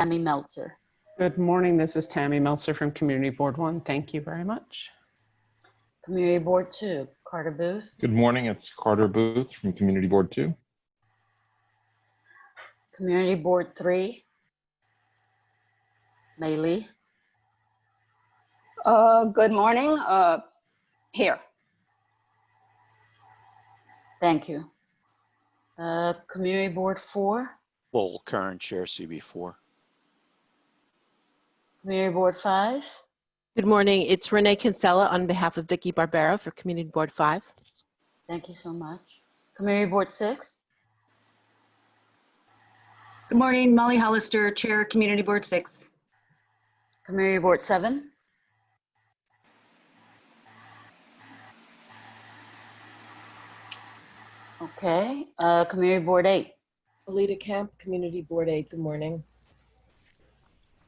Tammy Meltzer. Good morning. This is Tammy Meltzer from Community Board 1. Thank you very much. Community Board 2, Carter Booth. Good morning, it's Carter Booth from Community Board 2. Community Board 3, Mei Lee. Good morning. Here. Thank you. Community Board 4, Full current chair CB4. Community Board 5, Good morning. It's Renee Kinsella on behalf of Vicky Barbera for Community Board 5. thank you so much. Community Board 6, Good morning, Molly Hollister, Chair, Community Board 6. Community Board 7, okay. Community Board 8, Alita Kemp, Community Board 8, good morning.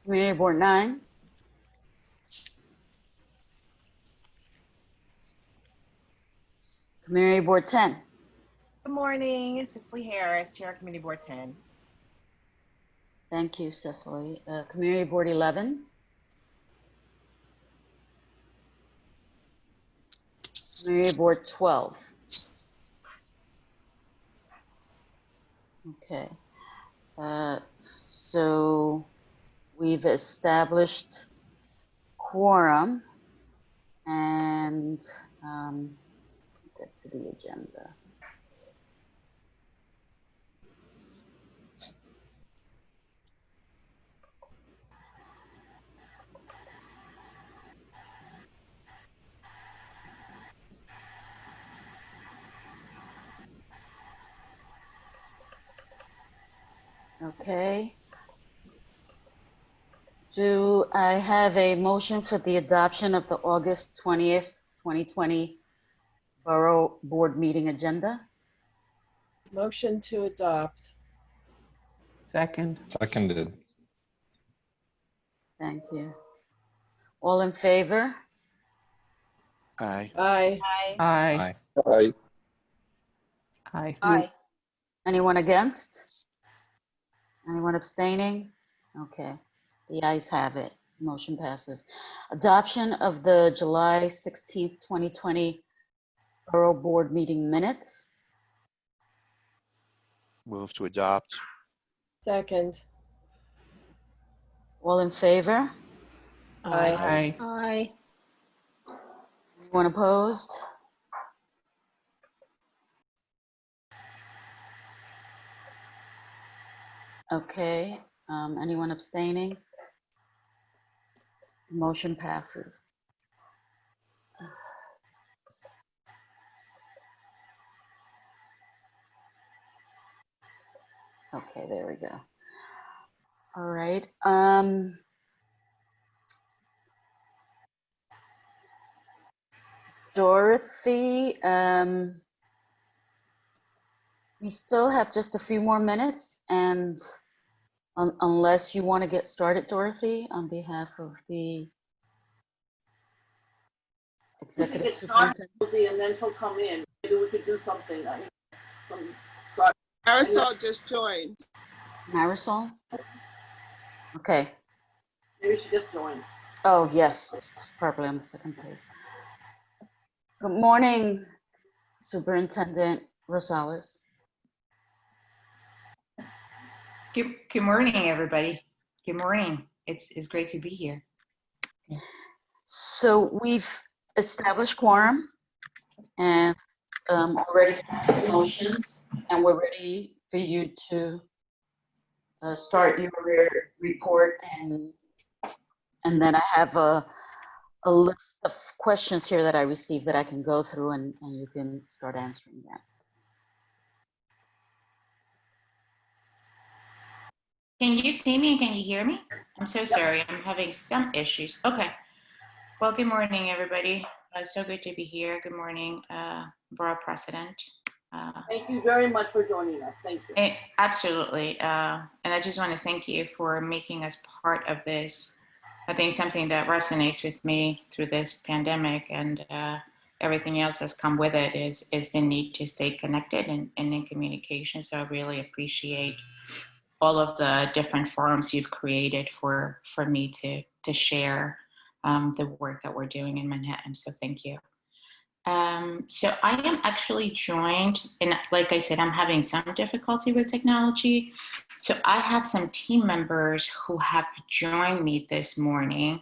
Community Board 9, Community Board 10, Good morning, it's Cicely Harris, Chair of Community Board 10. thank you, Cicely. Community Board 11, Community Board 12. Okay, so we've established quorum and get to the agenda. Okay. Do I have a motion for the adoption of the August 20th, 2020 Borough Board meeting agenda? Motion to adopt. Second. Seconded. Thank you. All in favor? Aye. Aye. Aye. Aye. Aye. Aye. Anyone against? Anyone abstaining? Okay, the ayes have it. Motion passes. Adoption of the July 16th, 2020 Borough Board meeting minutes. Move to adopt. Second. All in favor? Aye. Aye. Aye. Anyone opposed? Okay, anyone abstaining? Motion passes. Okay, there we go. All right. Dorothy, we still have just a few more minutes, and unless you want to get started, Dorothy, on behalf of the executive superintendent. And then she'll come in. Maybe we could do something. Marisol just joined. Marisol? Okay. Maybe she just joined. Oh, yes, it's probably on the second page. Good morning, Superintendent Rosales. Good morning, everybody. Good morning. It's great to be here. So we've established quorum and already passed motions, and we're ready for you to start your report, and then I have a list of questions here that I received that I can go through, and you can start answering them. Can you see me and can you hear me? I'm so sorry. I'm having some issues. Okay. Well, good morning, everybody. So good to be here. Good morning, Borough President. Thank you very much for joining us. Thank you. Absolutely. And I just want to thank you for making us part of this. I think something that resonates with me through this pandemic and everything else that's come with it is the need to stay connected and in communication. So I really appreciate all of the different forums you've created for me to share the work that we're doing in Manhattan. So thank you. So I am actually joined, and like I said, I'm having some difficulty with technology. So I have some team members who have joined me this morning.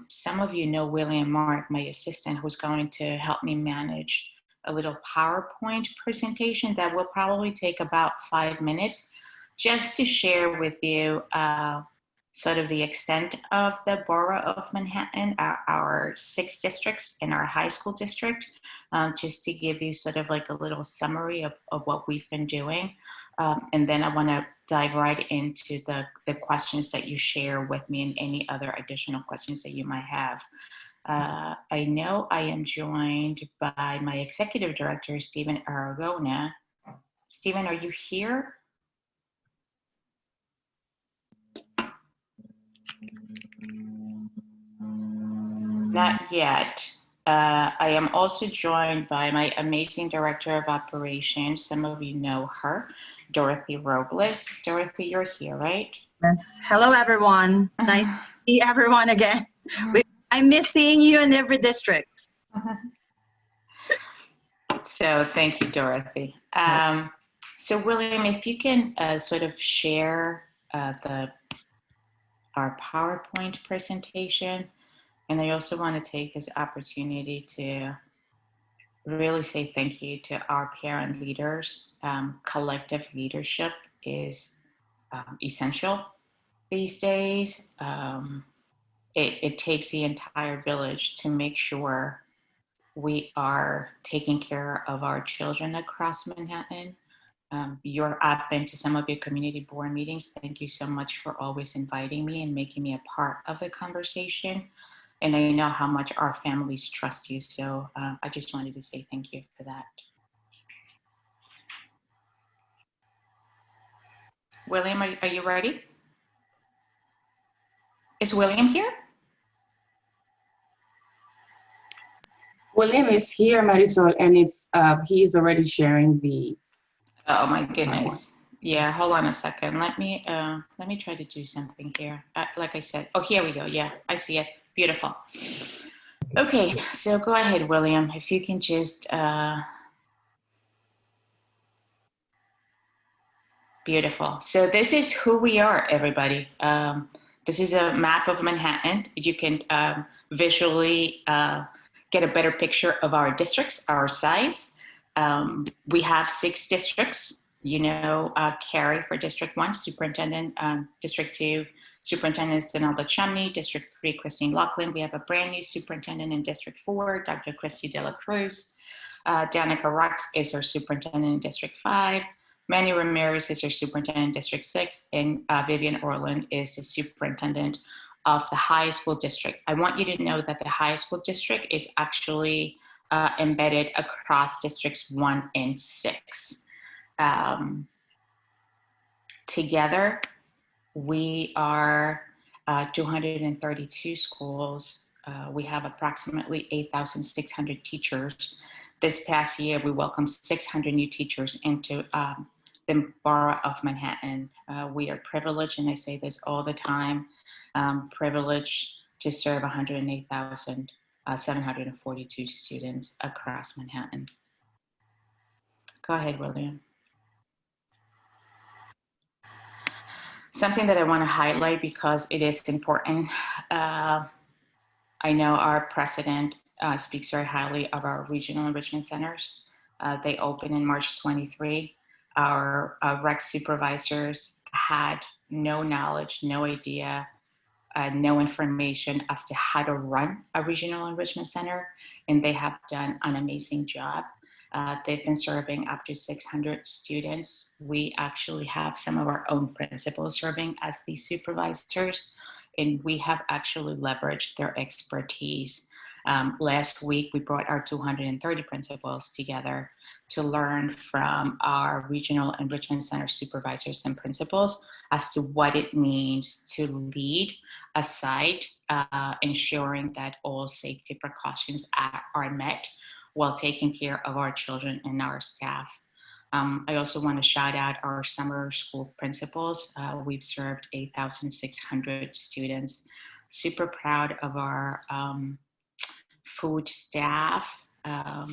Some of you know William Mark, my assistant, who's going to help me manage a little PowerPoint presentation that will probably take about 5 minutes, just to share with you sort of the extent of the Borough of Manhattan, our 6 districts and our high school district, just to give you sort of like a little summary of what we've been doing. And then I want to dive right into the questions that you share with me and any other additional questions that you might have. I know I am joined by my executive director, Stephen Aragona. Stephen, are you here? Not yet. I am also joined by my amazing director of operations. Some of you know her, Dorothy Robles. Dorothy, you're here, right? Yes. Hello, everyone. Nice to see everyone again. I miss seeing you in every district. So thank you, Dorothy. So William, if you can sort of share our PowerPoint presentation. And I also want to take this opportunity to really say thank you to our parent leaders. Collective leadership is essential these days. It takes the entire village to make sure we are taking care of our children across Manhattan. I've been to some of your community board meetings. Thank you so much for always inviting me and making me a part of the conversation. And I know how much our families trust you. So I just wanted to say thank you for that. William, are you ready? Is William here? William is here, Marisol, and he is already sharing the. Oh my goodness. Yeah, hold on a second. Let me try to do something here. Like I said, oh, here we go. Yeah, I see it. Beautiful. Okay, so go ahead, William. If you can just, beautiful. So this is who we are, everybody. This is a map of Manhattan. You can visually get a better picture of our districts, our size. We have 6 districts. You know, Carrie for District 1, Superintendent, District 2, Superintendent Donalda Chumney, District 3, Christine Laughlin. We have a brand new superintendent in District 4, Dr. Christy De La Cruz. Danica Rux is our superintendent in District 5. Manny Ramirez is our superintendent in District 6. And Vivian Orland is the superintendent of the high school district. I want you to know that the high school district is actually embedded across Districts 1 and 6. Together, we are 232 schools. We have approximately 8,600 teachers. This past year, we welcomed 600 new teachers into the Borough of Manhattan. We are privileged, and I say this all the time, privileged to serve 108,742 students across Manhattan. Go ahead, William. Something that I want to highlight because it is important. I know our president speaks very highly of our regional enrichment centers. They opened in March 23. Our rec supervisors had no knowledge, no idea, no information as to how to run a regional enrichment center, and they have done an amazing job. They've been serving up to 600 students. We actually have some of our own principals serving as these supervisors, and we have actually leveraged their expertise. Last week, we brought our 230 principals together to learn from our regional enrichment center supervisors and principals as to what it means to lead a site, ensuring that all safety precautions are met while taking care of our children and our staff. I also want to shout out our summer school principals. We've served 8,600 students. Super proud of our food staff.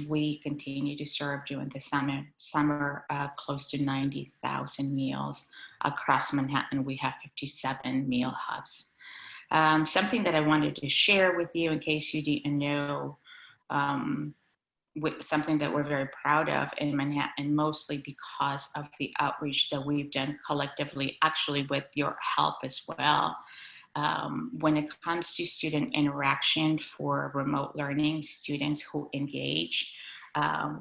We continue to serve during the summer close to 90,000 meals. Across Manhattan, we have 57 meal hubs. Something that I wanted to share with you in case you didn't know, with something that we're very proud of in Manhattan, mostly because of the outreach that we've done collectively, actually with your help as well. When it comes to student interaction for remote learning, students who engage,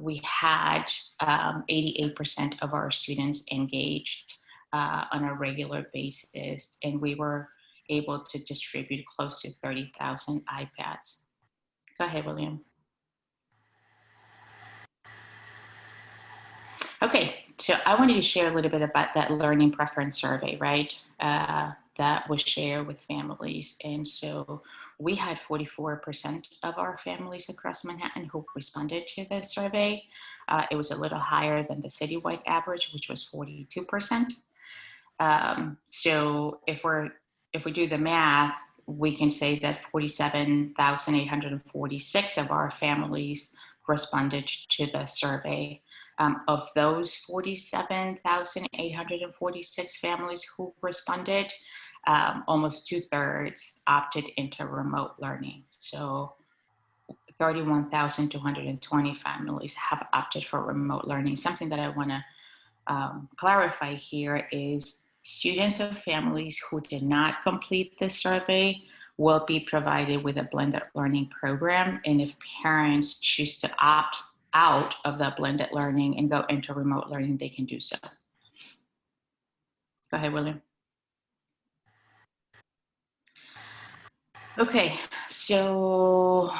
we had 88% of our students engaged on a regular basis, and we were able to distribute close to 30,000 iPads. Go ahead, William. Okay, so I wanted to share a little bit about that learning preference survey, right? That was shared with families. And so we had 44% of our families across Manhattan who responded to the survey. It was a little higher than the citywide average, which was 42%. So if we do the math, we can say that 47,846 of our families responded to the survey. Of those 47,846 families who responded, almost 2/3 opted into remote learning. So 31,220 families have opted for remote learning. Something that I want to clarify here is students of families who did not complete the survey will be provided with a blended learning program. And if parents choose to opt out of the blended learning and go into remote learning, they can do so. Go ahead, William. Okay, so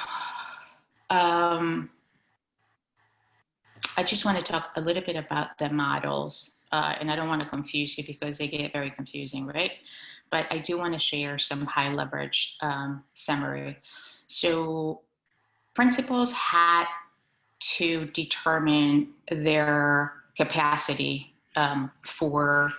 I just want to talk a little bit about the models, and I don't want to confuse you because they get very confusing, right? But I do want to share some high leverage summary. So principals had to determine their capacity for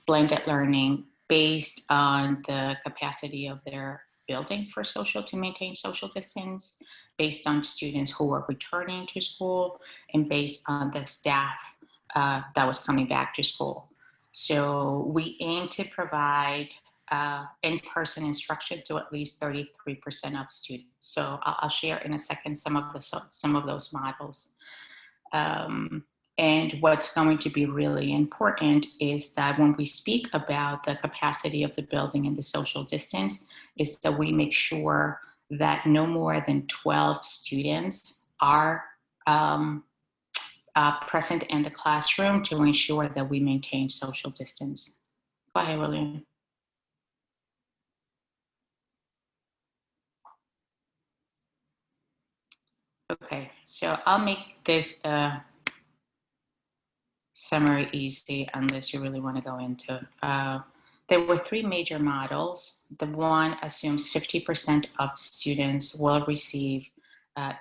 blended learning based on the capacity of their building to maintain social distance, based on students who are returning to school, and based on the staff that was coming back to school. So we aim to provide in-person instruction to at least 33% of students. So I'll share in a second some of those models. And what's going to be really important is that when we speak about the capacity of the building and the social distance, is that we make sure that no more than 12 students are present in the classroom to ensure that we maintain social distance. Go ahead, William. Okay, so I'll make this summary easy unless you really want to go into. There were 3 major models. The one assumes 50% of students will receive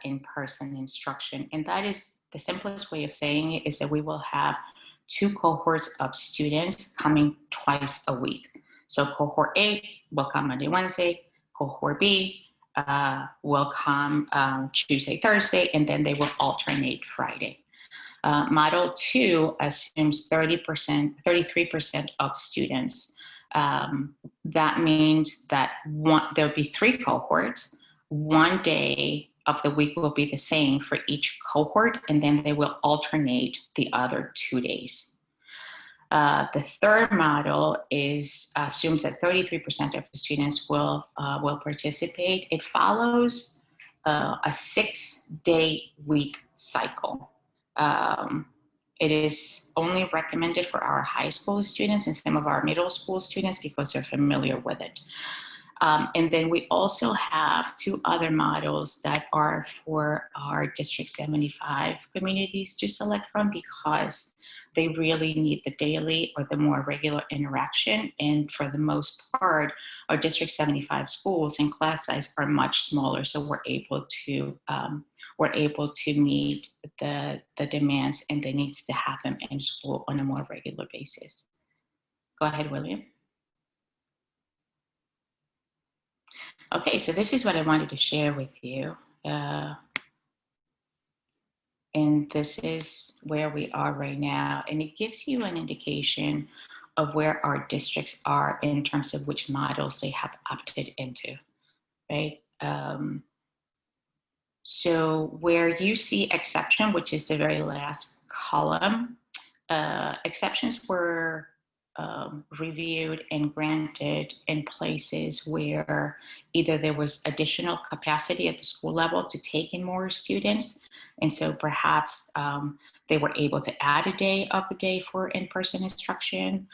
in-person instruction. And that is the simplest way of saying it, is that we will have 2 cohorts of students coming twice a week. So cohort A will come Monday, Wednesday. Cohort B will come Tuesday, Thursday, and then they will alternate Friday. Model 2 assumes 33% of students. That means that there'll be 3 cohorts. One day of the week will be the same for each cohort, and then they will alternate the other 2 days. The third model assumes that 33% of the students will participate. It follows a 6-day week cycle. It is only recommended for our high school students and some of our middle school students because they're familiar with it. And then we also have 2 other models that are for our District 75 communities to select from because they really need the daily or the more regular interaction. And for the most part, our District 75 schools and class size are much smaller, so we're able to were able to meet the demands and the needs to have them in school on a more regular basis. Go ahead, William. Okay, so this is what I wanted to share with you. And this is where we are right now. And it gives you an indication of where our districts are in terms of which models they have opted into, right? So where you see exception, which is the very last column, exceptions were reviewed and granted in places where either there was additional capacity at the school level to take in more students, and so perhaps they were able to add a day of the day for in-person instruction,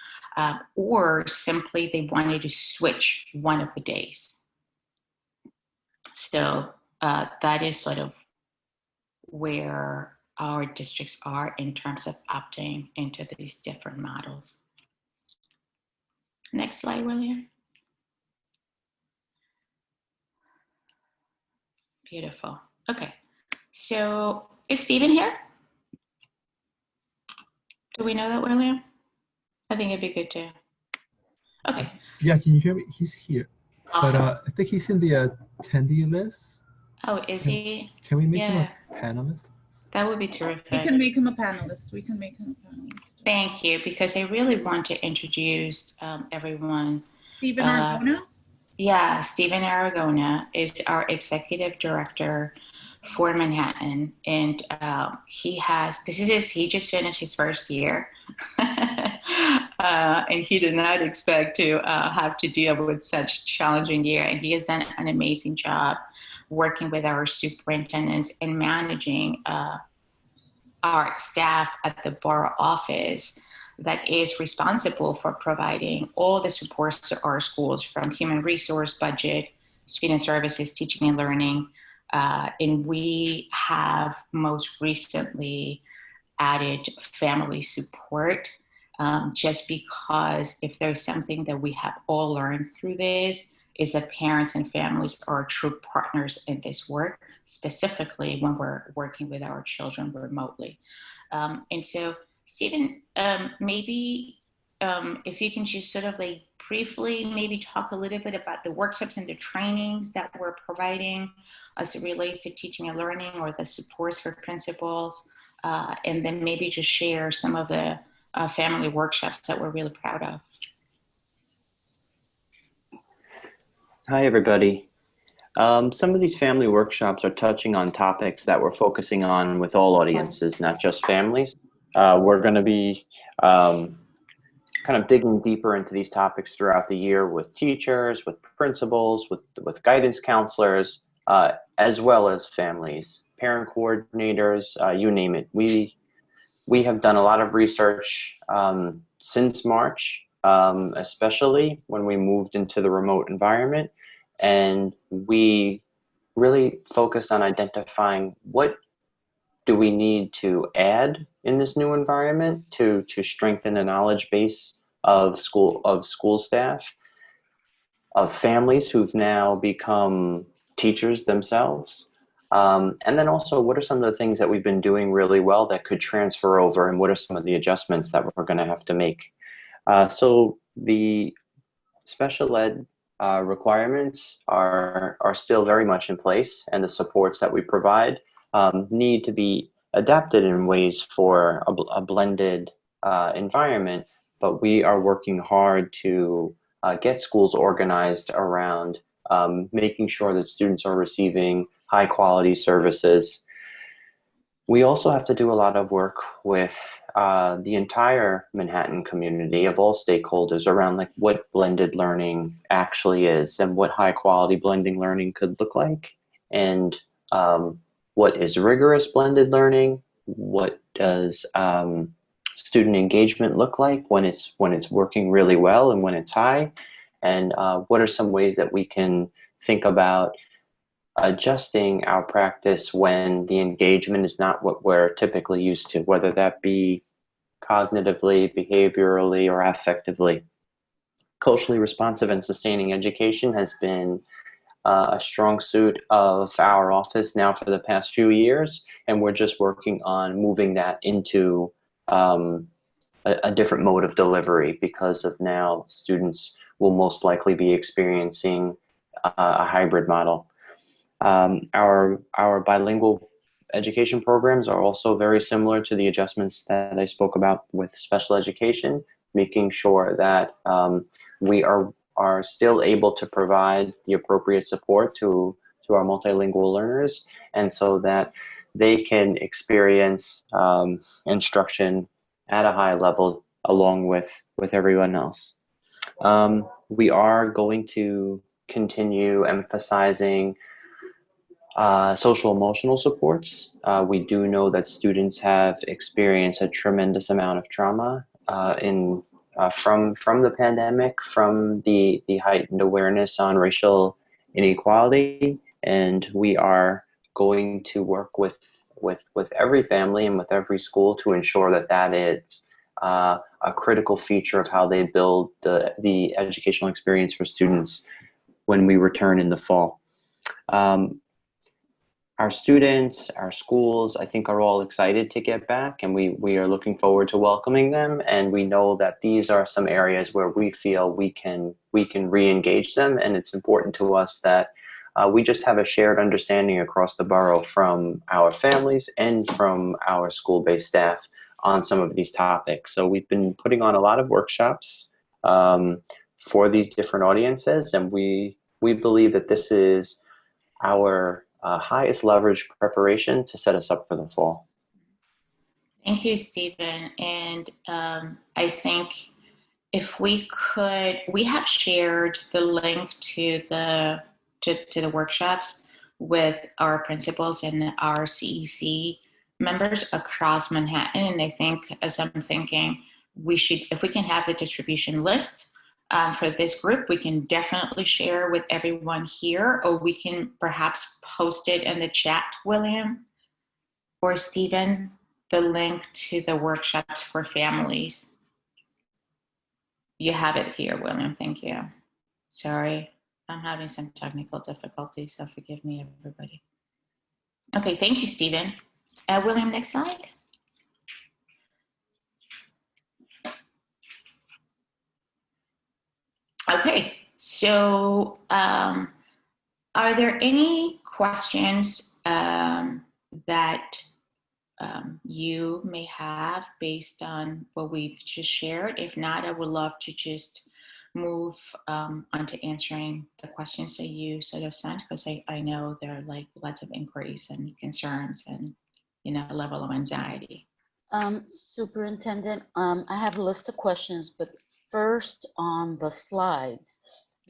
or simply they wanted to switch one of the days. So that is sort of where our districts are in terms of opting into these different models. Next slide, William. Beautiful. Okay, so is Stephen here? Do we know that, William? I think it'd be good to. Okay. Yeah, can you hear me? He's here. Awesome. But I think he's in the attendee list. Oh, is he? Can we make him a panelist? That would be terrific. We can make him a panelist. We can make him a panelist. Thank you, because I really want to introduce everyone. Stephen Aragona? Yeah, Stephen Aragona is our executive director for Manhattan, and he just finished his first year, and he did not expect to have to deal with such challenging year, and he has done an amazing job working with our superintendents and managing our staff at the borough office that is responsible for providing all the supports to our schools, from human resource, budget, student services, teaching and learning. And we have most recently added family support, just because if there's something that we have all learned through this, is that parents and families are true partners in this work, specifically when we're working with our children remotely. And so, Stephen, maybe if you can just sort of like briefly maybe talk a little bit about the workshops and the trainings that we're providing as it relates to teaching and learning, or the supports for principals, and then maybe just share some of the family workshops that we're really proud of. Hi, everybody. Some of these family workshops are touching on topics that we're focusing on with all audiences, not just families. We're going to be kind of digging deeper into these topics throughout the year with teachers, with principals, with guidance counselors, as well as families, parent coordinators, you name it. We have done a lot of research since March, especially when we moved into the remote environment. And we really focused on identifying what do we need to add in this new environment to strengthen the knowledge base of school staff, of families who've now become teachers themselves. And then also, what are some of the things that we've been doing really well that could transfer over, and what are some of the adjustments that we're going to have to make? So the special ed requirements are still very much in place, and the supports that we provide need to be adapted in ways for a blended environment, but we are working hard to get schools organized around making sure that students are receiving high quality services. We also have to do a lot of work with the entire Manhattan community of all stakeholders around like what blended learning actually is, and what high quality blending learning could look like, and what is rigorous blended learning, what does student engagement look like when it's working really well and when it's high, and what are some ways that we can think about adjusting our practice when the engagement is not what we're typically used to, whether that be cognitively, behaviorally, or affectively. Culturally responsive and sustaining education has been a strong suit of our office now for the past few years, and we're just working on moving that into a different mode of delivery, because of now students will most likely be experiencing a hybrid model. Our bilingual education programs are also very similar to the adjustments that I spoke about with special education, making sure that we are still able to provide the appropriate support to our multilingual learners, and so that they can experience instruction at a high level along with everyone else. We are going to continue emphasizing social emotional supports. We do know that students have experienced a tremendous amount of trauma from the pandemic, from the heightened awareness on racial inequality, and we are going to work with every family and with every school to ensure that that is a critical feature of how they build the educational experience for students when we return in the fall. Our students, our schools, I think, are all excited to get back, and we are looking forward to welcoming them. And we know that these are some areas where we feel we can re-engage them, and it's important to us that we just have a shared understanding across the borough from our families and from our school-based staff on some of these topics. So we've been putting on a lot of workshops for these different audiences, and we believe that this is our highest leverage preparation to set us up for the fall. Thank you, Stephen. And I think if we could, we have shared the link to the workshops with our principals and our CEC members across Manhattan. And I think, as I'm thinking, we should, if we can have a distribution list for this group, we can definitely share with everyone here, or we can perhaps post it in the chat, William or Stephen, the link to the workshops for families. You have it here, William. Thank you. Sorry, I'm having some technical difficulties, so forgive me, everybody. Okay, thank you, Stephen. William, next slide. Okay, so are there any questions that you may have based on what we've just shared? If not, I would love to just move on to answering the questions that you sort of sent, because I know there are like lots of inquiries and concerns and, you know, a level of anxiety. Superintendent, I have a list of questions, but first on the slides,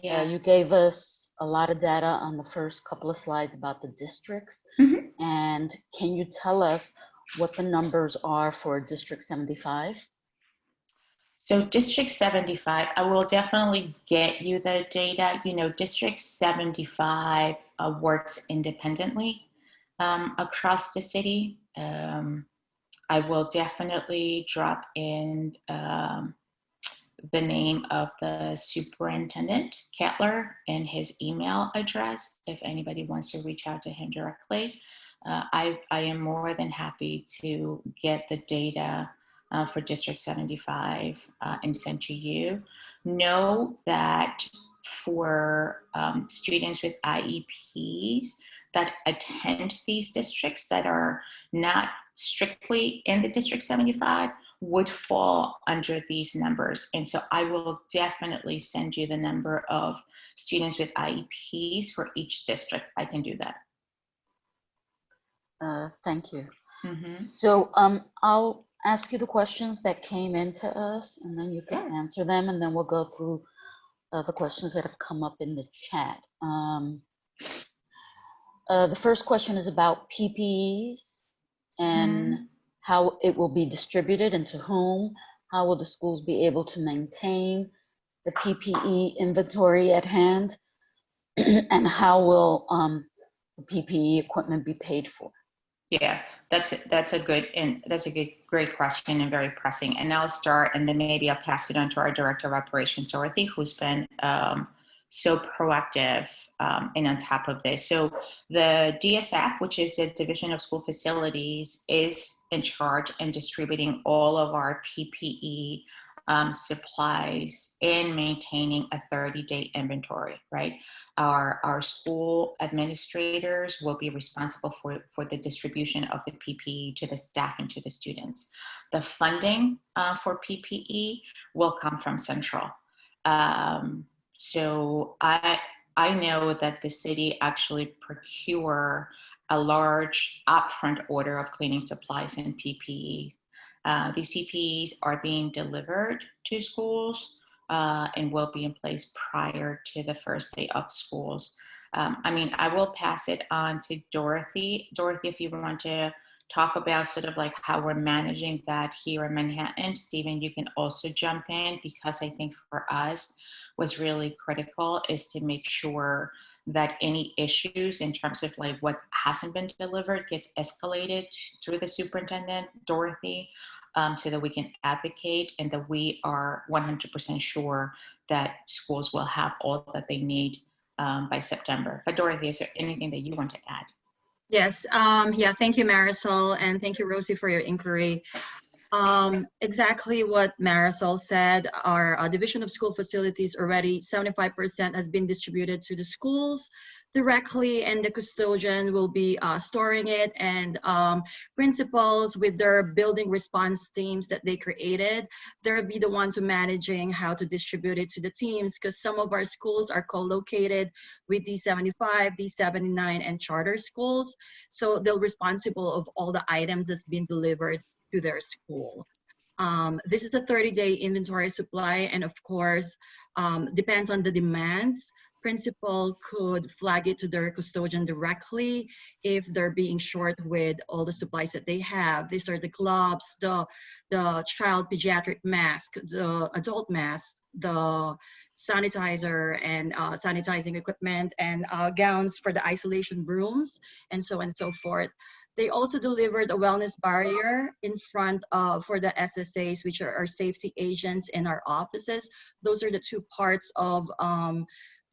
you gave us a lot of data on the first couple of slides about the districts. Mm-hmm. And can you tell us what the numbers are for District 75? So District 75, I will definitely get you the data. You know, District 75 works independently across the city. I will definitely drop in the name of the superintendent, Kettler, and his email address if anybody wants to reach out to him directly. I am more than happy to get the data for District 75 and send to you. Know that for students with IEPs that attend these districts that are not strictly in the District 75 would fall under these numbers. And so I will definitely send you the number of students with IEPs for each district. I can do that. Thank you. Mm-hmm. So I'll ask you the questions that came into us, and then you can answer them, and then we'll go through the questions that have come up in the chat. The first question is about PPEs and how it will be distributed and to whom. How will the schools be able to maintain the PPE inventory at hand? And how will the PPE equipment be paid for? Yeah, that's a great question and very pressing. And I'll start, and then maybe I'll pass it on to our Director of Operations, Dorothy, who's been so proactive and on top of this. So the DSF, which is the Division of School Facilities, is in charge in distributing all of our PPE supplies and maintaining a 30-day inventory, right? Our school administrators will be responsible for the distribution of the PPE to the staff and to the students. The funding for PPE will come from Central. So I know that the city actually procure a large upfront order of cleaning supplies and PPE. These PPEs are being delivered to schools and will be in place prior to the first day of schools. I will pass it on to Dorothy. Dorothy, if you want to talk about sort of like how we're managing that here in Manhattan. Stephen, you can also jump in, because I think for us, what's really critical is to make sure that any issues in terms of like what hasn't been delivered gets escalated through the superintendent, Dorothy, so that we can advocate and that we are 100% sure that schools will have all that they need by September. But Dorothy, is there anything that you want to add? Yes, yeah, thank you, Marisol, and thank you, Rosie, for your inquiry. Exactly what Marisol said, our Division of School Facilities already 75% has been distributed to the schools directly, and the custodian will be storing it, and principals with their building response teams that they created, they'll be the ones who managing how to distribute it to the teams, because some of our schools are co-located with D75, D79, and charter schools, so they're responsible of all the items that's been delivered to their school. This is a 30-day inventory supply, and of course, depends on the demands. Principal could flag it to their custodian directly if they're being short with all the supplies that they have. These are the gloves, the child pediatric mask, the adult mask, the sanitizer and sanitizing equipment, and gowns for the isolation rooms, and so on and so forth. They also delivered a wellness barrier in front for the SSAs, which are our safety agents in our offices. Those are the two parts of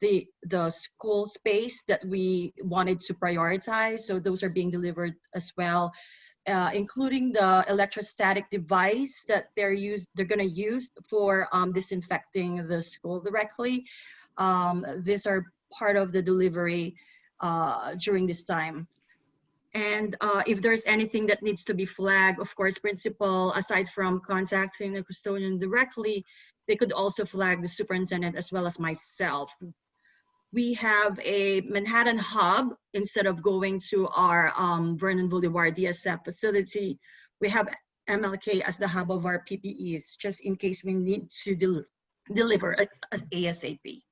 the school space that we wanted to prioritize. So those are being delivered as well, including the electrostatic device that they're going to use for disinfecting the school directly. These are part of the delivery during this time. And if there's anything that needs to be flagged, of course, principal, aside from contacting the custodian directly, they could also flag the superintendent as well as myself. We have a Manhattan hub instead of going to our Vernon Boulevard DSF facility. We have MLK as the hub of our PPEs, just in case we need to deliver ASAP.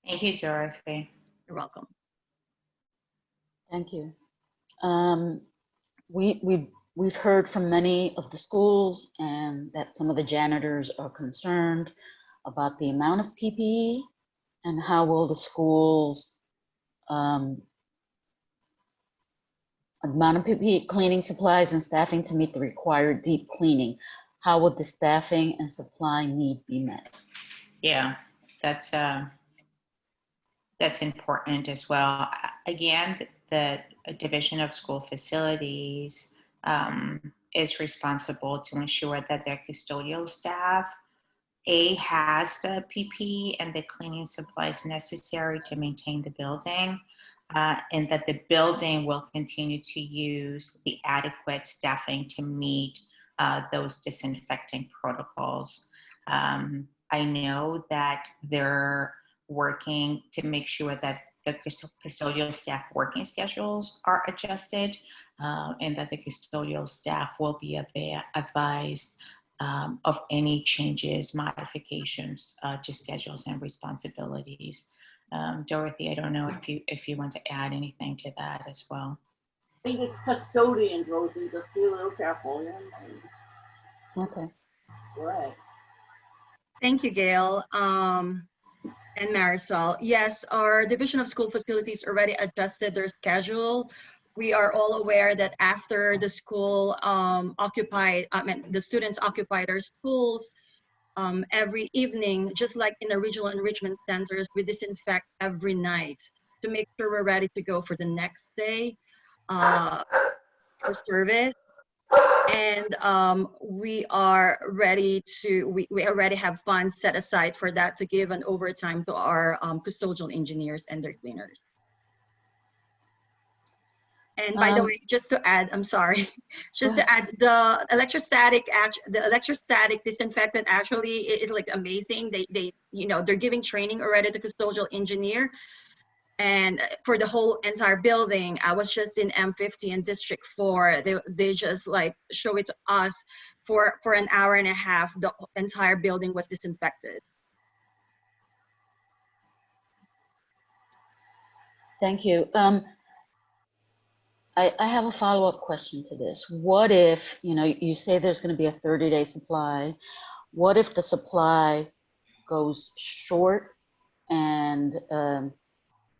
Thank you, Dorothy. You're welcome. Thank you. We've heard from many of the schools, and that some of the janitors are concerned about the amount of PPE and how will the schools amount of PPE, cleaning supplies and staffing to meet the required deep cleaning. How would the staffing and supply need be met? Yeah, that's important as well. Again, the Division of School Facilities is responsible to ensure that their custodial staff has the PPE and the cleaning supplies necessary to maintain the building, and that the building will continue to use the adequate staffing to meet those disinfecting protocols. I know that they're working to make sure that the custodial staff working schedules are adjusted, and that the custodial staff will be advised of any changes, modifications to schedules and responsibilities. Dorothy, I don't know if you want to add anything to that as well. I think it's custodians, Rosie. Just be a little careful. Yeah? Okay. Right. Thank you, Gail. And Marisol. Yes, our Division of School Facilities already adjusted their schedule. We are all aware that after the school the students occupied our schools, every evening, just like in the regional enrichment centers, we disinfect every night to make sure we're ready to go for the next day for service. And we are ready to, we already have funds set aside for that to give an overtime to our custodial engineers and their cleaners. And by the way, just to add, I'm sorry, just to add, the electrostatic disinfectant actually is like amazing. They you know, they're giving training already to custodial engineer. And for the whole entire building, I was just in M50 in District 4. They just like show it to us for an hour and a half. The entire building was disinfected. Thank you. I have a follow-up question to this. What if, you know, you say there's going to be a 30-day supply. What if the supply goes short and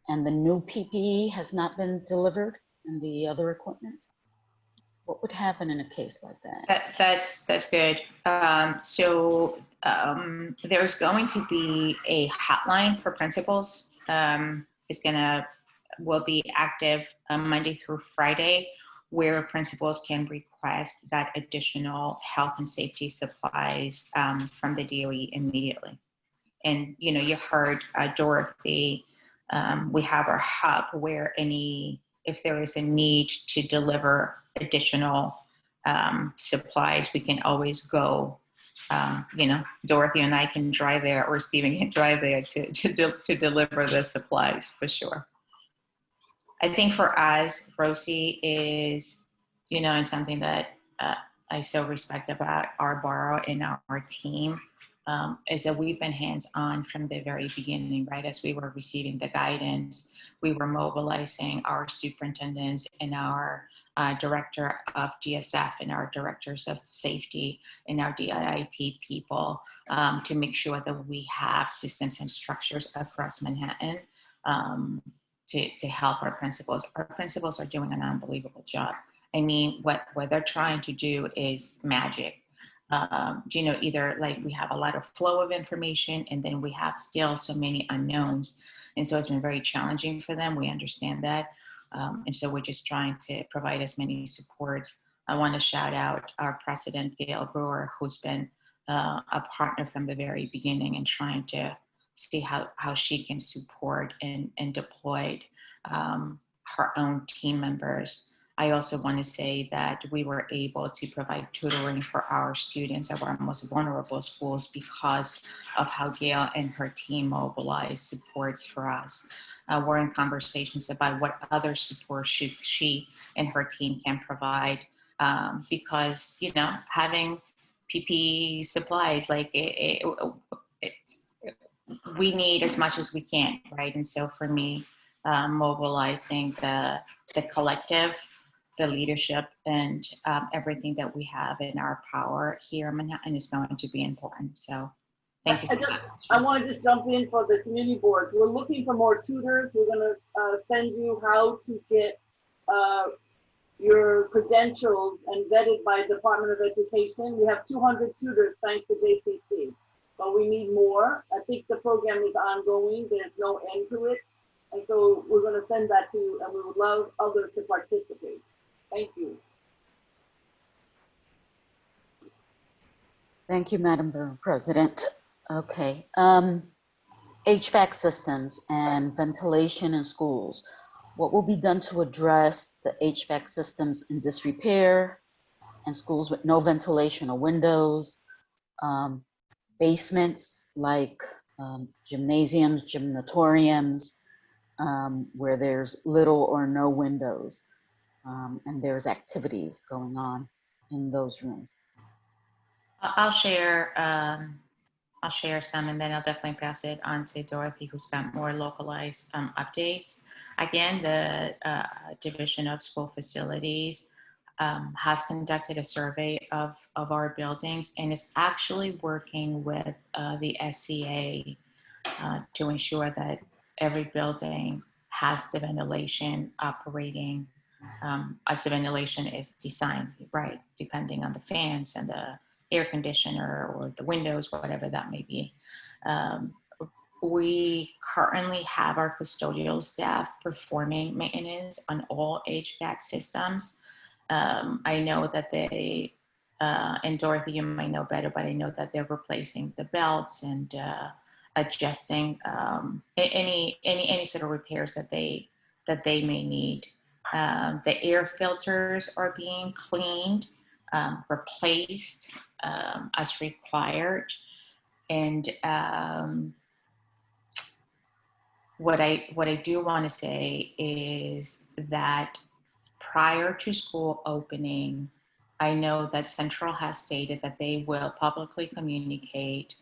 the new PPE has not been delivered and the other equipment? What would happen in a case like that? That's good. There's going to be a hotline for principals. Will be active Monday through Friday, where principals can request that additional health and safety supplies from the DOE immediately. And you know, you heard Dorothy. We have our hub where if there is a need to deliver additional supplies, we can always go. You know, Dorothy and I can drive there, or Stephen can drive there to deliver the supplies for sure. I think for us, Rosie, is, you know, and something that I so respect about our borough and our team, is that we've been hands-on from the very beginning, right? As we were receiving the guidance, we were mobilizing our superintendents and our director of DSF and our directors of safety and our DIIT people to make sure that we have systems and structures across Manhattan to help our principals. Our principals are doing an unbelievable job. I mean, what they're trying to do is magic. You know, either like we have a lot of flow of information and then we have still so many unknowns. And so it's been very challenging for them. We understand that. And so we're just trying to provide as many supports. I want to shout out our president, Gail Brewer, who's been a partner from the very beginning and trying to see how she can support and deploy her own team members. I also want to say that we were able to provide tutoring for our students of our most vulnerable schools because of how Gail and her team mobilized supports for us. We're in conversations about what other support she and her team can provide because, you know, having PPE supplies, like we need as much as we can, right? And so for me, mobilizing the collective, the leadership, and everything that we have in our power here in Manhattan is going to be important. So thank you. I want to just jump in for the community board. We're looking for more tutors. We're going to send you how to get your credentials and vetted by Department of Education. We have 200 tutors thanks to JCC, but we need more. I think the program is ongoing. There's no end to it. And so we're going to send that to you, and we would love others to participate. Thank you. Thank you, Madam Borough President. Okay. HVAC systems and ventilation in schools. What will be done to address the HVAC systems in disrepair and schools with no ventilation or windows, basements like gymnasiums, gymnatoriums, where there's little or no windows, and there's activities going on in those rooms? I'll share some, and then I'll definitely pass it on to Dorothy, who's got more localized updates. Again, the Division of School Facilities has conducted a survey of our buildings and is actually working with the SCA to ensure that every building has the ventilation operating as the ventilation is designed, right, depending on the fans and the air conditioner or the windows, whatever that may be. We currently have our custodial staff performing maintenance on all HVAC systems. I know that they, and Dorothy, you might know better, but I know that they're replacing the belts and adjusting any sort of repairs that they may need. The air filters are being cleaned, replaced as required, and what I do want to say is that prior to school opening, I know that Central has stated that they will publicly communicate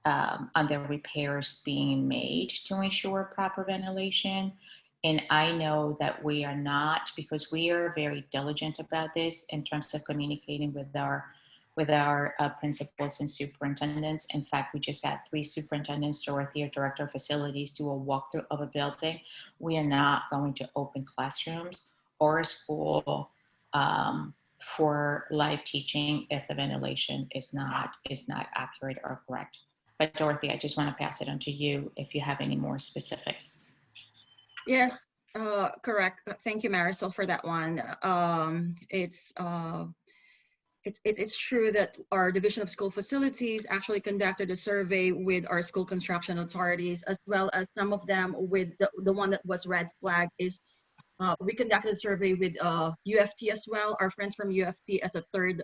on the repairs being made to ensure proper ventilation. And I know that we are not, because we are very diligent about this in terms of communicating with our principals and superintendents. In fact, we just had 3 superintendents, Dorothy, our director of facilities, do a walkthrough of a building. We are not going to open classrooms or a school for live teaching if the ventilation is not accurate or correct. But Dorothy, I just want to pass it on to you if you have any more specifics. Yes, correct. Thank you, Marisol, for that one. It's true that our Division of School Facilities actually conducted a survey with our school construction authorities, as well as some of them with the one that was red flag is we conducted a survey with UFT as well, our friends from UFT as a third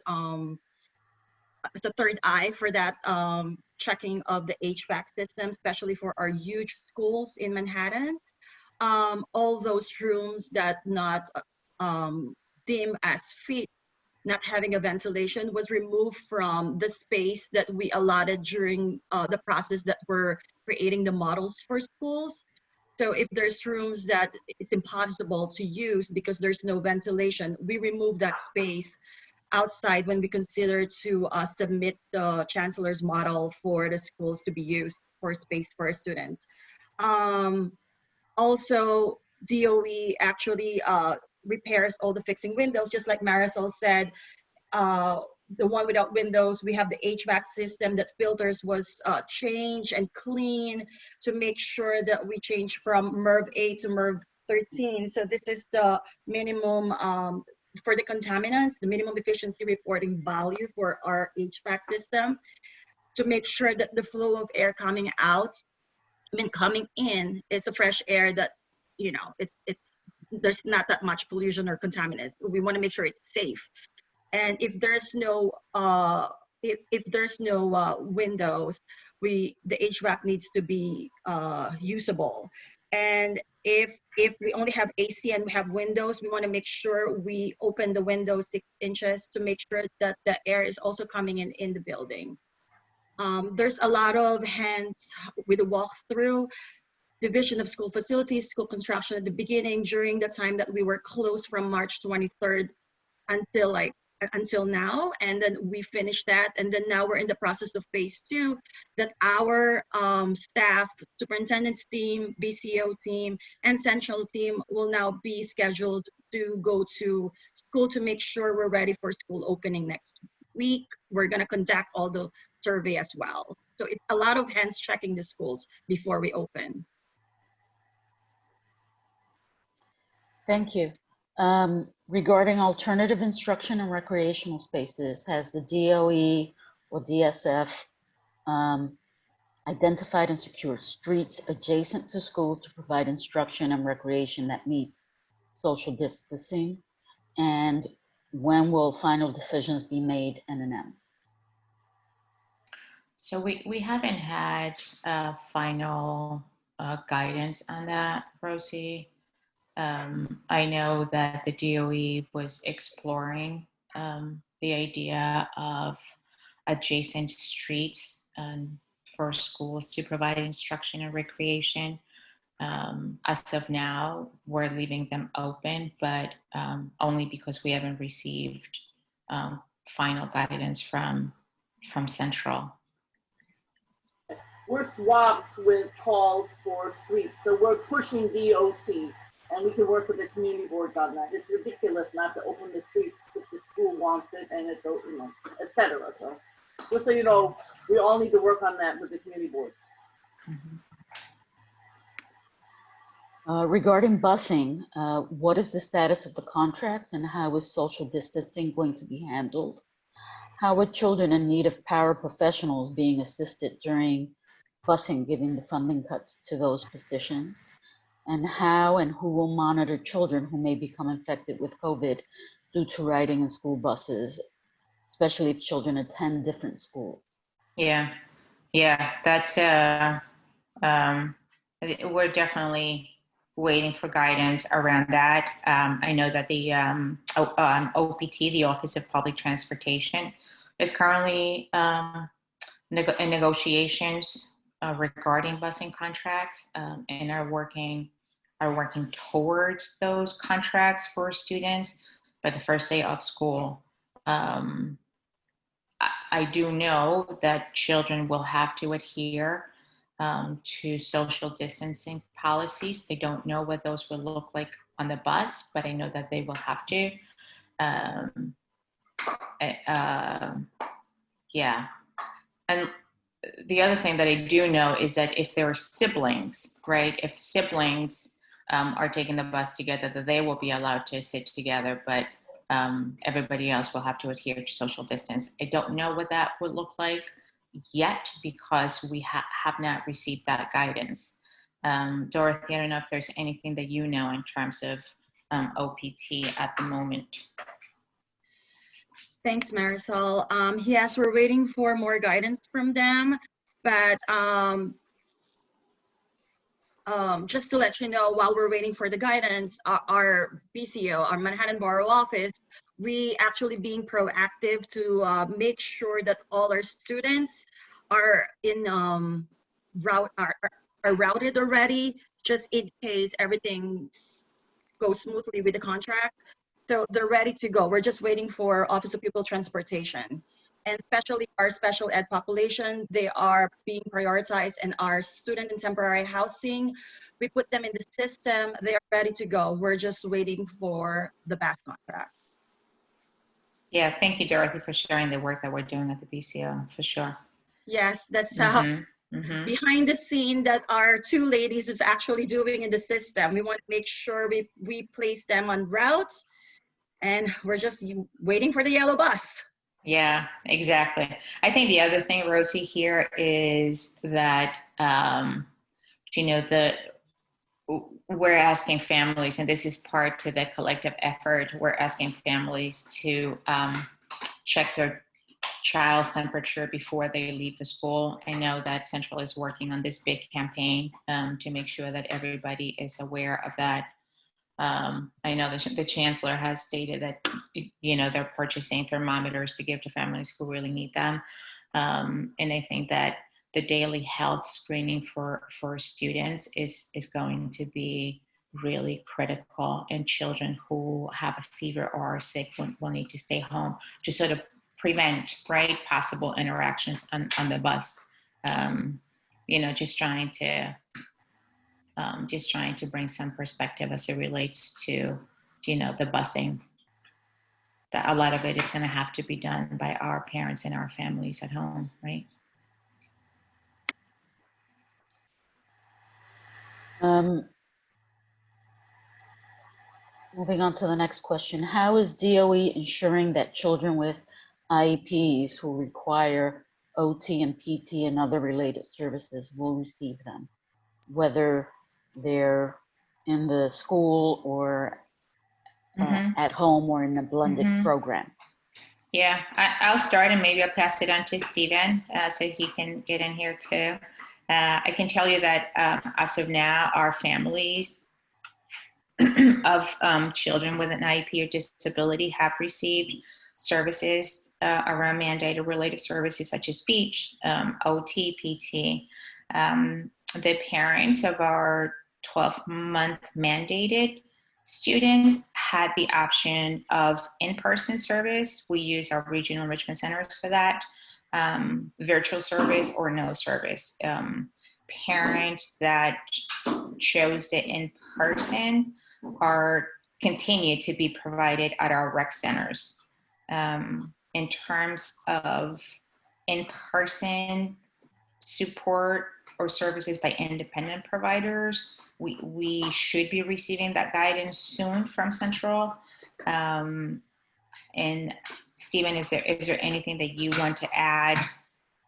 eye for that checking of the HVAC system, especially for our huge schools in Manhattan. All those rooms that not deemed as fit, not having a ventilation, was removed from the space that we allotted during the process that we're creating the models for schools. So if there's rooms that it's impossible to use because there's no ventilation, we remove that space outside when we consider to submit the chancellor's model for the schools to be used for space for students. Also, DOE actually repairs all the fixing windows, just like Marisol said. The one without windows, we have the HVAC system that filters was changed and clean to make sure that we change from MERV 8 to MERV 13. So this is the minimum for the contaminants, the minimum efficiency reporting value for our HVAC system, to make sure that the flow of air coming out, coming in, is the fresh air that, you know, there's not that much pollution or contaminants. We want to make sure it's safe. And if there's no if there's no windows, the HVAC needs to be usable. And if we only have AC and we have windows, we want to make sure we open the windows 6 inches to make sure that the air is also coming in the building. There's a lot of hands with the walkthrough. Division of School Facilities, school construction at the beginning, during the time that we were closed from March 23rd until now, and then we finished that, and then now we're in the process of phase 2, that our staff, superintendent's team, BCO team, and central team will now be scheduled to go to school to make sure we're ready for school opening next week. We're going to conduct all the survey as well. So it's a lot of hands checking the schools before we open. Thank you. Regarding alternative instruction and recreational spaces, has the DOE or DSF identified and secured streets adjacent to schools to provide instruction and recreation that meets social distancing? And when will final decisions be made and announced? So we haven't had final guidance on that, Rosie. I know that the DOE was exploring the idea of adjacent streets for schools to provide instruction and recreation. As of now, we're leaving them open, but only because we haven't received final guidance from Central. We're swamped with calls for streets, so we're pushing DOT, and we can work with the community boards on that. It's ridiculous not to open the streets if the school wants it and it's open, et cetera. So just so you know, we all need to work on that with the community boards. Regarding busing, what is the status of the contracts and how is social distancing going to be handled? How are children in need of paraprofessionals being assisted during busing, given the funding cuts to those positions? And how and who will monitor children who may become infected with COVID due to riding in school buses, especially if children attend different schools? Yeah, that's, we're definitely waiting for guidance around that. I know that the OPT, the Office of Public Transportation, is currently in negotiations regarding busing contracts and are working towards those contracts for students by the first day of school. I do know that children will have to adhere to social distancing policies. I don't know what those will look like on the bus, but I know that they will have to. Yeah. And the other thing that I do know is that if there are siblings, right? If siblings are taking the bus together, that they will be allowed to sit together, but everybody else will have to adhere to social distance. I don't know what that would look like yet because we have not received that guidance. Dorothy, I don't know if there's anything that you know in terms of OPT at the moment. Thanks, Marisol. Yes, we're waiting for more guidance from them, but just to let you know, while we're waiting for the guidance, our BCO, our Manhattan Borough Office, we actually being proactive to make sure that all our students are in are routed already, just in case everything goes smoothly with the contract. So they're ready to go. We're just waiting for Office of Pupil Transportation. And especially our special ed population, they are being prioritized, and our student in temporary housing, we put them in the system. They are ready to go. We're just waiting for the back contract. Yeah, thank you, Dorothy, for sharing the work that we're doing at the BCO, for sure. Yes, that's behind the scene that our two ladies is actually doing in the system. We want to make sure we place them on routes, and we're just waiting for the yellow bus. Yeah, exactly. I think the other thing, Rosie, here is that, we're asking families, and this is part to the collective effort, we're asking families to check their child's temperature before they leave the school. I know that Central is working on this big campaign to make sure that everybody is aware of that. I know the chancellor has stated that, they're purchasing thermometers to give to families who really need them. And I think that the daily health screening for students is going to be really critical, and children who have a fever or are sick will need to stay home to sort of prevent, right, possible interactions on the bus. Just trying to bring some perspective as it relates to, the busing. That a lot of it is going to have to be done by our parents and our families at home, right? Moving on to the next question. How is DOE ensuring that children with IEPs who require OT and PT and other related services will receive them, whether they're in the school or at home or in a blended program? Yeah, I'll start and maybe I'll pass it on to Stephen so he can get in here too. I can tell you that as of now, our families of children with an IEP or disability have received services around mandated related services such as speech, OT, PT. The parents of our 12-month mandated students had the option of in-person service. We use our regional enrichment centers for that, virtual service or no service. Parents that chose the in-person continue to be provided at our rec centers. In terms of in-person support or services by independent providers. We should be receiving that guidance soon from Central. And Stephen, is there anything that you want to add,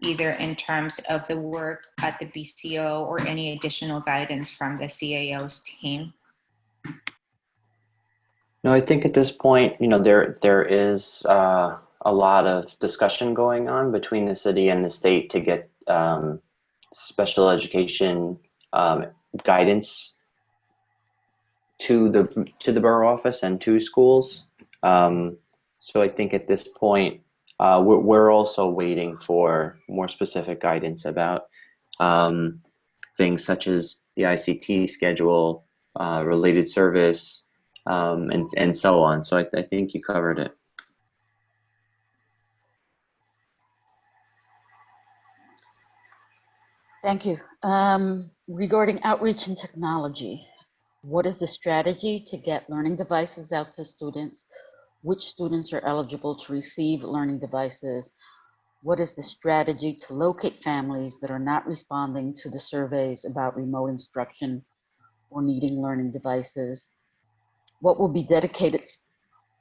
either in terms of the work at the BCO or any additional guidance from the CAO's team? No, I think at this point, there is a lot of discussion going on between the city and the state to get special education guidance to the borough office and to schools. So I think at this point, we're also waiting for more specific guidance about things such as the ICT schedule, related service, and so on. So I think you covered it. Thank you. Regarding outreach and technology, what is the strategy to get learning devices out to students? Which students are eligible to receive learning devices? What is the strategy to locate families that are not responding to the surveys about remote instruction or needing learning devices? What will be dedicated?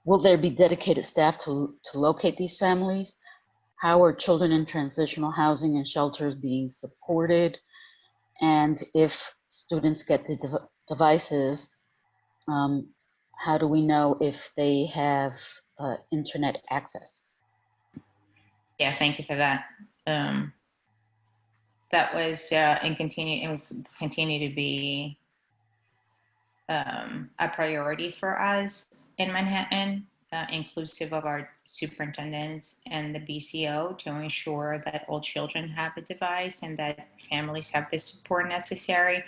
Will there be dedicated staff to locate these families? How are children in transitional housing and shelters being supported? And if students get the devices, how do we know if they have internet access? Yeah, thank you for that. That was and continue to be a priority for us in Manhattan, inclusive of our superintendents and the BCO, to ensure that all children have a device and that families have the support necessary.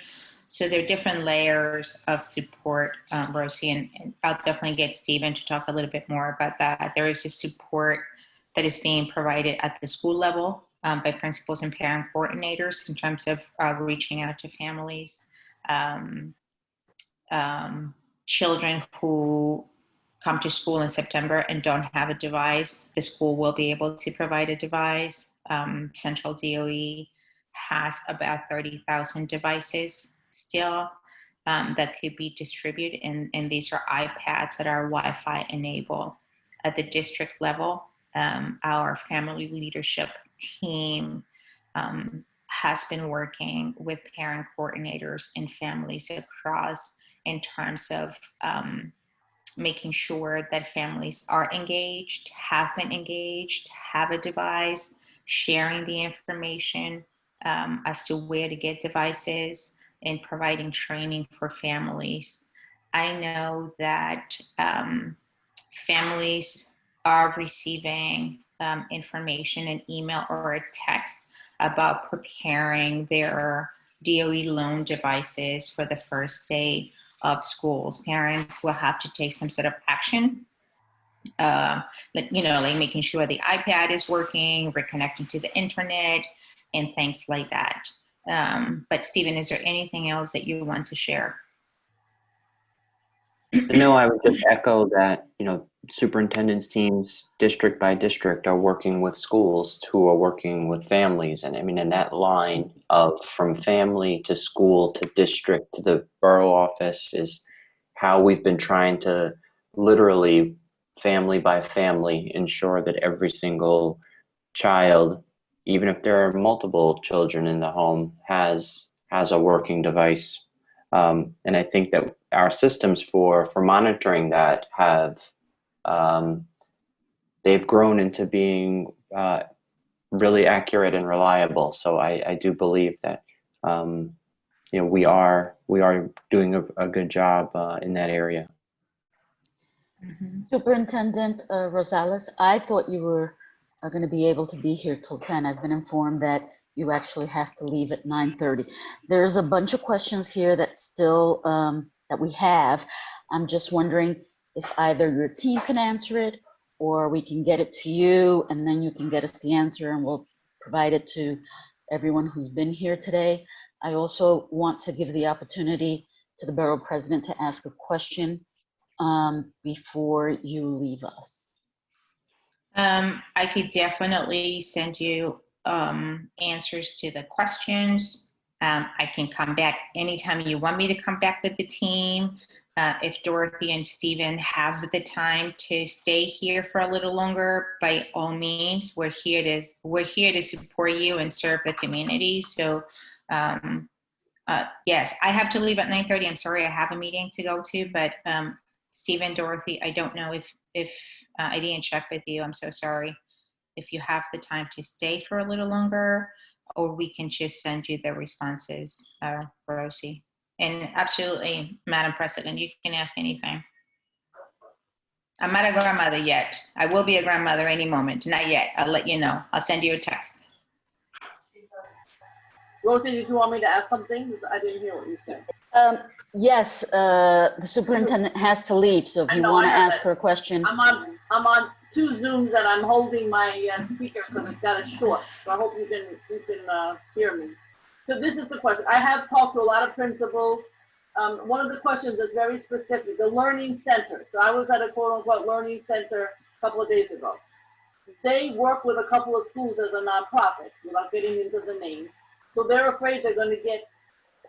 So there are different layers of support, Rosie, and I'll definitely get Stephen to talk a little bit more about that. There is a support that is being provided at the school level by principals and parent coordinators in terms of reaching out to families. Children who come to school in September and don't have a device, the school will be able to provide a device. Central DOE has about 30,000 devices still that could be distributed, and these are iPads that are Wi-Fi enabled. At the district level, our family leadership team has been working with parent coordinators and families across in terms of making sure that families are engaged, have been engaged, have a device, sharing the information as to where to get devices, and providing training for families. I know that families are receiving information, an email or a text about preparing their DOE loan devices for the first day of schools. Parents will have to take some sort of action, like making sure the iPad is working, reconnecting to the internet, and things like that. But Stephen, is there anything else that you want to share? No, I would just echo that, superintendent's teams, district by district, are working with schools who are working with families. And I mean, in that line of from family to school to district to the borough office is how we've been trying to literally family by family ensure that every single child, even if there are multiple children in the home, has a working device. And I think that our systems for monitoring that have they've grown into being really accurate and reliable. So I do believe that we are doing a good job in that area. Mm-hmm. Superintendent Rosales, I thought you were going to be able to be here till 10. I've been informed that you actually have to leave at 9:30. There's a bunch of questions here that still that we have. I'm just wondering if either your team can answer it or we can get it to you and then you can get us the answer and we'll provide it to everyone who's been here today. I also want to give the opportunity to the Borough President to ask a question before you leave us. I could definitely send you answers to the questions. I can come back anytime you want me to come back with the team. If Dorothy and Stephen have the time to stay here for a little longer, by all means, we're here to support you and serve the community. So yes, I have to leave at 9:30. I'm sorry, I have a meeting to go to, but Stephen, Dorothy, I don't know if I didn't check with you. I'm so sorry. If you have the time to stay for a little longer, or we can just send you the responses, Rosie. And absolutely, Madam President, you can ask anything. I'm not a grandmother yet. I will be a grandmother any moment. Not yet. I'll let you know. I'll send you a text. Rosie, did you want me to ask something? I didn't hear what you said. Yes, the superintendent has to leave, so if you want to ask her a question. I'm on 2 Zooms and I'm holding my speaker because it's got a short. So I hope you can hear me. So this is the question. I have talked to a lot of principals. One of the questions is very specific, the learning center. So I was at a quote unquote learning center a couple of days ago. They work with a couple of schools as a nonprofit without getting into the name. So they're afraid they're going to get,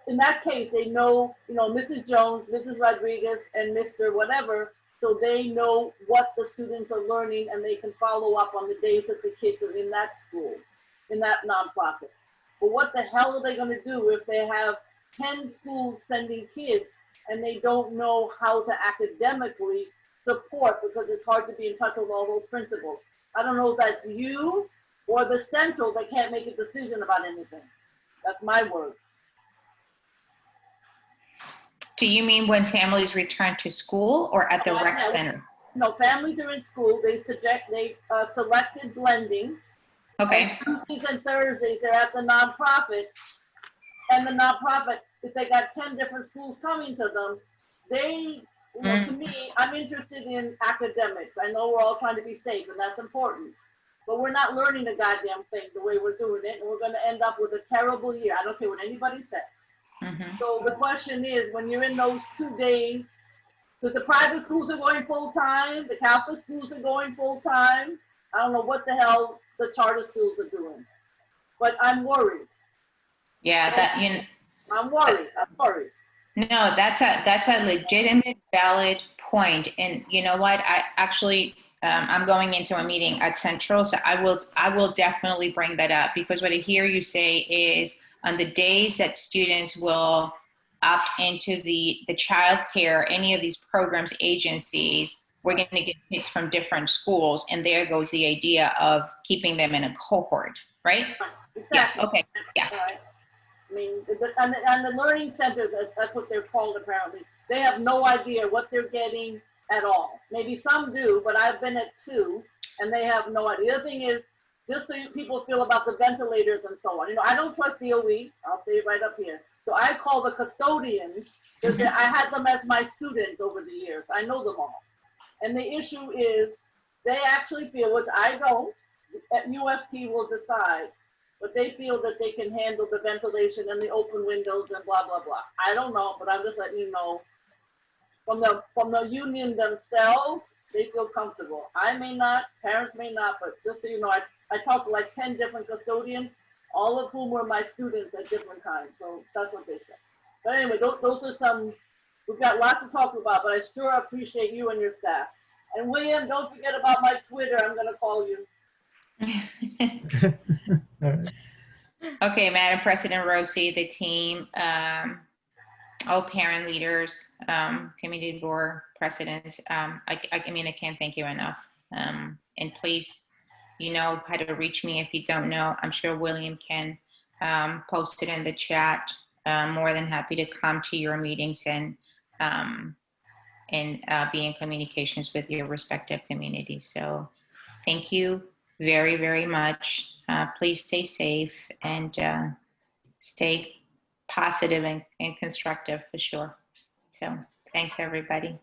in that case, they know, Mrs. Jones, Mrs. Rodriguez, and Mr. whatever, so they know what the students are learning and they can follow up on the days that the kids are in that school, in that nonprofit. But what the hell are they going to do if they have 10 schools sending kids and they don't know how to academically support because it's hard to be in touch with all those principals? I don't know if that's you or the central that can't make a decision about anything. That's my word. Do you mean when families return to school or at the rec center? No, families are in school. They selected blending. Okay. And Tuesdays and Thursdays, they're at the nonprofit. And the nonprofit, if they got 10 different schools coming to them, they, to me, I'm interested in academics. I know we're all trying to be safe, and that's important. But we're not learning a goddamn thing the way we're doing it, and we're going to end up with a terrible year. I don't care what anybody says. So the question is, when you're in those 2 days, because the private schools are going full time, the Catholic schools are going full time. I don't know what the hell the charter schools are doing, but I'm worried. Yeah, I'm worried. I'm worried. No, that's a legitimate, valid point. And you know what? I actually, I'm going into a meeting at Central, so I will definitely bring that up, because what I hear you say is on the days that students will opt into the childcare, any of these programs, agencies, we're going to get kids from different schools, and there goes the idea of keeping them in a cohort, right? Exactly. Yeah. Okay. Yeah. Right. I mean, and the learning centers, that's what they're called apparently. They have no idea what they're getting at all. Maybe some do, but I've been at 2, and they have no idea. The other thing is, just so people feel about the ventilators and so on. I don't trust DOE. I'll say it right up here. So I call the custodians, because I had them as my students over the years. I know them all. And the issue is, they actually feel, which I don't, at UFT will decide, but they feel that they can handle the ventilation and the open windows and blah, blah, blah. I don't know, but I'm just letting you know. From the union themselves, they feel comfortable. I may not, parents may not, but just so you know, I talked to like 10 different custodians, all of whom were my students at different times. So that's what they said. But anyway, those are some, we've got lots to talk about, but I sure appreciate you and your staff. And William, don't forget about my Twitter. I'm going to call you. All right. Okay, Madam President Rosie, the team, all parent leaders, community board presidents, I mean, I can't thank you enough. And please, you know how to reach me. If you don't know, I'm sure William can post it in the chat. More than happy to come to your meetings and be in communications with your respective communities. So thank you very, very much. Please stay safe and stay positive and constructive for sure. So thanks, everybody.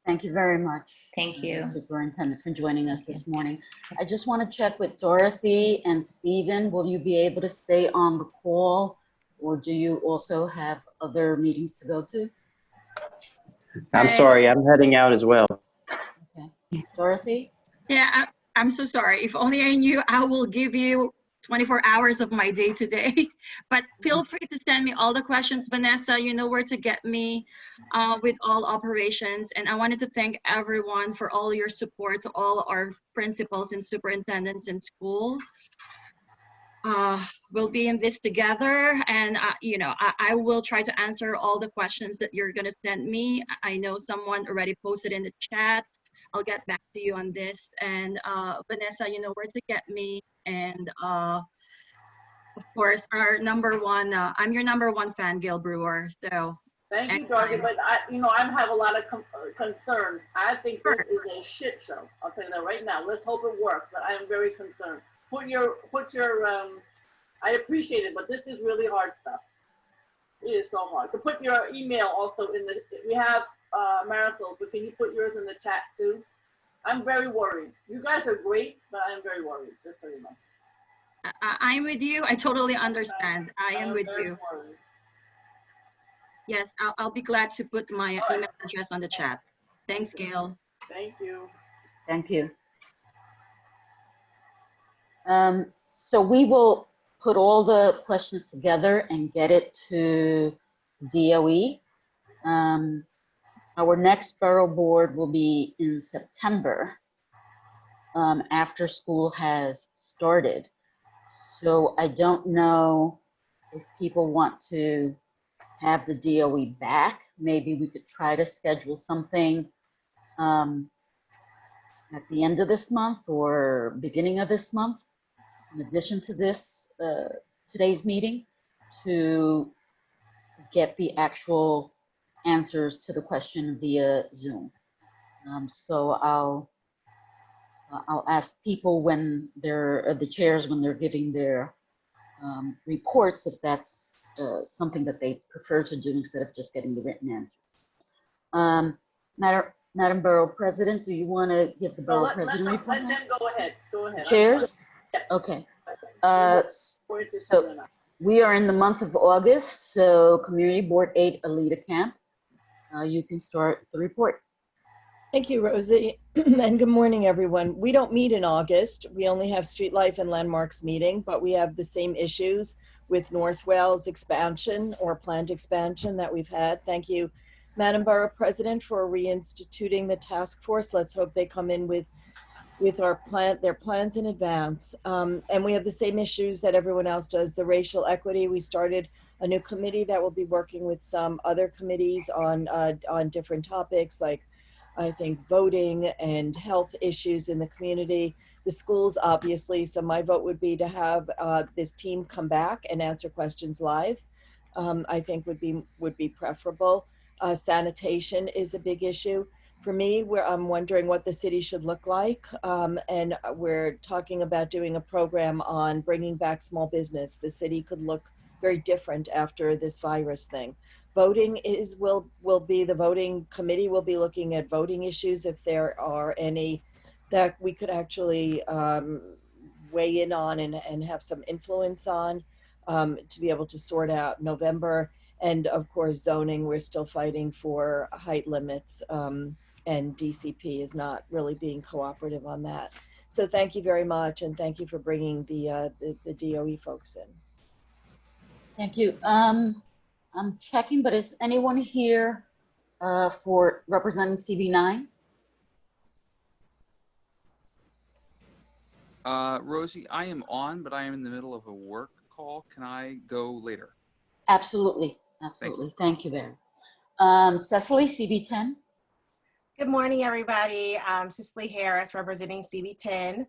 Thank you very much. Thank you. Superintendent, for joining us this morning. I just want to check with Dorothy and Stephen. Will you be able to stay on the call, or do you also have other meetings to go to? I'm sorry, I'm heading out as well. Okay. Dorothy? Yeah, I'm so sorry. If only I knew, I will give you 24 hours of my day today. But feel free to send me all the questions, Vanessa. You know where to get me with all operations. And I wanted to thank everyone for all your support, to all our principals and superintendents in schools. We'll be in this together, and I will try to answer all the questions that you're going to send me. I know someone already posted in the chat. I'll get back to you on this. And Vanessa, you know where to get me. And of course, our number one, I'm your number one fan, Gail Brewer. So thank you, Dorothy. But I have a lot of concerns. I think this is a shit show. I'll tell you that right now. Let's hope it works. But I am very concerned. Put your I appreciate it, but this is really hard stuff. It is so hard. To put your email also in the, we have Marisol, but can you put yours in the chat too? I'm very worried. You guys are great, but I'm very worried, just so you know. I'm with you. I totally understand. I am with you. Worried. Yes, I'll be glad to put my email address on the chat. Thanks, Gail. Thank you. Thank you. So we will put all the questions together and get it to DOE. Our next Borough Board will be in September, after school has started. So I don't know if people want to have the DOE back. Maybe we could try to schedule something at the end of this month or beginning of this month, in addition to this, today's meeting, to get the actual answers to the question via Zoom. So I'll ask people when they're, the chairs, when they're giving their reports, if that's something that they prefer to do instead of just getting the written answers. Madam Borough President, do you want to give the Borough President report? Let them go ahead. Go ahead. Chairs? Yes. Okay. So we are in the month of August, so Community Board 8 Alita Camp. You can start the report. Thank you, Rosie, and good morning, everyone. We don't meet in August. We only have Street Life and Landmarks meeting, but we have the same issues with North Wales expansion or planned expansion that we've had. Thank you, Madam Borough President, for reinstituting the task force. Let's hope they come in with their plans in advance. And we have the same issues that everyone else does. The racial equity, we started a new committee that will be working with some other committees on different topics, like I think voting and health issues in the community. The schools, obviously, so my vote would be to have this team come back and answer questions live. I think would be preferable. Sanitation is a big issue. For me, I'm wondering what the city should look like. And we're talking about doing a program on bringing back small business. The city could look very different after this virus thing. Voting will be, the voting committee will be looking at voting issues, if there are any that we could actually weigh in on and have some influence on, to be able to sort out November. And of course, zoning, we're still fighting for height limits, and DCP is not really being cooperative on that. So thank you very much, and thank you for bringing the DOE folks in. Thank you. I'm checking, but is anyone here for representing CB9? Rosie, I am on, but I am in the middle of a work call. Can I go later? Absolutely. Absolutely. Thank you, Barry. Cecily, CB10. Good morning, everybody. Cicely Harris, representing CB10.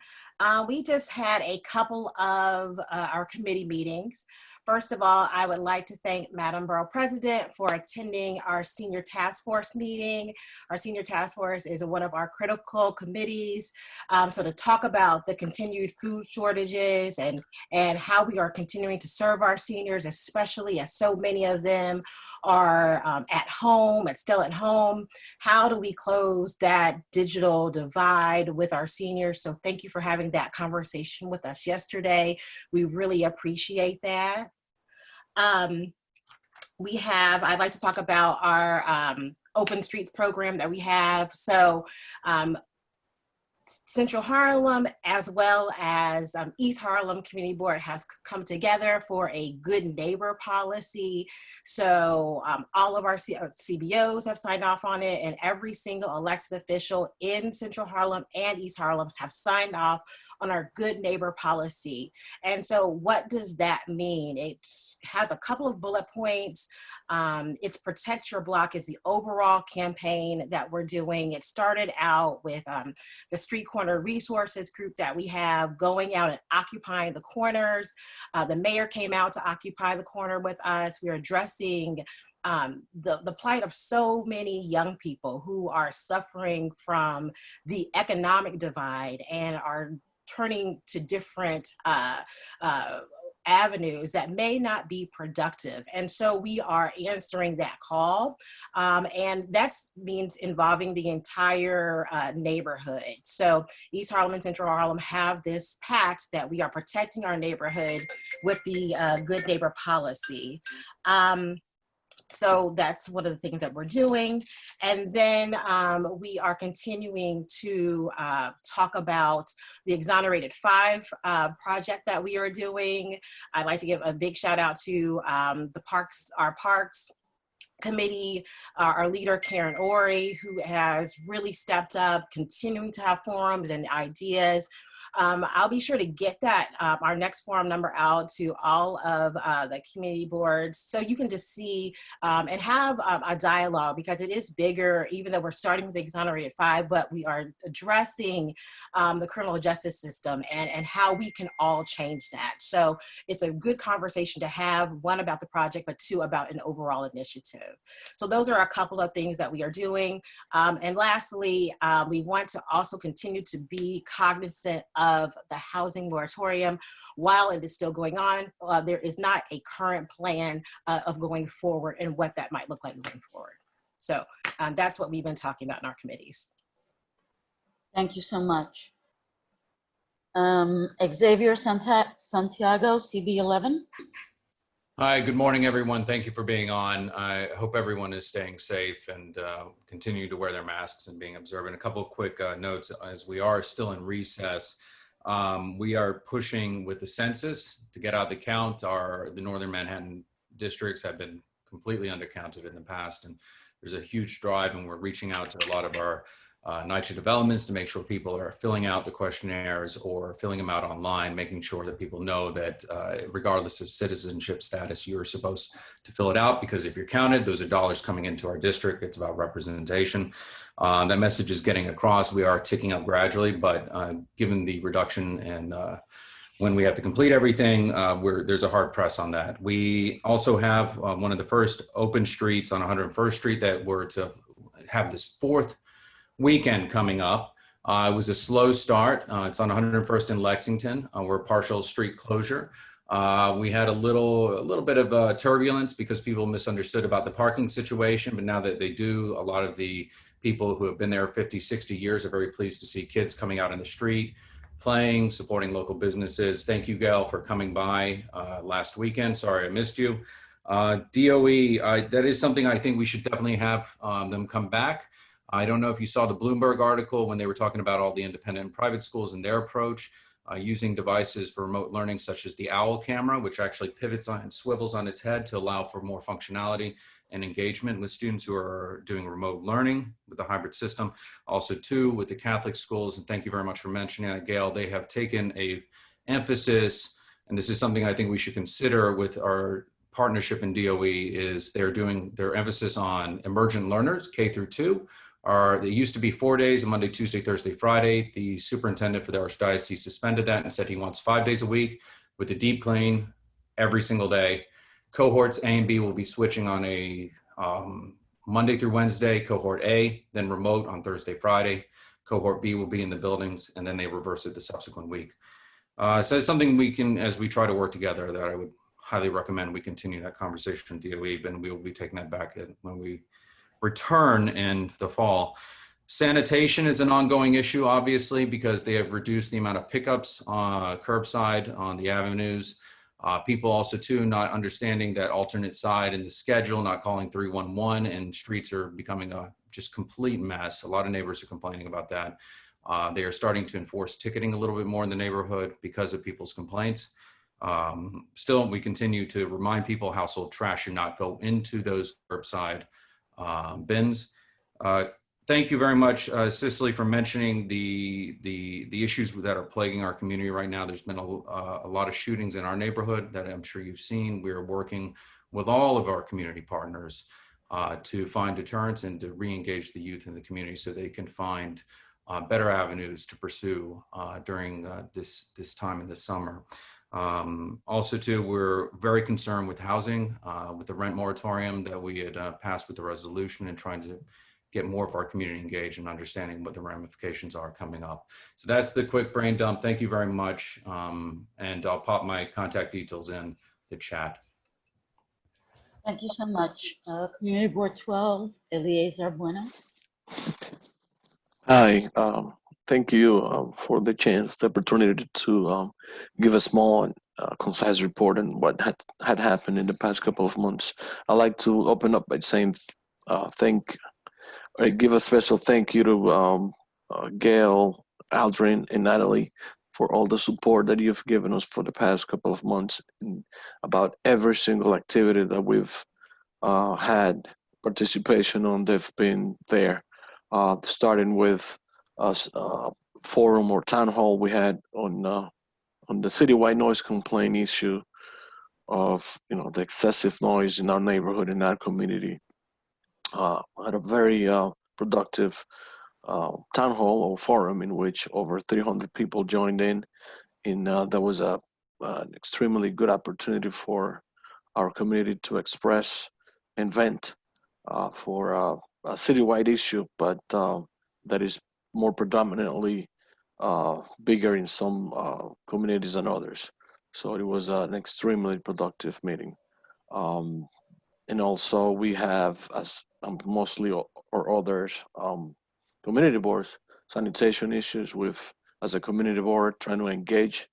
We just had a couple of our committee meetings. First of all, I would like to thank Madam Borough President for attending our senior task force meeting. Our senior task force is one of our critical committees. So to talk about the continued food shortages and how we are continuing to serve our seniors, especially as so many of them are at home and still at home. How do we close that digital divide with our seniors? So thank you for having that conversation with us yesterday. We really appreciate that. I'd like to talk about our Open Streets program that we have. So Central Harlem as well as East Harlem Community Board has come together for a good neighbor policy. So all of our CBOs have signed off on it, and every single elected official in Central Harlem and East Harlem have signed off on our good neighbor policy. And so what does that mean? It has a couple of bullet points. It's Protect Your Block is the overall campaign that we're doing. It started out with the Street Corner Resources group that we have going out and occupying the corners. The mayor came out to occupy the corner with us. We're addressing the plight of so many young people who are suffering from the economic divide and are turning to different avenues that may not be productive. And so we are answering that call. And that means involving the entire neighborhood. So East Harlem and Central Harlem have this pact that we are protecting our neighborhood with the good neighbor policy. So that's one of the things that we're doing. And then we are continuing to talk about the Exonerated 5 project that we are doing. I'd like to give a big shout out to our parks committee, our leader, Karen Ori, who has really stepped up, continuing to have forums and ideas. I'll be sure to get that, our next forum number out to all of the community boards so you can just see and have a dialogue, because it is bigger, even though we're starting with the Exonerated 5, but we are addressing the criminal justice system and how we can all change that. So it's a good conversation to have, one about the project, but two about an overall initiative. So those are a couple of things that we are doing. And lastly, we want to also continue to be cognizant of the housing moratorium. While it is still going on, there is not a current plan of going forward and what that might look like going forward. So that's what we've been talking about in our committees. Thank you so much. Xavier Santiago, CB11. Hi, good morning, everyone. Thank you for being on. I hope everyone is staying safe and continue to wear their masks and being observant. A couple of quick notes as we are still in recess. We are pushing with the census to get out the count. The Northern Manhattan districts have been completely undercounted in the past, and there's a huge drive, and we're reaching out to a lot of our NYCHA developments to make sure people are filling out the questionnaires or filling them out online, making sure that people know that regardless of citizenship status, you're supposed to fill it out, because if you're counted, those are dollars coming into our district. It's about representation. That message is getting across. We are ticking up gradually, but given the reduction and when we have to complete everything, there's a hard press on that. We also have one of the first open streets on 101st Street that we're to have this fourth weekend coming up. It was a slow start. It's on 101st in Lexington. We're a partial street closure. We had a little bit of turbulence because people misunderstood about the parking situation, but now that they do, a lot of the people who have been there 50, 60 years are very pleased to see kids coming out in the street, playing, supporting local businesses. Thank you, Gail, for coming by last weekend. Sorry I missed you. DOE, that is something I think we should definitely have them come back. I don't know if you saw the Bloomberg article when they were talking about all the independent and private schools and their approach using devices for remote learning, such as the OWL camera, which actually pivots on and swivels on its head to allow for more functionality and engagement with students who are doing remote learning with the hybrid system. Also, too, with the Catholic schools, and thank you very much for mentioning that, Gail, they have taken a emphasis, and this is something I think we should consider with our partnership in DOE, is they're doing their emphasis on emergent learners, K through 2. They used to be 4 days, Monday, Tuesday, Thursday, Friday. The superintendent for the Archdiocese suspended that and said he wants 5 days a week with a deep clean every single day. Cohorts A and B will be switching on a Monday through Wednesday, cohort A, then remote on Thursday, Friday. Cohort B will be in the buildings, and then they reverse it the subsequent week. So it's something we can, as we try to work together, that I would highly recommend we continue that conversation in DOE, and we will be taking that back when we return in the fall. Sanitation is an ongoing issue, obviously, because they have reduced the amount of pickups curbside on the avenues. People also, too, not understanding that alternate side in the schedule, not calling 311, and streets are becoming a just complete mess. A lot of neighbors are complaining about that. They are starting to enforce ticketing a little bit more in the neighborhood because of people's complaints. Still, we continue to remind people household trash should not go into those curbside bins. Thank you very much, Cicely, for mentioning the issues that are plaguing our community right now. There's been a lot of shootings in our neighborhood that I'm sure you've seen. We are working with all of our community partners to find deterrents and to re-engage the youth in the community so they can find better avenues to pursue during this time in the summer. Also, too, we're very concerned with housing, with the rent moratorium that we had passed with the resolution, and trying to get more of our community engaged and understanding what the ramifications are coming up. So that's the quick brain dump. Thank you very much. And I'll pop my contact details in the chat. Thank you so much. Community Board 12, Eleazar Bueno. Hi, thank you for the chance, the opportunity to give a small and concise report on what had happened in the past couple of months. I'd like to open up by saying give a special thank you to Gail, Aldrin, and Natalie for all the support that you've given us for the past couple of months in about every single activity that we've had participation on. They've been there, starting with a forum or town hall we had on the citywide noise complaint issue of the excessive noise in our neighborhood, in our community. Had a very productive town hall or forum in which over 300 people joined in, and that was an extremely good opportunity for our community to express and vent for a citywide issue, but that is more predominantly bigger in some communities than others. So it was an extremely productive meeting. And also we have, as mostly or others, community boards, sanitation issues with, as a community board, trying to engage,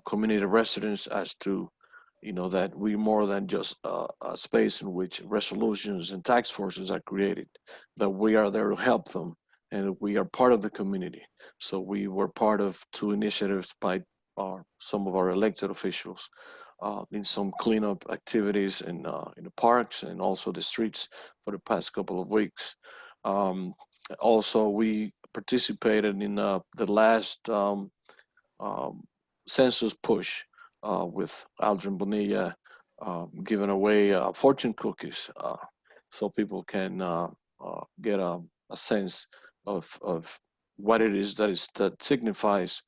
community residents as to, that we more than just a space in which resolutions and task forces are created, that we are there to help them, and we are part of the community. So we were part of 2 initiatives by some of our elected officials in some cleanup activities in the parks and also the streets for the past couple of weeks. Also, we participated in the last census push with Aldrin Bonilla, giving away fortune cookies so people can get a sense of what it is that signifies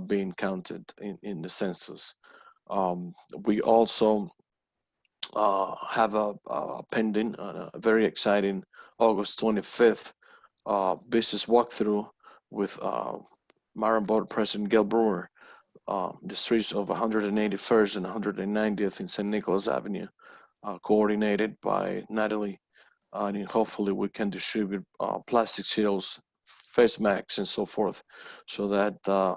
being counted in the census. We also have a pending, a very exciting August 25th business walkthrough with Borough President Gail Brewer, the streets of 181st and 190th in St. Nicholas Avenue, coordinated by Natalie. And hopefully we can distribute plastic shields, face masks, and so forth, so that the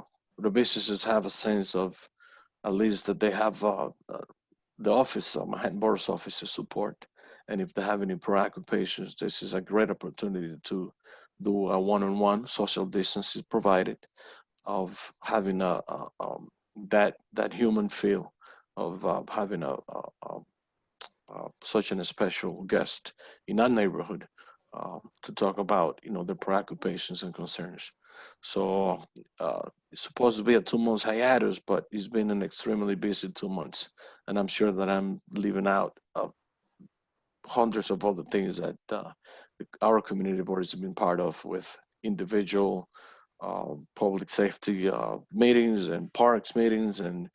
businesses have a sense of, at least, that they have the office, Manhattan Borough's office, to support. And if they have any preoccupations, this is a great opportunity to do a one-on-one. Social distance is provided, of having that human feel of having such a special guest in our neighborhood to talk about their preoccupations and concerns. So it's supposed to be a 2-month hiatus, but it's been an extremely busy 2 months, and I'm sure that I'm leaving out hundreds of other things that our community board has been part of, with individual public safety meetings and parks meetings and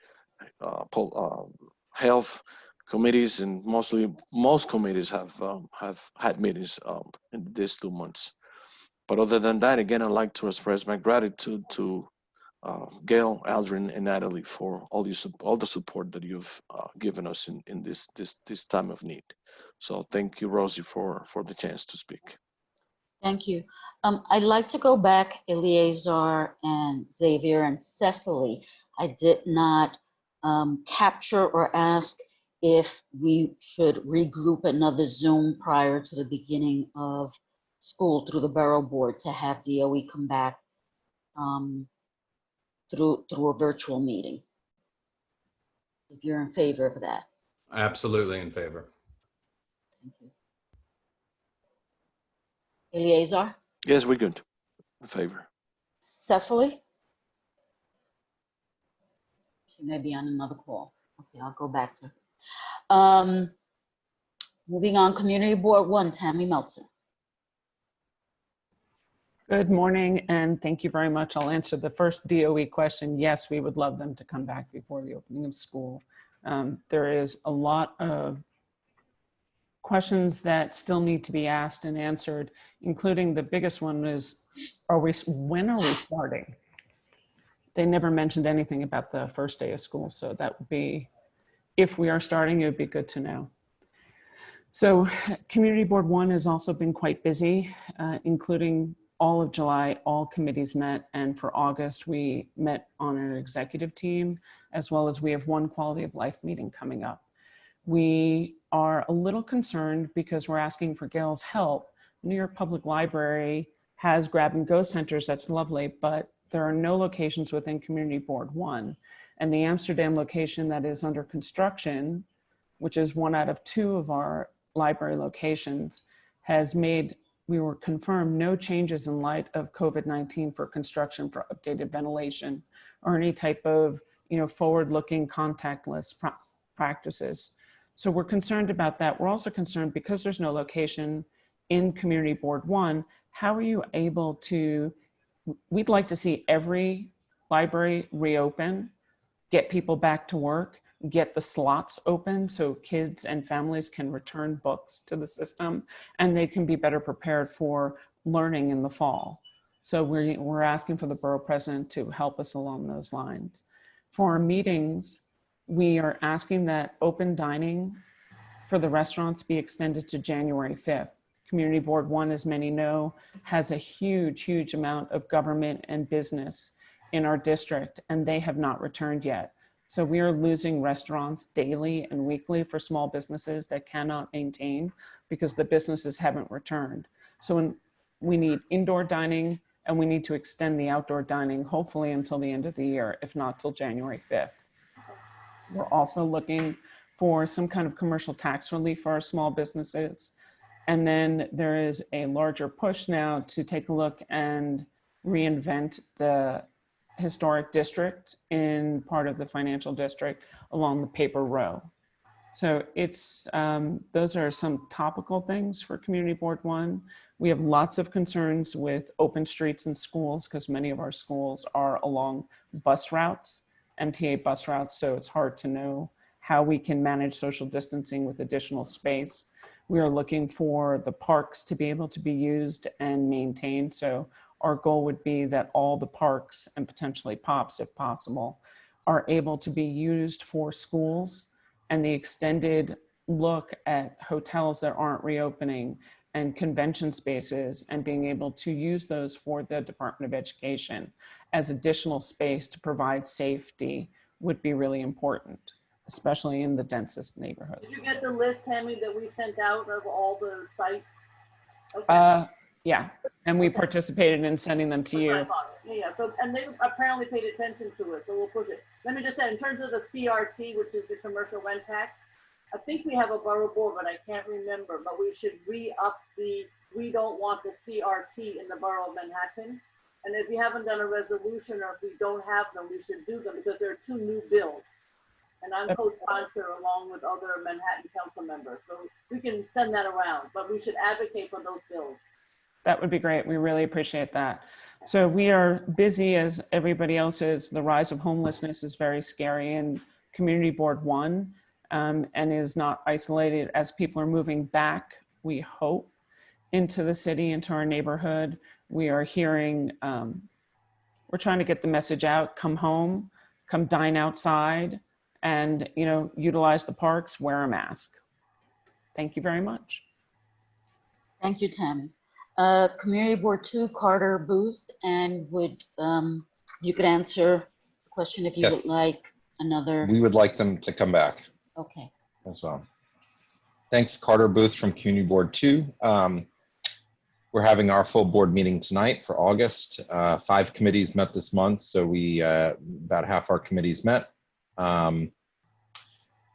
health committees, and most committees have had meetings in these 2 months. But other than that, again, I'd like to express my gratitude to Gail, Aldrin, and Natalie for all the support that you've given us in this time of need. So thank you, Rosie, for the chance to speak. Thank you. I'd like to go back, Eleazar and Xavier and Cecily. I did not capture or ask if we should regroup another Zoom prior to the beginning of school through the Borough Board to have DOE come back through a virtual meeting. If you're in favor of that. Absolutely in favor. Thank you. Eleazar? Yes, we're good. In favor. Cecily? She may be on another call. Okay, I'll go back to her. Moving on, Community Board 1, Tammy Meltzer. Good morning, and thank you very much. I'll answer the first DOE question. Yes, we would love them to come back before the opening of school. There is a lot of questions that still need to be asked and answered, including the biggest one is, when are we starting? They never mentioned anything about the first day of school, so that would be, if we are starting, it would be good to know. So Community Board 1 has also been quite busy, including all of July, all committees met, and for August, we met on an executive team, as well as we have one quality of life meeting coming up. We are a little concerned because we're asking for Gail's help. New York Public Library has grab and go centers, that's lovely, but there are no locations within Community Board 1. And the Amsterdam location that is under construction, which is 1 out of 2 of our library locations, has made, we were confirmed, no changes in light of COVID-19 for construction for updated ventilation or any type of forward-looking contactless practices. So we're concerned about that. We're also concerned because there's no location in Community Board 1, how are you able to, we'd like to see every library reopen, get people back to work, get the slots open so kids and families can return books to the system and they can be better prepared for learning in the fall. So we're asking for the Borough President to help us along those lines. For our meetings, we are asking that open dining for the restaurants be extended to January 5th. Community Board 1, as many know, has a huge, huge amount of government and business in our district, and they have not returned yet. So we are losing restaurants daily and weekly for small businesses that cannot maintain because the businesses haven't returned. So we need indoor dining and we need to extend the outdoor dining, hopefully until the end of the year, if not till January 5th. We're also looking for some kind of commercial tax relief for our small businesses. And then there is a larger push now to take a look and reinvent the historic district in part of the financial district along the paper row. So it's, those are some topical things for Community Board 1. We have lots of concerns with open streets and schools because many of our schools are along bus routes, MTA bus routes, so it's hard to know how we can manage social distancing with additional space. We are looking for the parks to be able to be used and maintained. So our goal would be that all the parks and potentially POPs, if possible, are able to be used for schools, and the extended look at hotels that aren't reopening and convention spaces and being able to use those for the Department of Education as additional space to provide safety would be really important, especially in the densest neighborhoods. Did you get the list, Tammy, that we sent out of all the sites? Okay. Yeah, and we participated in sending them to you. Yeah, so, and they apparently paid attention to it, so we'll push it. Let me just say, in terms of the CRT, which is the commercial rent tax, I think we have a borough board, but I can't remember, but we should re-up the, we don't want the CRT in the borough of Manhattan. And if we haven't done a resolution or if we don't have them, we should do them because there are 2 new bills. And I'm co-sponsor along with other Manhattan council members. So we can send that around, but we should advocate for those bills. That would be great. We really appreciate that. So we are busy as everybody else is. The rise of homelessness is very scary in Community Board 1 and is not isolated as people are moving back, we hope, into the city, into our neighborhood. We are hearing, we're trying to get the message out, come home, come dine outside, and utilize the parks, wear a mask. Thank you very much. Thank you, Tammy. Community Board 2, Carter Booth, and would you could answer the question if you would like another. We would like them to come back. Okay. As well. Thanks, Carter Booth from Community Board 2. We're having our full board meeting tonight for August. 5 committees met this month, so we about half our committees met.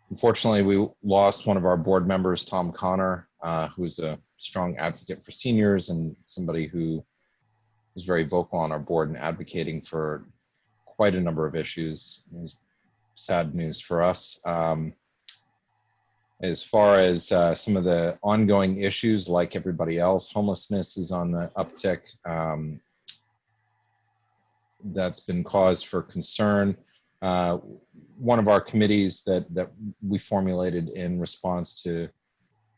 Unfortunately, we lost one of our board members, Tom Connor, who's a strong advocate for seniors and somebody who was very vocal on our board and advocating for quite a number of issues. It was sad news for us. As far as some of the ongoing issues, like everybody else, homelessness is on the uptick. That's been cause for concern. One of our committees that we formulated in response to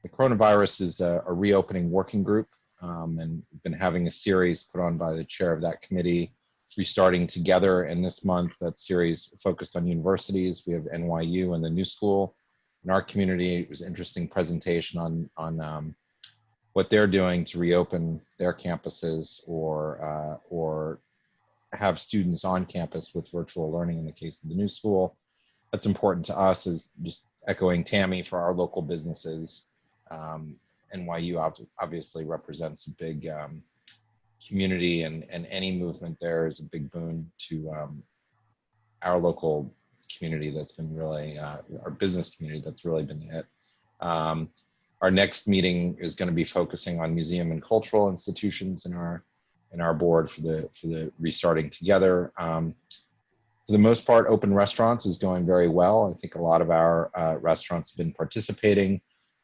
the coronavirus is a reopening working group, and we've been having a series put on by the chair of that committee, Restarting Together. And this month, that series focused on universities. We have NYU and the New School. In our community, it was an interesting presentation on what they're doing to reopen their campuses or have students on campus with virtual learning in the case of the New School. That's important to us, is just echoing Tammy for our local businesses. NYU obviously represents a big community, and any movement there is a big boon to our local community that's been really, our business community that's really been hit. Our next meeting is going to be focusing on museum and cultural institutions in our board for the Restarting Together. For the most part, open restaurants is going very well. I think a lot of our restaurants have been participating.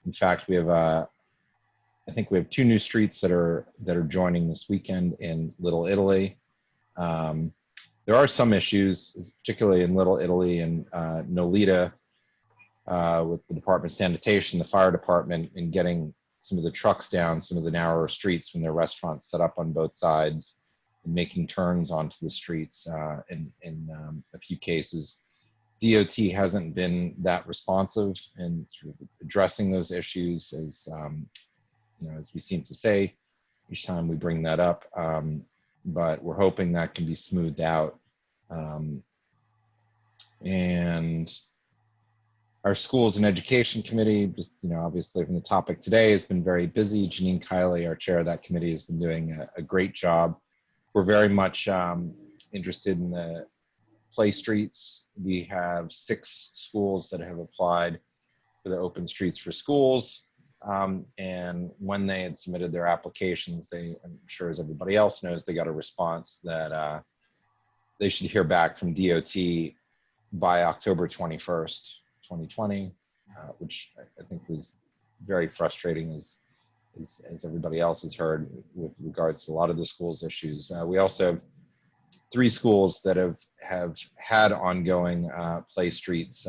In fact, we have I think we have 2 new streets that are joining this weekend in Little Italy. There are some issues, particularly in Little Italy and Nolita, with the Department of Sanitation, the fire department, in getting some of the trucks down some of the narrower streets when their restaurants set up on both sides and making turns onto the streets in a few cases. DOT hasn't been that responsive in sort of addressing those issues, as as we seem to say each time we bring that up. But we're hoping that can be smoothed out. And our Schools and Education Committee, just obviously from the topic today, has been very busy. Janine Kiley, our chair of that committee, has been doing a great job. We're very much interested in the play streets. We have 6 schools that have applied for the Open Streets for Schools. And when they had submitted their applications, I'm sure as everybody else knows, they got a response that they should hear back from DOT by October 21st, 2020, which I think was very frustrating, as everybody else has heard with regards to a lot of the schools' issues. We also have 3 schools that have had ongoing play streets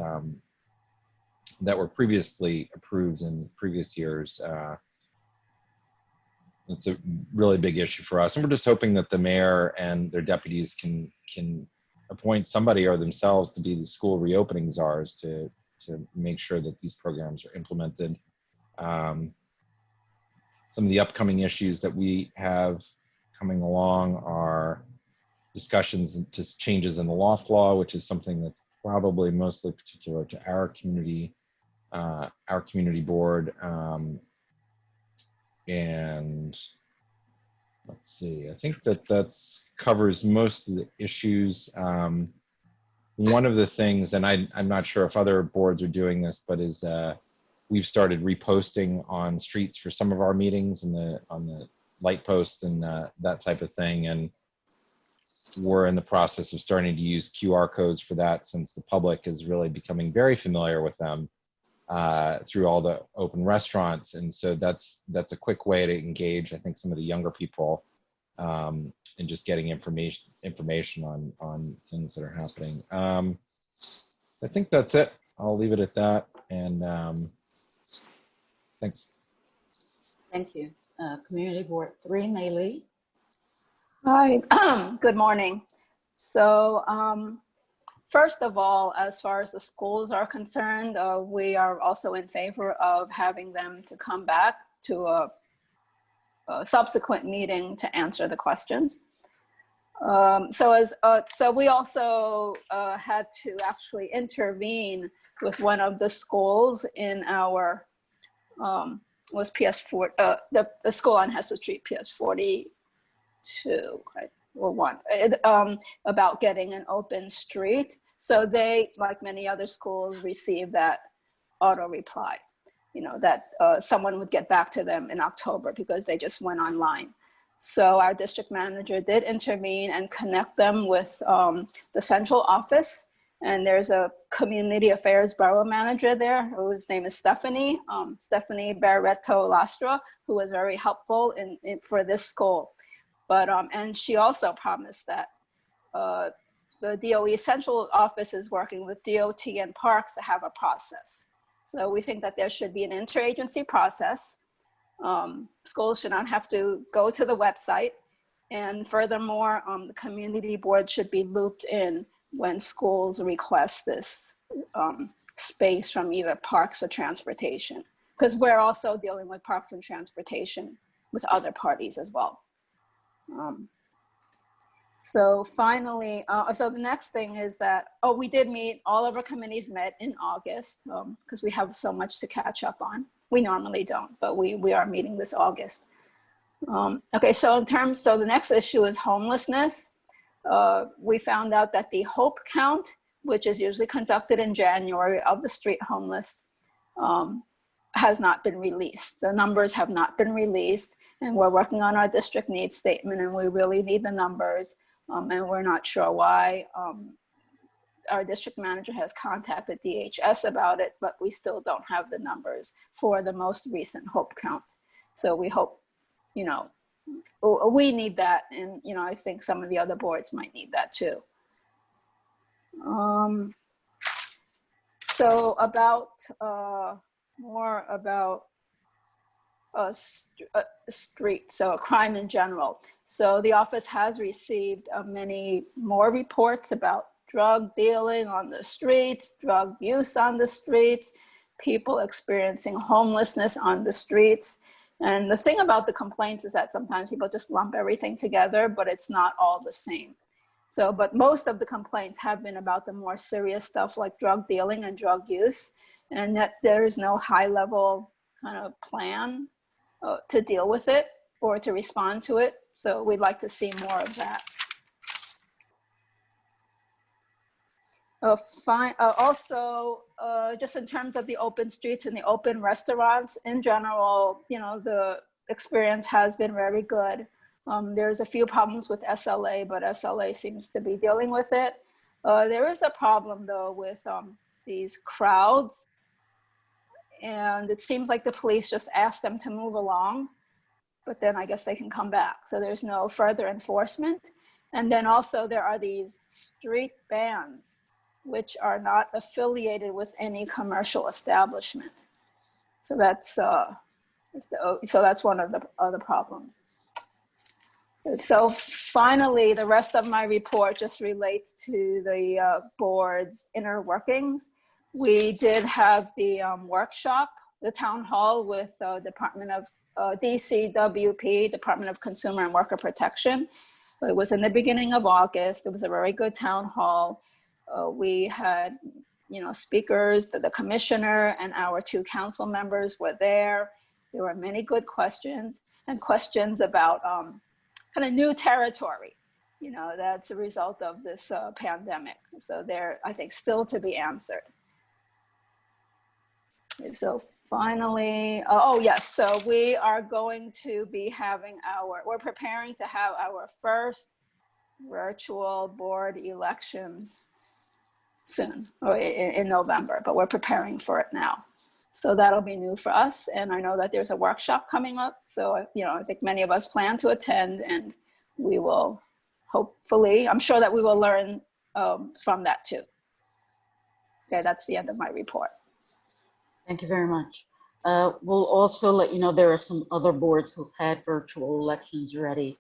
that were previously approved in previous years. It's a really big issue for us, and we're just hoping that the mayor and their deputies can appoint somebody or themselves to be the school reopening czars to make sure that these programs are implemented. Some of the upcoming issues that we have coming along are discussions and just changes in the loft law, which is something that's probably mostly particular to our community board. And let's see, I think that's covers most of the issues. One of the things, and I'm not sure if other boards are doing this, but is we've started reposting on streets for some of our meetings and on the light posts and that type of thing. And we're in the process of starting to use QR codes for that, since the public is really becoming very familiar with them through all the open restaurants. And so that's a quick way to engage, I think, some of the younger people and just getting information on things that are happening. I think that's it. I'll leave it at that. And thanks. Thank you. Community Board 3, Mei Lee. Hi, good morning. So first of all, as far as the schools are concerned, we are also in favor of having them to come back to a subsequent meeting to answer the questions. So we also had to actually intervene with one of the schools in our was PS4, the school on Hester Street, PS42, right, or 1, about getting an open street. So they, like many other schools, received that auto reply, that someone would get back to them in October because they just went online. So our district manager did intervene and connect them with the central office. And there's a community affairs borough manager there whose name is Stephanie Barreto Lastra, who was very helpful for this school. But, and she also promised that the DOE central office is working with DOT and parks to have a process. So we think that there should be an interagency process. Schools should not have to go to the website. And furthermore, the community board should be looped in when schools request this space from either parks or transportation, because we're also dealing with parks and transportation with other parties as well. So finally, so the next thing is that, we did meet, all of our committees met in August because we have so much to catch up on. We normally don't, but we are meeting this August. Okay, so so the next issue is homelessness. We found out that the HOPE count, which is usually conducted in January of the street homeless, has not been released. The numbers have not been released, and we're working on our district needs statement, and we really need the numbers, and we're not sure why. Our district manager has contacted DHS about it, but we still don't have the numbers for the most recent HOPE count. So we hope, we need that, and I think some of the other boards might need that too. So about more about street, so crime in general. So the office has received many more reports about drug dealing on the streets, drug use on the streets, people experiencing homelessness on the streets. And the thing about the complaints is that sometimes people just lump everything together, but it's not all the same. So, but most of the complaints have been about the more serious stuff like drug dealing and drug use, and that there is no high level kind of plan to deal with it or to respond to it. So we'd like to see more of that. Also, just in terms of the open streets and the open restaurants in general, the experience has been very good. There's a few problems with SLA, but SLA seems to be dealing with it. There is a problem though with these crowds, and it seems like the police just ask them to move along, but then I guess they can come back. So there's no further enforcement. And then also there are these street bands, which are not affiliated with any commercial establishment. So that's one of the other problems. So finally, the rest of my report just relates to the board's inner workings. We did have the workshop, the town hall with Department of DCWP, Department of Consumer and Worker Protection. It was in the beginning of August. It was a very good town hall. We had, speakers, the commissioner and our 2 council members were there. There were many good questions and questions about kind of new territory, that's a result of this pandemic. So they're, I think, still to be answered. So finally, yes, so we are going to be having we're preparing to have our first virtual board elections soon, or in November, but we're preparing for it now. So that'll be new for us. And I know that there's a workshop coming up. So, I think many of us plan to attend, and we will hopefully, I'm sure that we will learn from that too. Okay, that's the end of my report. Thank you very much. We'll also let you know there are some other boards who've had virtual elections already,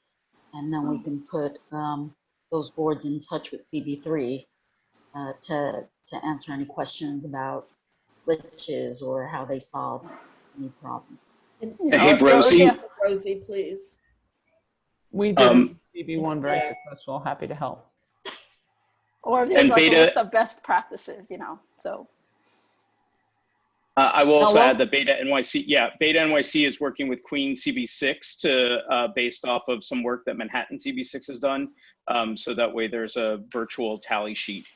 and then we can put those boards in touch with CB3 to answer any questions about glitches or how they solve any problems. Hey, Rosie. Rosie, please. We did CB1 very successful. Happy to help. Or there's like a list of best practices, so. I will also Hello? add that Beta NYC is working with Queen CB6 to, based off of some work that Manhattan CB6 has done. So that way there's a virtual tally sheet.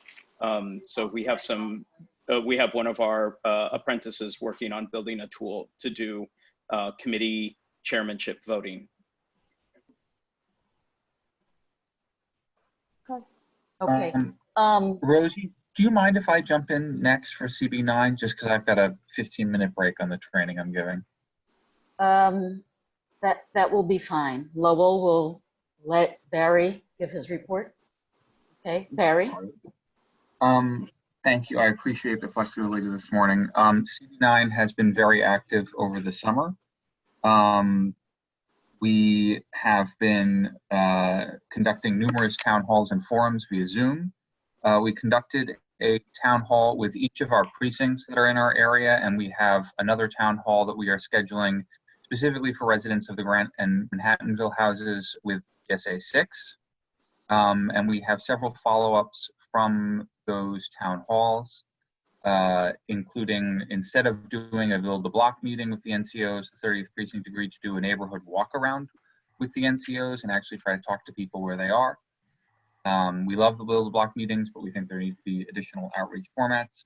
So we have we have one of our apprentices working on building a tool to do committee chairmanship voting. Okay. Rosie, do you mind if I jump in next for CB9, just because I've got a 15-minute break on the training I'm giving? That will be fine. Lowell will let Barry give his report. Okay, Barry? Thank you. I appreciate the flexibility this morning. CB9 has been very active over the summer. We have been conducting numerous town halls and forums via Zoom. We conducted a town hall with each of our precincts that are in our area, and we have another town hall that we are scheduling specifically for residents of the Grant and Manhattanville houses with PSA 6. And we have several follow-ups from those town halls, including, instead of doing a Build the Block meeting with the NCOs, the 30th Precinct agreed to do a neighborhood walk around with the NCOs and actually try to talk to people where they are. We love the Build the Block meetings, but we think there need to be additional outreach formats.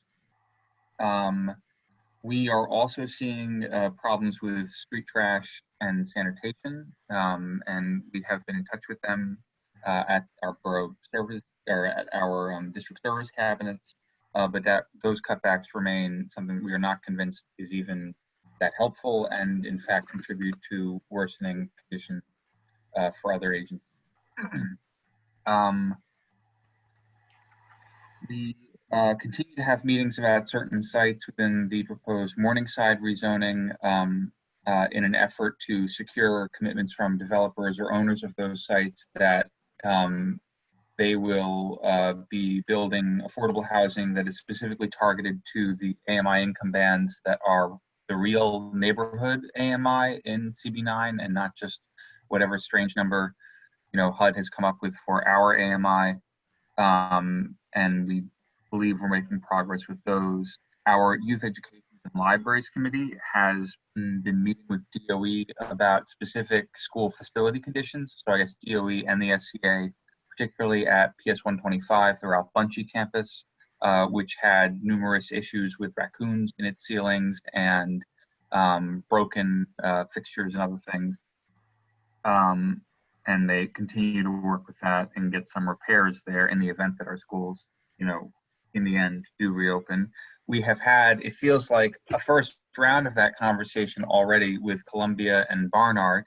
We are also seeing problems with street trash and sanitation, and we have been in touch with them at our borough service or at our district service cabinets, but those cutbacks remain something we are not convinced is even that helpful, and in fact contribute to worsening conditions for other agencies. We continue to have meetings about certain sites within the proposed Morningside rezoning in an effort to secure commitments from developers or owners of those sites that they will be building affordable housing that is specifically targeted to the AMI income bands that are the real neighborhood AMI in CB9, and not just whatever strange number HUD has come up with for our AMI. And we believe we're making progress with those. Our Youth Education and Libraries Committee has been meeting with DOE about specific school facility conditions. So I guess DOE and the SCA, particularly at PS 125, the Ralph Bunchy campus, which had numerous issues with raccoons in its ceilings and broken fixtures and other things. And they continue to work with that and get some repairs there in the event that our schools, in the end do reopen. We have had, it feels like, a first round of that conversation already with Columbia and Barnard,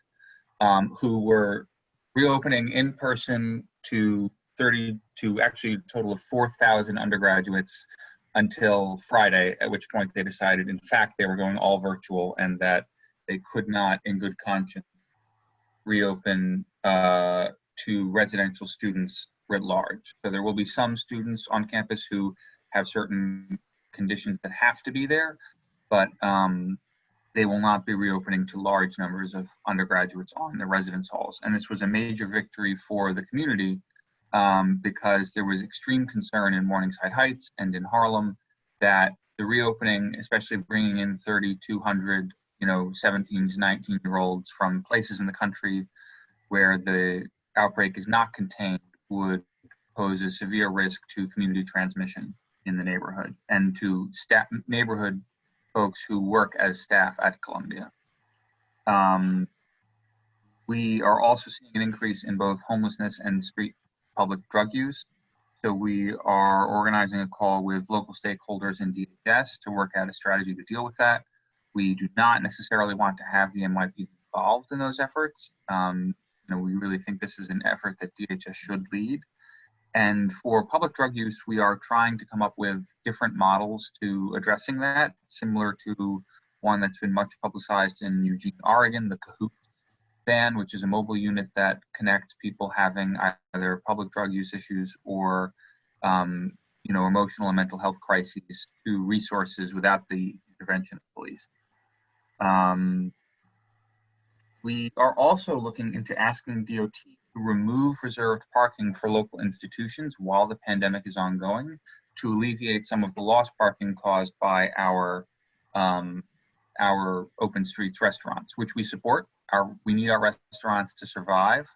who were reopening in person to actually a total of 4,000 undergraduates until Friday, at which point they decided, in fact, they were going all virtual and that they could not, in good conscience, reopen to residential students writ large. So there will be some students on campus who have certain conditions that have to be there, but they will not be reopening to large numbers of undergraduates on the residence halls. And this was a major victory for the community because there was extreme concern in Morningside Heights and in Harlem that the reopening, especially bringing in 3,200, 17 to 19-year-olds from places in the country where the outbreak is not contained, would pose a severe risk to community transmission in the neighborhood and to neighborhood folks who work as staff at Columbia. We are also seeing an increase in both homelessness and street public drug use. So we are organizing a call with local stakeholders in DHS to work out a strategy to deal with that. We do not necessarily want to have the NYPD involved in those efforts. We really think this is an effort that DHS should lead. And for public drug use, we are trying to come up with different models to addressing that, similar to one that's been much publicized in Eugene, Oregon, the Cahoot van, which is a mobile unit that connects people having either public drug use issues or emotional and mental health crises to resources without the intervention of police. We are also looking into asking DOT to remove reserved parking for local institutions while the pandemic is ongoing to alleviate some of the lost parking caused by our our open streets restaurants, which we support. We need our restaurants to survive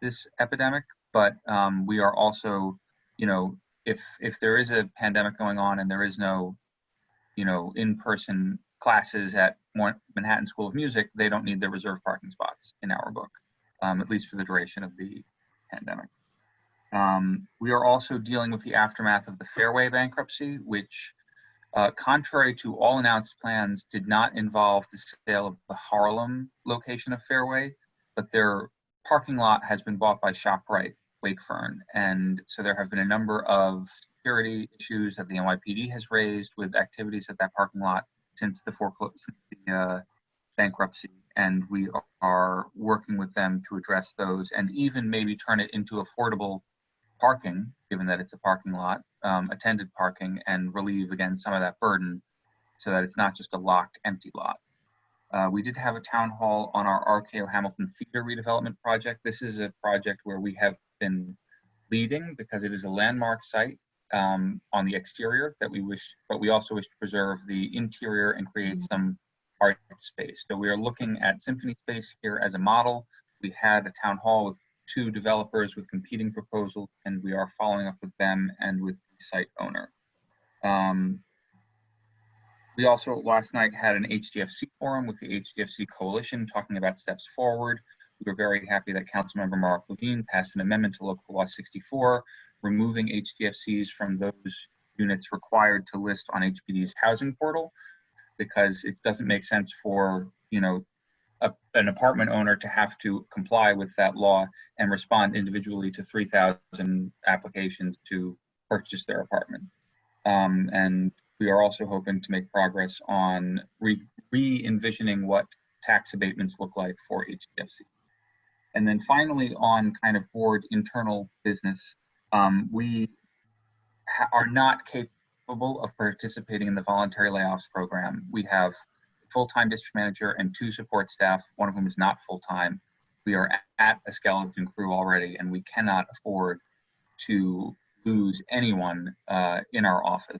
this epidemic, but we are also, if there is a pandemic going on and there is no, in-person classes at Manhattan School of Music, they don't need their reserved parking spots in our book, at least for the duration of the pandemic. We are also dealing with the aftermath of the Fairway bankruptcy, which, contrary to all announced plans, did not involve the sale of the Harlem location of Fairway, but their parking lot has been bought by ShopRite Wakefern. And so there have been a number of security issues that the NYPD has raised with activities at that parking lot since the bankruptcy. And we are working with them to address those and even maybe turn it into affordable parking, given that it's a parking lot, attended parking, and relieve again some of that burden so that it's not just a locked, empty lot. We did have a town hall on our RKO Hamilton Theater redevelopment project. This is a project where we have been leading because it is a landmark site on the exterior that we wish, but we also wish to preserve the interior and create some art space. So we are looking at Symphony Space here as a model. We had a town hall with 2 developers with competing proposals, and we are following up with them and with the site owner. We also last night had an HDFC forum with the HDFC Coalition talking about steps forward. We were very happy that Councilmember Mark Levine passed an amendment to Local Law 64, removing HDFCs from those units required to list on HPD's housing portal, because it doesn't make sense for, an apartment owner to have to comply with that law and respond individually to 3,000 applications to purchase their apartment. And we are also hoping to make progress on re-envisioning what tax abatements look like for HDFC. And then finally, on kind of board internal business, we are not capable of participating in the voluntary layoffs program. We have a full-time district manager and 2 support staff, one of whom is not full-time. We are at a skeleton crew already, and we cannot afford to lose anyone in our office.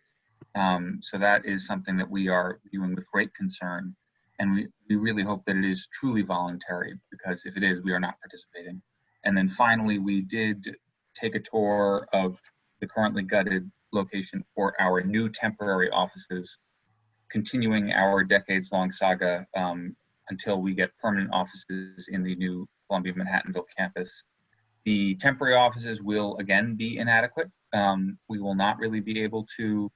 So that is something that we are viewing with great concern. And we really hope that it is truly voluntary, because if it is, we are not participating. And then finally, we did take a tour of the currently gutted location for our new temporary offices, continuing our decades-long saga until we get permanent offices in the new Columbia Manhattanville campus. The temporary offices will again be inadequate. We will not really be able to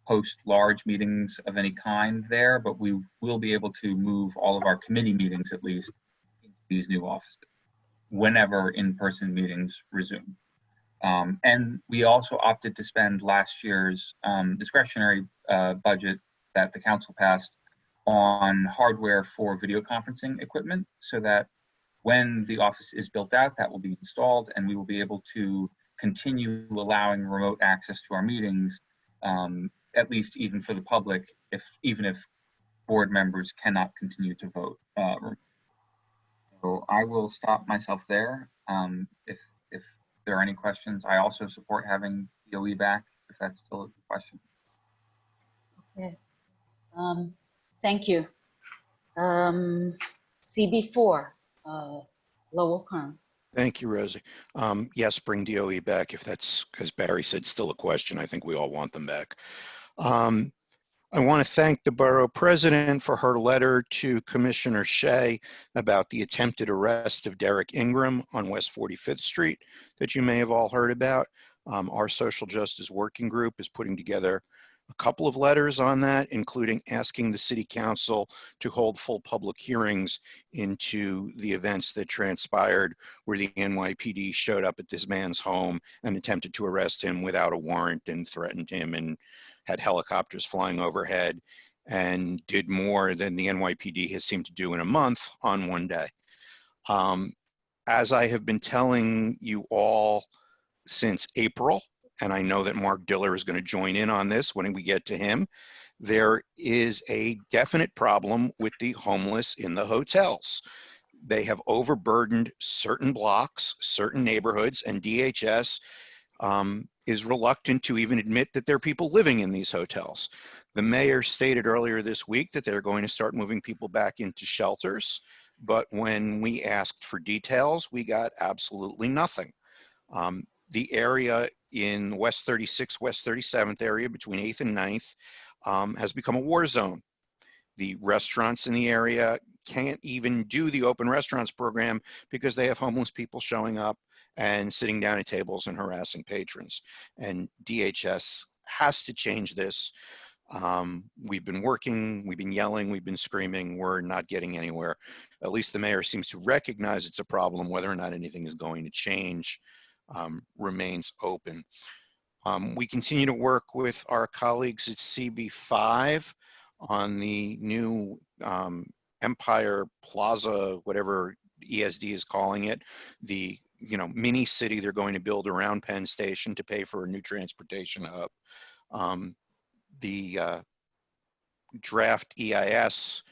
host large meetings of any kind there, but we will be able to move all of our committee meetings at least into these new offices whenever in-person meetings resume. And we also opted to spend last year's discretionary budget that the council passed on hardware for video conferencing equipment, so that when the office is built out, that will be installed, and we will be able to continue allowing remote access to our meetings, at least even for the public, even if board members cannot continue to vote. So I will stop myself there. If there are any questions, I also support having DOE back, if that's still a question. Okay. Thank you. CB4, Lowell Kern. Thank you, Rosie. Yes, bring DOE back if that's, as Barry said, still a question. I think we all want them back. I want to thank the Borough President for her letter to Commissioner Shea about the attempted arrest of Derek Ingram on West 45th Street that you may have all heard about. Our Social Justice Working Group is putting together a couple of letters on that, including asking the City Council to hold full public hearings into the events that transpired where the NYPD showed up at this man's home and attempted to arrest him without a warrant and threatened him and had helicopters flying overhead and did more than the NYPD has seemed to do in a month on one day. As I have been telling you all since April, and I know that Mark Diller is going to join in on this when we get to him, there is a definite problem with the homeless in the hotels. They have overburdened certain blocks, certain neighborhoods, and DHS is reluctant to even admit that there are people living in these hotels. The mayor stated earlier this week that they're going to start moving people back into shelters, but when we asked for details, we got absolutely nothing. The area in West 36, West 37th area between 8th and 9th has become a war zone. The restaurants in the area can't even do the open restaurants program because they have homeless people showing up and sitting down at tables and harassing patrons. And DHS has to change this. We've been working, we've been yelling, we've been screaming, we're not getting anywhere. At least the mayor seems to recognize it's a problem. Whether or not anything is going to change remains open. We continue to work with our colleagues at CB5 on the new Empire Plaza, whatever ESD is calling it, the mini city they're going to build around Penn Station to pay for a new transportation hub. The draft EIS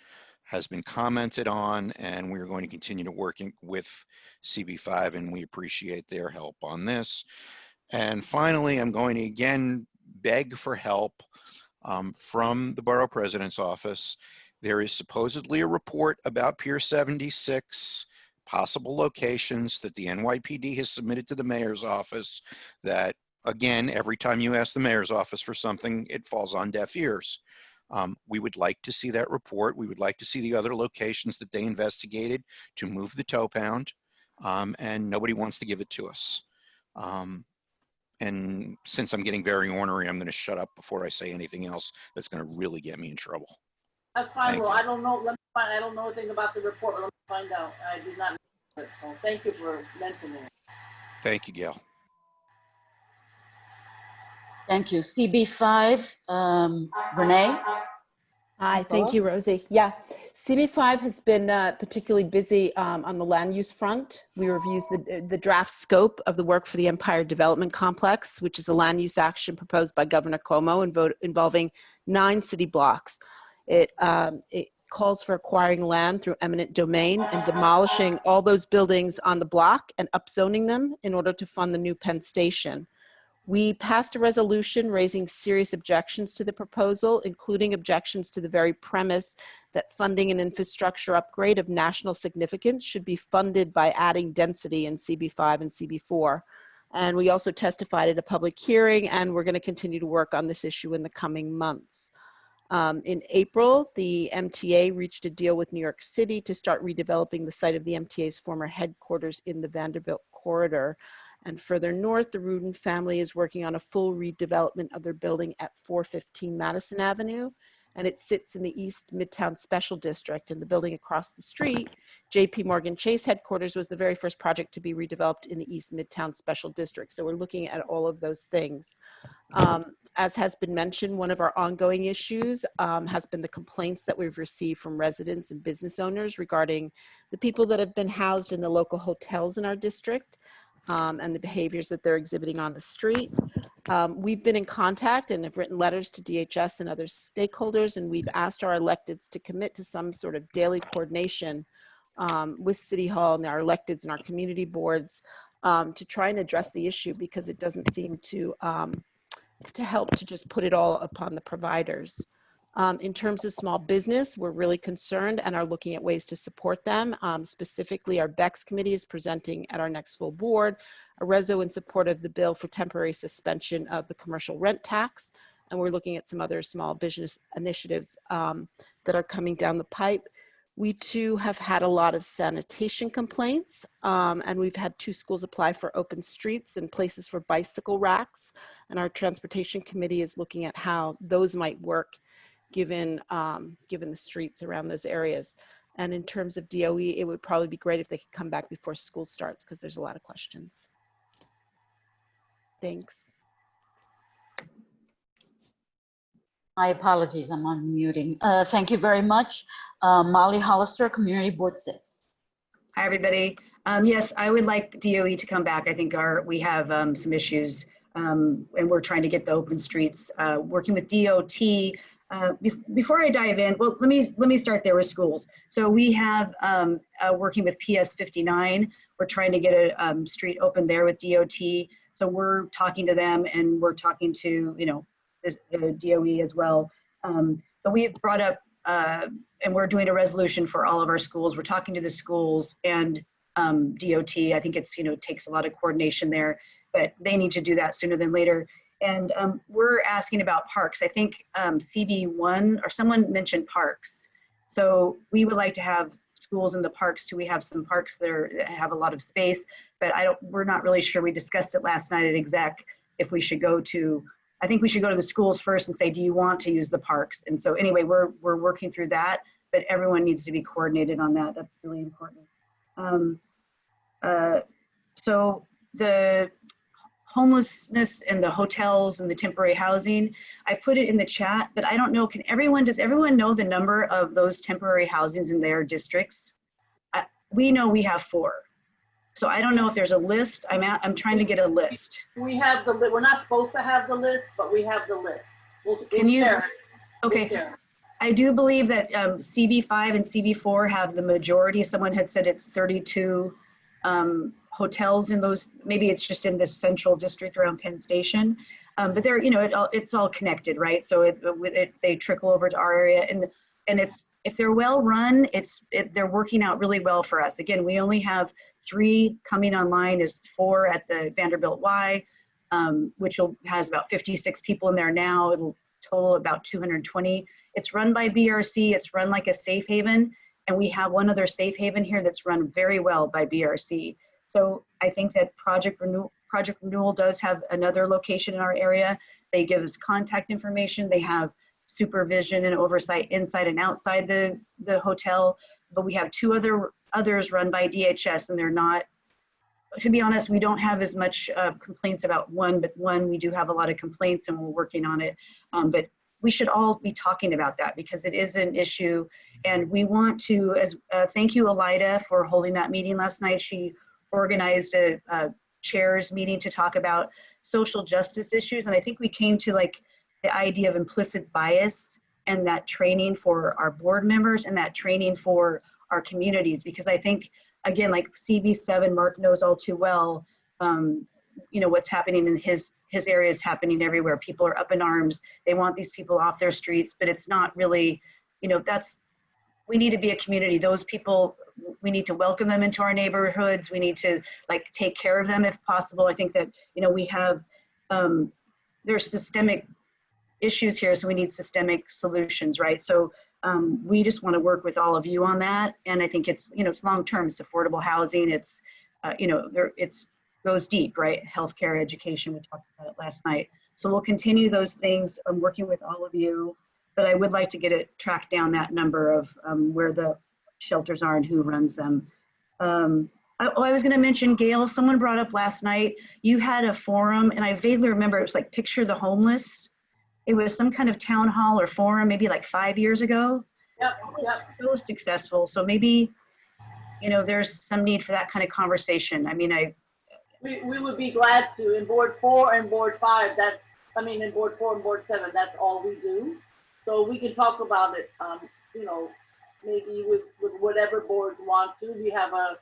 has been commented on, and we're going to continue to working with CB5, and we appreciate their help on this. And finally, I'm going to again beg for help from the Borough President's office. There is supposedly a report about Pier 76, possible locations that the NYPD has submitted to the mayor's office that, again, every time you ask the mayor's office for something, it falls on deaf ears. We would like to see that report. We would like to see the other locations that they investigated to move the tow pound, and nobody wants to give it to us. And since I'm getting very ornery, I'm going to shut up before I say anything else that's going to really get me in trouble. That's fine. Thank Well, you. I don't know. Let me find, I don't know anything about the report, but let me find out. I did not know it. So thank you for mentioning it. Thank you, Gail. Thank you. CB5, Renee? Hi, thank you, Rosie. Yeah, CB5 has been particularly busy on the land use front. We reviewed the draft scope of the work for the Empire Development Complex, which is a land use action proposed by Governor Cuomo involving 9 city blocks. It calls for acquiring land through eminent domain and demolishing all those buildings on the block and upzoning them in order to fund the new Penn Station. We passed a resolution raising serious objections to the proposal, including objections to the very premise that funding an infrastructure upgrade of national significance should be funded by adding density in CB5 and CB4. And we also testified at a public hearing, and we're going to continue to work on this issue in the coming months. In April, the MTA reached a deal with New York City to start redeveloping the site of the MTA's former headquarters in the Vanderbilt corridor. And further north, the Rudin family is working on a full redevelopment of their building at 415 Madison Avenue. And it sits in the East Midtown Special District. And the building across the street, JP Morgan Chase headquarters, was the very first project to be redeveloped in the East Midtown Special District. So we're looking at all of those things. As has been mentioned, one of our ongoing issues has been the complaints that we've received from residents and business owners regarding the people that have been housed in the local hotels in our district. And the behaviors that they're exhibiting on the street. We've been in contact and have written letters to DHS and other stakeholders, and we've asked our electeds to commit to some sort of daily coordination with City Hall and our electeds and our community boards to try and address the issue, because it doesn't seem to help to just put it all upon the providers. In terms of small business, we're really concerned and are looking at ways to support them. Specifically, our BEX committee is presenting at our next full board a reso in support of the bill for temporary suspension of the commercial rent tax. And we're looking at some other small business initiatives that are coming down the pipe. We too have had a lot of sanitation complaints, and we've had 2 schools apply for open streets and places for bicycle racks. And our transportation committee is looking at how those might work given the streets around those areas. And in terms of DOE, it would probably be great if they could come back before school starts, because there's a lot of questions. Thanks. My apologies, I'm unmuting. Thank you very much. Molly Hollister, Community Board 6. Hi, everybody. Yes, I would like DOE to come back. I think we have some issues, and we're trying to get the open streets. Working with DOT. Before I dive in, well, let me start there with schools. So we have working with PS 59. We're trying to get a street open there with DOT. So we're talking to them, and we're talking to, you know, the DOE as well. But we've brought up, and we're doing a resolution for all of our schools. We're talking to the schools and DOT. I think it's, you know, takes a lot of coordination there, but they need to do that sooner than later. And we're asking about parks. I think CB1 or someone mentioned parks. So we would like to have schools in the parks too. We have some parks that have a lot of space, but we're not really sure. We discussed it last night at exec if we should go to, I think we should go to the schools first and say, do you want to use the parks? And so anyway, we're working through that, but everyone needs to be coordinated on that. That's really important. So the homelessness and the hotels and the temporary housing, I put it in the chat, but I don't know, does everyone know the number of those temporary housings in their districts? We know we have 4. So I don't know if there's a list. I'm trying to get a list. We have the list. We're not supposed to have the list, but we have the list. Can you? Share it. Okay. Share it. I do believe that CB5 and CB4 have the majority. Someone had said it's 32 hotels in those. Maybe it's just in this central district around Penn Station, but they're, you know, it's all connected, right? So they trickle over to our area, and it's, if they're well run, they're working out really well for us. Again, we only have 3 coming online, is 4 at the Vanderbilt Y, which has about 56 people in there now. It'll total about 220. It's run by BRC. It's run like a safe haven. And we have one other safe haven here that's run very well by BRC. So I think that Project Renewal does have another location in our area. They give us contact information. They have supervision and oversight inside and outside the hotel. But we have 2 others run by DHS, and they're not, to be honest, we don't have as much complaints about one, but one, we do have a lot of complaints and we're working on it. But we should all be talking about that because it is an issue. And we want to, thank you, Elida, for holding that meeting last night. She organized a chairs meeting to talk about social justice issues. And I think we came to like the idea of implicit bias and that training for our board members and that training for our communities. Because I think, again, like CB7, Mark knows all too well, you know, what's happening in his area is happening everywhere. People are up in arms. They want these people off their streets, but it's not really, you know, we need to be a community. Those people, we need to welcome them into our neighborhoods. We need to like take care of them if possible. I think that, you know, we have, there's systemic issues here, so we need systemic solutions, right? So we just want to work with all of you on that. And I think it's, you know, it's long-term, it's affordable housing. It's, you know, it's goes deep, right? Healthcare, education, we talked about it last night. So we'll continue those things. I'm working with all of you, but I would like to get it tracked down that number of where the shelters are and who runs them. I was going to mention, Gail, someone brought up last night, you had a forum, and I vaguely remember it was like Picture the Homeless. It was some kind of town hall or forum, maybe like 5 years ago. Yep. It was successful. So maybe, you know, there's some need for that kind of conversation. I mean, we would be glad to. In Board 4 and Board 5, in Board 4 and Board 7, that's all we do. So we can talk about it, you know, maybe with whatever boards want to. We have a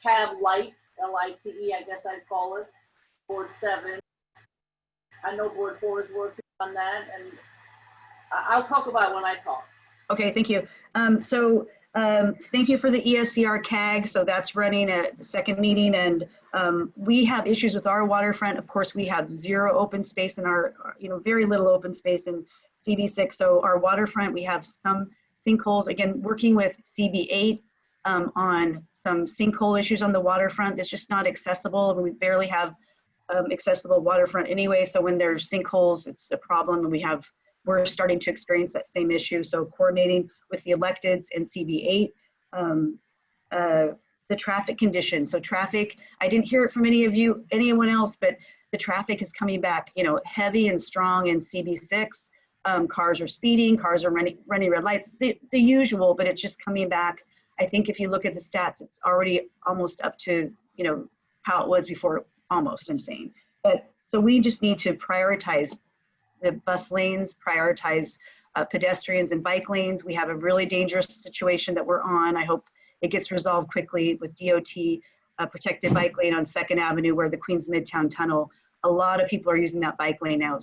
CAB Lite, L-I-T-E, I guess I'd call it, Board 7. I know Board 4 is working on that, and I'll talk about it when I talk. Okay, thank you. Thank you for the ESCR CAG. So that's running at the second meeting, and we have issues with our waterfront. Of course, we have 0 open space in our, you know, very little open space in CB6. So our waterfront, we have some sinkholes. Again, working with CB8 on some sinkhole issues on the waterfront that's just not accessible. We barely have accessible waterfront anyway. So when there's sinkholes, it's a problem, and we're starting to experience that same issue. So coordinating with the electeds and CB8, the traffic conditions. So traffic, I didn't hear it from anyone else, but the traffic is coming back, you know, heavy and strong in CB6. Cars are speeding, cars are running red lights, the usual, but it's just coming back. I think if you look at the stats, it's already almost up to, you know, how it was before, almost, I'm saying. But so we just need to prioritize the bus lanes, prioritize pedestrians and bike lanes. We have a really dangerous situation that we're on. I hope it gets resolved quickly with DOT. a protected bike lane on 2nd Avenue where the Queens Midtown Tunnel, a lot of people are using that bike lane now,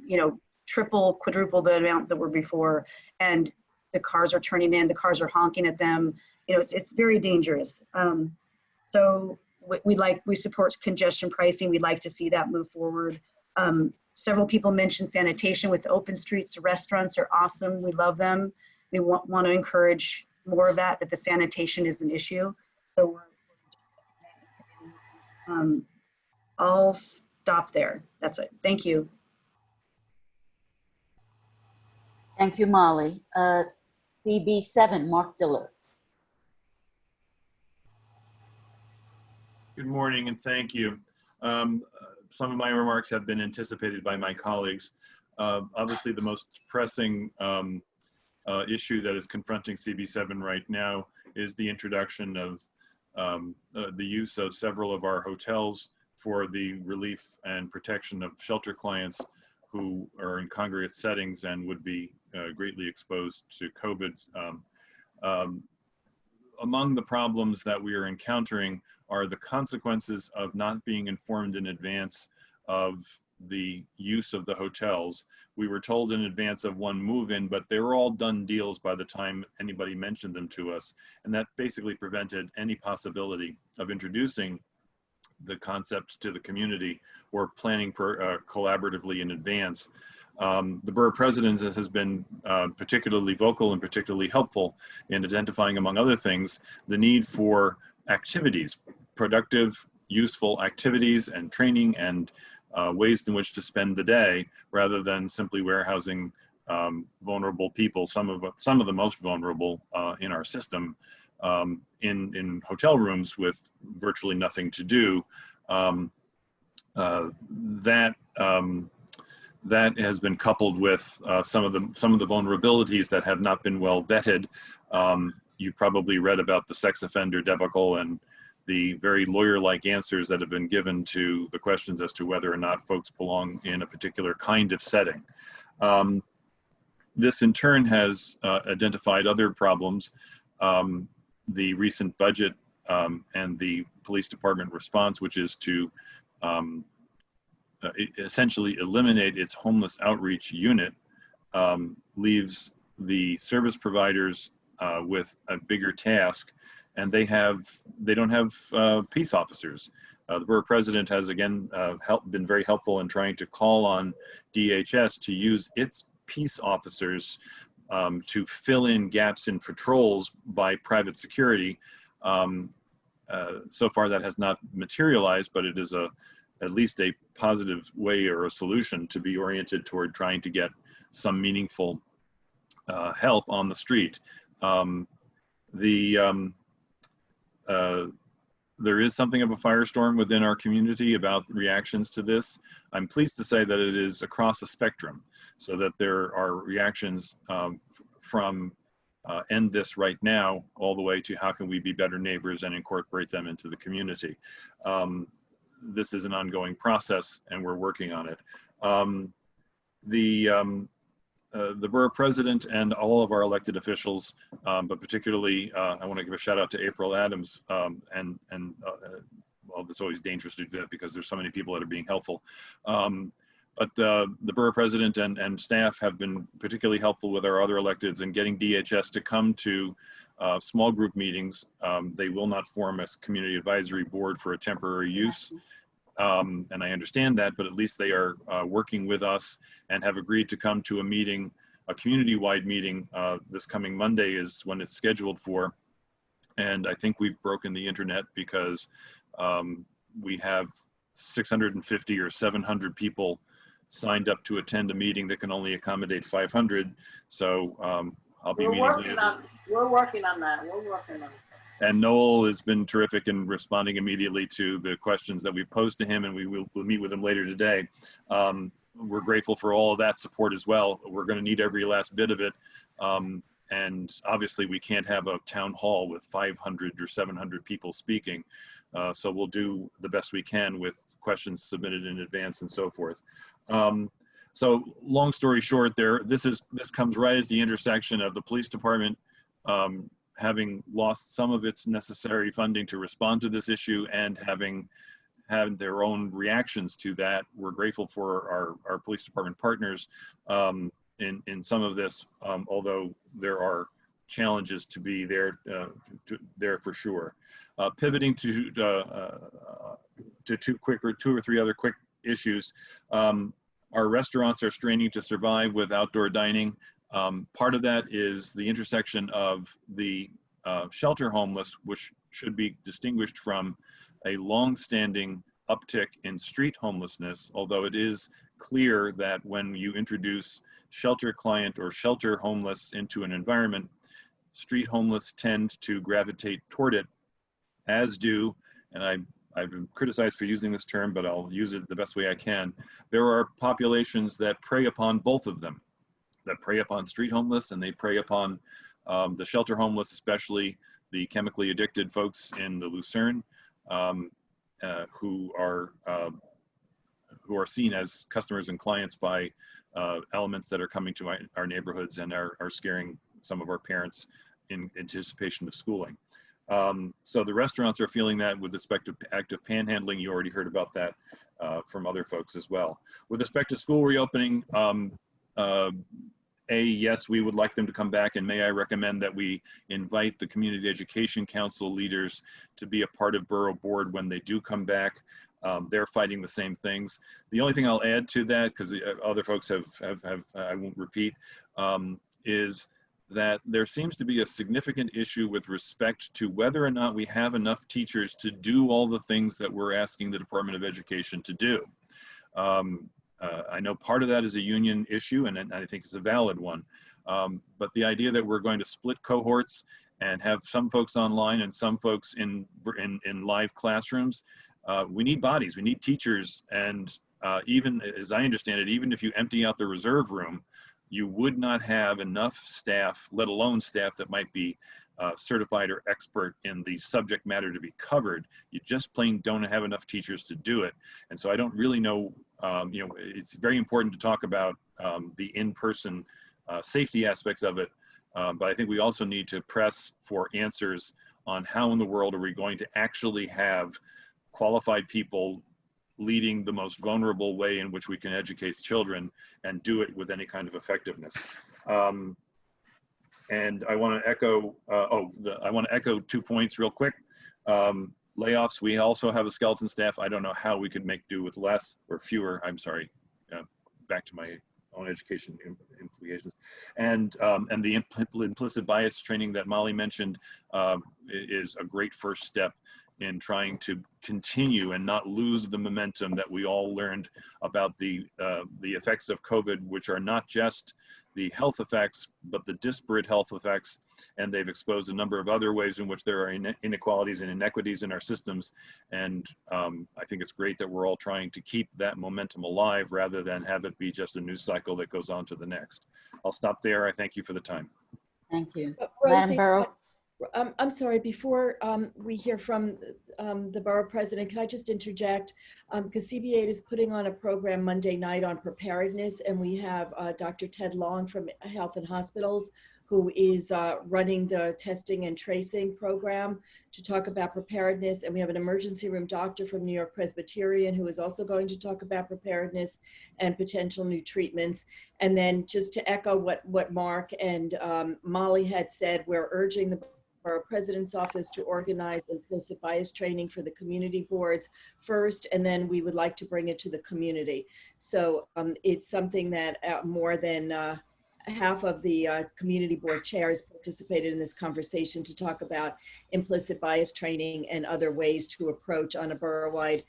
you know, triple, quadruple the amount that were before. And the cars are turning in, the cars are honking at them. You know, it's very dangerous. So we support congestion pricing. We'd like to see that move forward. Several people mentioned sanitation with open streets. Restaurants are awesome. We love them. We want to encourage more of that the sanitation is an issue. So I'll stop there. That's it. Thank you. Thank you, Molly. CB7, Mark Diller. Good morning and thank you. Some of my remarks have been anticipated by my colleagues. Obviously, the most pressing issue that is confronting CB7 right now is the introduction of the use of several of our hotels for the relief and protection of shelter clients who are in congregate settings and would be greatly exposed to COVID. Among the problems that we are encountering are the consequences of not being informed in advance of the use of the hotels. We were told in advance of one move-in, but they were all done deals by the time anybody mentioned them to us. And that basically prevented any possibility of introducing the concept to the community or planning collaboratively in advance. The Borough President has been particularly vocal and particularly helpful in identifying, among other things, the need for activities, productive, useful activities and training and ways in which to spend the day rather than simply warehousing vulnerable people, some of the most vulnerable in our system, in hotel rooms with virtually nothing to do. That has been coupled with some of the vulnerabilities that have not been well vetted. You've probably read about the sex offender debacle and the very lawyer-like answers that have been given to the questions as to whether or not folks belong in a particular kind of setting. This in turn has identified other problems. The recent budget and the police department response, which is to essentially eliminate its homeless outreach unit, leaves the service providers with a bigger task, and they don't have peace officers. The Borough President has again been very helpful in trying to call on DHS to use its peace officers to fill in gaps in patrols by private security. So far that has not materialized, but it is at least a positive way or a solution to be oriented toward trying to get some meaningful help on the street. There is something of a firestorm within our community about reactions to this. I'm pleased to say that it is across a spectrum, so that there are reactions from end this right now all the way to how can we be better neighbors and incorporate them into the community. This is an ongoing process and we're working on it. The Borough President and all of our elected officials, but particularly I want to give a shout out to April Adams, well, it's always dangerous to do that because there's so many people that are being helpful. But the Borough President and staff have been particularly helpful with our other electeds in getting DHS to come to small group meetings. They will not form a community advisory board for a temporary use. And I understand that, but at least they are working with us and have agreed to come to a meeting, a community-wide meeting. This coming Monday is when it's scheduled for. And I think we've broken the internet because we have 650 or 700 people signed up to attend a meeting that can only accommodate 500. So I'll be meeting later. We're working on that. And Noel has been terrific in responding immediately to the questions that we posed to him, and we'll meet with him later today. We're grateful for all of that support as well. We're going to need every last bit of it. And obviously we can't have a town hall with 500 or 700 people speaking. So we'll do the best we can with questions submitted in advance and so forth. So long story short, this comes right at the intersection of the police department having lost some of its necessary funding to respond to this issue and having had their own reactions to that. We're grateful for our police department partners in some of this, although there are challenges to be there there for sure. Pivoting to two or three other quick issues. Our restaurants are straining to survive with outdoor dining. Part of that is the intersection of the shelter homeless, which should be distinguished from a long-standing uptick in street homelessness, although it is clear that when you introduce shelter client or shelter homeless into an environment, street homeless tend to gravitate toward it, as do, and I've been criticized for using this term, but I'll use it the best way I can. There are populations that prey upon both of them, that prey upon street homeless and they prey upon the shelter homeless, especially the chemically addicted folks in the Lucerne, who are seen as customers and clients by elements that are coming to our neighborhoods and are scaring some of our parents in anticipation of schooling. So the restaurants are feeling that with respect to active panhandling. You already heard about that from other folks as well. With respect to school reopening, yes, we would like them to come back, and may I recommend that we invite the Community Education Council leaders to be a part of Borough Board when they do come back. They're fighting the same things. The only thing I'll add to that, because other folks have I won't repeat, is that there seems to be a significant issue with respect to whether or not we have enough teachers to do all the things that we're asking the Department of Education to do. I know part of that is a union issue, and I think it's a valid one. But the idea that we're going to split cohorts and have some folks online and some folks in live classrooms, we need bodies, we need teachers, and even as I understand it, even if you empty out the reserve room, you would not have enough staff, let alone staff that might be certified or expert in the subject matter to be covered. You just plain don't have enough teachers to do it. And so I don't really know, it's very important to talk about the in-person safety aspects of it, but I think we also need to press for answers on how in the world are we going to actually have qualified people leading the most vulnerable way in which we can educate children and do it with any kind of effectiveness. And I want to echo, I want to echo 2 points real quick. Layoffs, we also have a skeleton staff. I don't know how we could make do with less or fewer, I'm sorry, back to my own education implications. And the implicit bias training that Molly mentioned is a great first step in trying to continue and not lose the momentum that we all learned about the effects of COVID, which are not just the health effects, but the disparate health effects. And they've exposed a number of other ways in which there are inequalities and inequities in our systems. And I think it's great that we're all trying to keep that momentum alive rather than have it be just a news cycle that goes on to the next. I'll stop there. I thank you for the time. Thank you. Rosie, Madam Borough. I'm sorry, before we hear from the Borough President, can I just interject? Because CB8 is putting on a program Monday night on preparedness, and we have Dr. Ted Long from Health and Hospitals, who is running the testing and tracing program to talk about preparedness. And we have an emergency room doctor from New York Presbyterian who is also going to talk about preparedness and potential new treatments. And then just to echo what Mark and Molly had said, we're urging the Borough President's Office to organize implicit bias training for the community boards first, and then we would like to bring it to the community. So it's something that more than half of the community board chairs participated in this conversation to talk about implicit bias training and other ways to approach on a borough-wide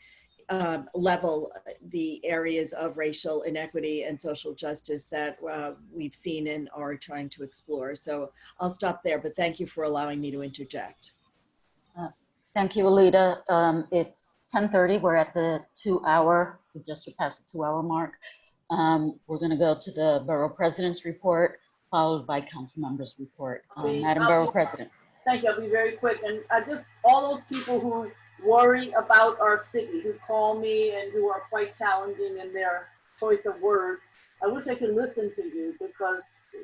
level the areas of racial inequity and social justice that we've seen and are trying to explore. So I'll stop there, but thank you for allowing me to interject. Thank you, Alita. It's 10:30. We're at the 2-hour, we just surpassed the 2-hour mark. We're going to go to the Borough President's report, followed by Council Members' report. Madam Borough President. Thank you. I'll be very quick. And all those people who worry about our city, who call me and who are quite challenging in their choice of words, I wish I could listen to you, because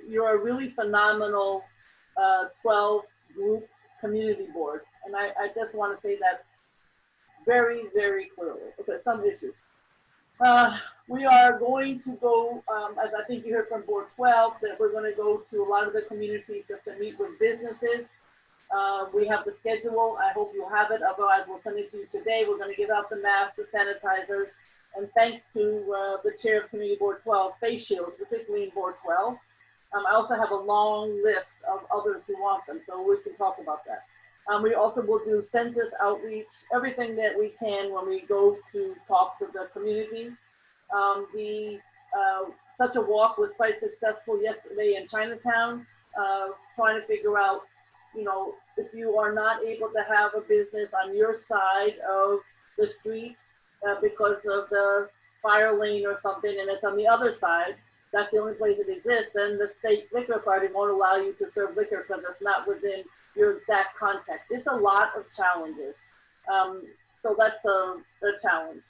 you're a really phenomenal 12 group community board. And I just want to say that very, very clearly. Okay, some issues. We are going to go, as I think you heard from Board 12, that we're going to go to a lot of the communities just to meet with businesses. We have the schedule. I hope you'll have it. Otherwise, we'll send it to you today. We're going to give out the masks, the sanitizers, and thanks to the chair of Community Board 12, face shields, particularly in Board 12. I also have a long list of others who want them, so we can talk about that. We also will do census outreach, everything that we can when we go to talk to the community. Such a walk was quite successful yesterday in Chinatown, trying to figure out, you know, if you are not able to have a business on your side of the street because of the fire lane or something, and it's on the other side, that's the only place it exists, then the state liquor authority won't allow you to serve liquor because it's not within your exact context. It's a lot of challenges. So that's a challenge.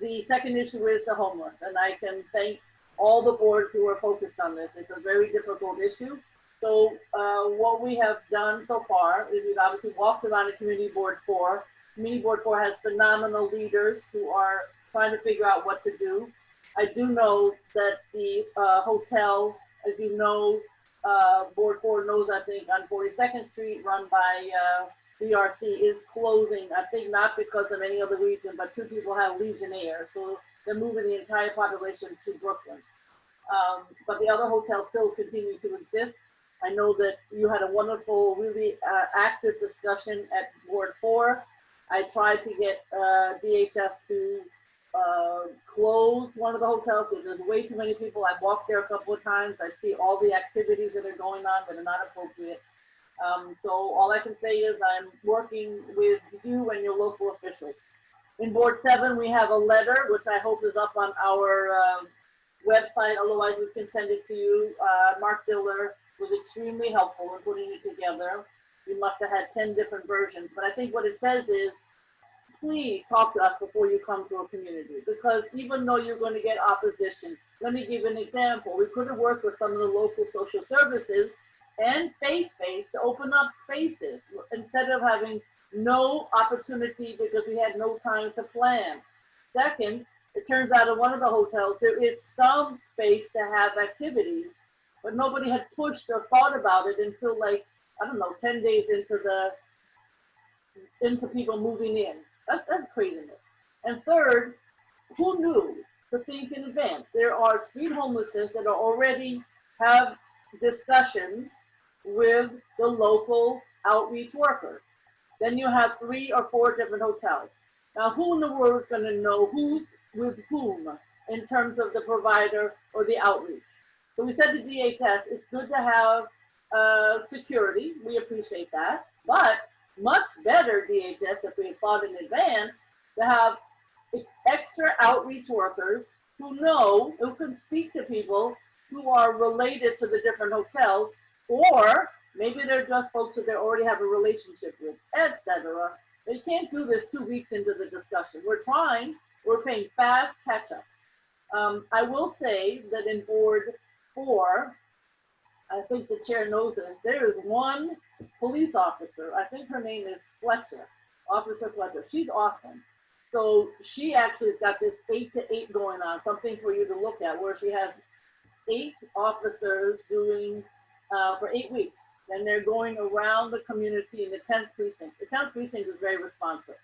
The second issue is the homeless, and I can thank all the boards who are focused on this. It's a very difficult issue. So what we have done so far is we've obviously walked around at Community Board 4. Community Board 4 has phenomenal leaders who are trying to figure out what to do. I do know that the hotel, as you know, Board 4 knows, I think, on 42nd Street, run by BRC, is closing. I think not because of any other reason, but two people have Legionnaires, so they're moving the entire population to Brooklyn. But the other hotels still continue to exist. I know that you had a wonderful, really active discussion at Board 4. I tried to get DHS to close one of the hotels because there's way too many people. I've walked there a couple of times. I see all the activities that are going on that are not appropriate. So all I can say is I'm working with you and your local officials. In Board 7, we have a letter, which I hope is up on our website. Otherwise, we can send it to you. Mark Diller was extremely helpful in putting it together. We must have had 10 different versions. But I think what it says is, please talk to us before you come to a community, because even though you're going to get opposition, let me give you an example. We could have worked with some of the local social services and faith-based to open up spaces instead of having no opportunity because we had no time to plan. Second, it turns out in one of the hotels, there is some space to have activities, but nobody had pushed or thought about it until, like, I don't know, 10 days into people moving in. That's craziness. And third, who knew to think in advance? There are street homelessness that are already have discussions with the local outreach workers. Then you have 3 or 4 different hotels. Now, who in the world is going to know who's with whom in terms of the provider or the outreach? So we said to DHS, it's good to have security. We appreciate that. But much better, DHS, if we had thought in advance, to have extra outreach workers who know, who can speak to people who are related to the different hotels, or maybe they're just folks that they already have a relationship with, etc. They can't do this 2 weeks into the discussion. We're trying, we're paying fast catch up. I will say that in Board 4, I think the chair knows this, there is one police officer, I think her name is Fletcher, Officer Fletcher. She's awesome. So she actually has got this 8 to 8 going on, something for you to look at, where she has 8 officers doing for 8 weeks. And they're going around the community in the 10th precinct. The 10th precinct is very responsive.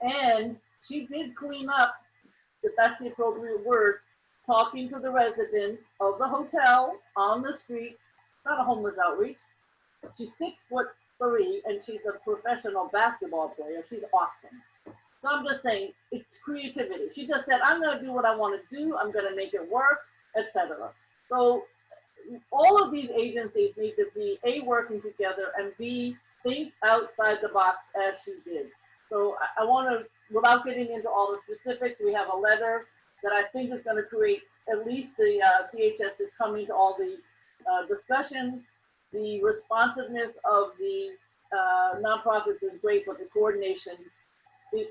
And she did clean up, if that's the appropriate word, talking to the residents of the hotel on the street. Not a homeless outreach. She's 6'3" and she's a professional basketball player. She's awesome. So I'm just saying, it's creativity. She just said, I'm going to do what I want to do. I'm going to make it work, etc. So all of these agencies need to be A, working together, and B, think outside the box as she did. So I want to, without getting into all the specifics, we have a letter that I think is going to create, at least the DHS is coming to all the discussions. The responsiveness of the nonprofits is great, but the coordination,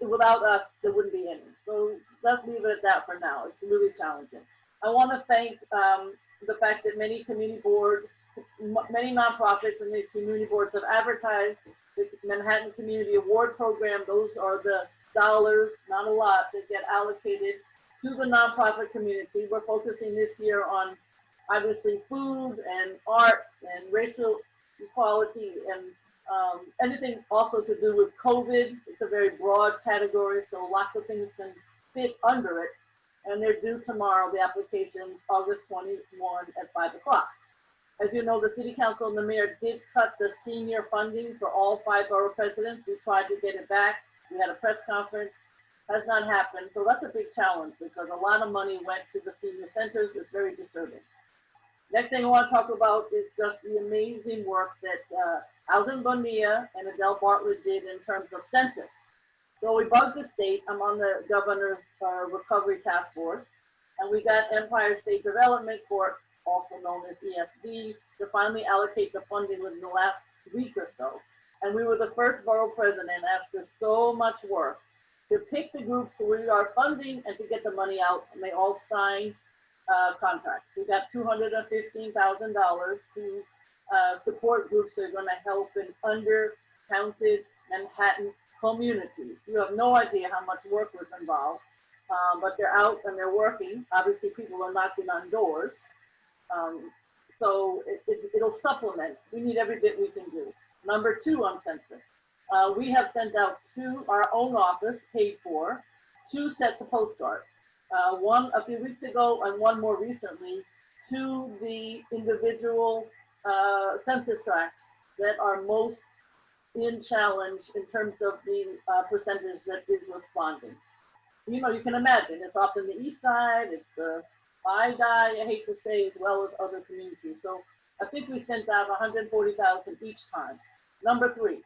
without us, there wouldn't be any. So let's leave it at that for now. It's really challenging. I want to thank the fact that many community board many nonprofits and the community boards have advertised the Manhattan Community Award Program. Those are the dollars, not a lot, that get allocated to the nonprofit community. We're focusing this year on obviously food and arts and racial equality and anything also to do with COVID. It's a very broad category, so lots of things can fit under it. And they're due tomorrow, the applications, August 21 at 5 o'clock. As you know, the City Council and the Mayor did cut the senior funding for all 5 borough presidents. We tried to get it back. We had a press conference, has not happened. So that's a big challenge because a lot of money went to the senior centers. It's very disturbing. Next thing I want to talk about is just the amazing work that Alden Bonilla and Adele Bartlett did in terms of census. So we bugged the state. I'm on the governor's recovery task force, and we got Empire State Development Corp, also known as ESD, to finally allocate the funding within the last week or so. And we were the first borough president after so much work to pick the groups who we are funding and to get the money out, and they all signed contracts. We got $215,000 to support groups that are going to help in undercounted Manhattan communities. You have no idea how much work was involved, but they're out and they're working. Obviously, people are knocking on doors. So it'll supplement. We need every bit we can do. Number 2 on census. We have sent out to our own office, paid for, 2 sets of postcards. One a few weeks ago and one more recently to the individual census tracts that are most in challenge in terms of the percentage that is responding. You know, you can imagine it's often the east side, it's the I hate to say, as well as other communities. So I think we sent out 140,000 each time. Number 3,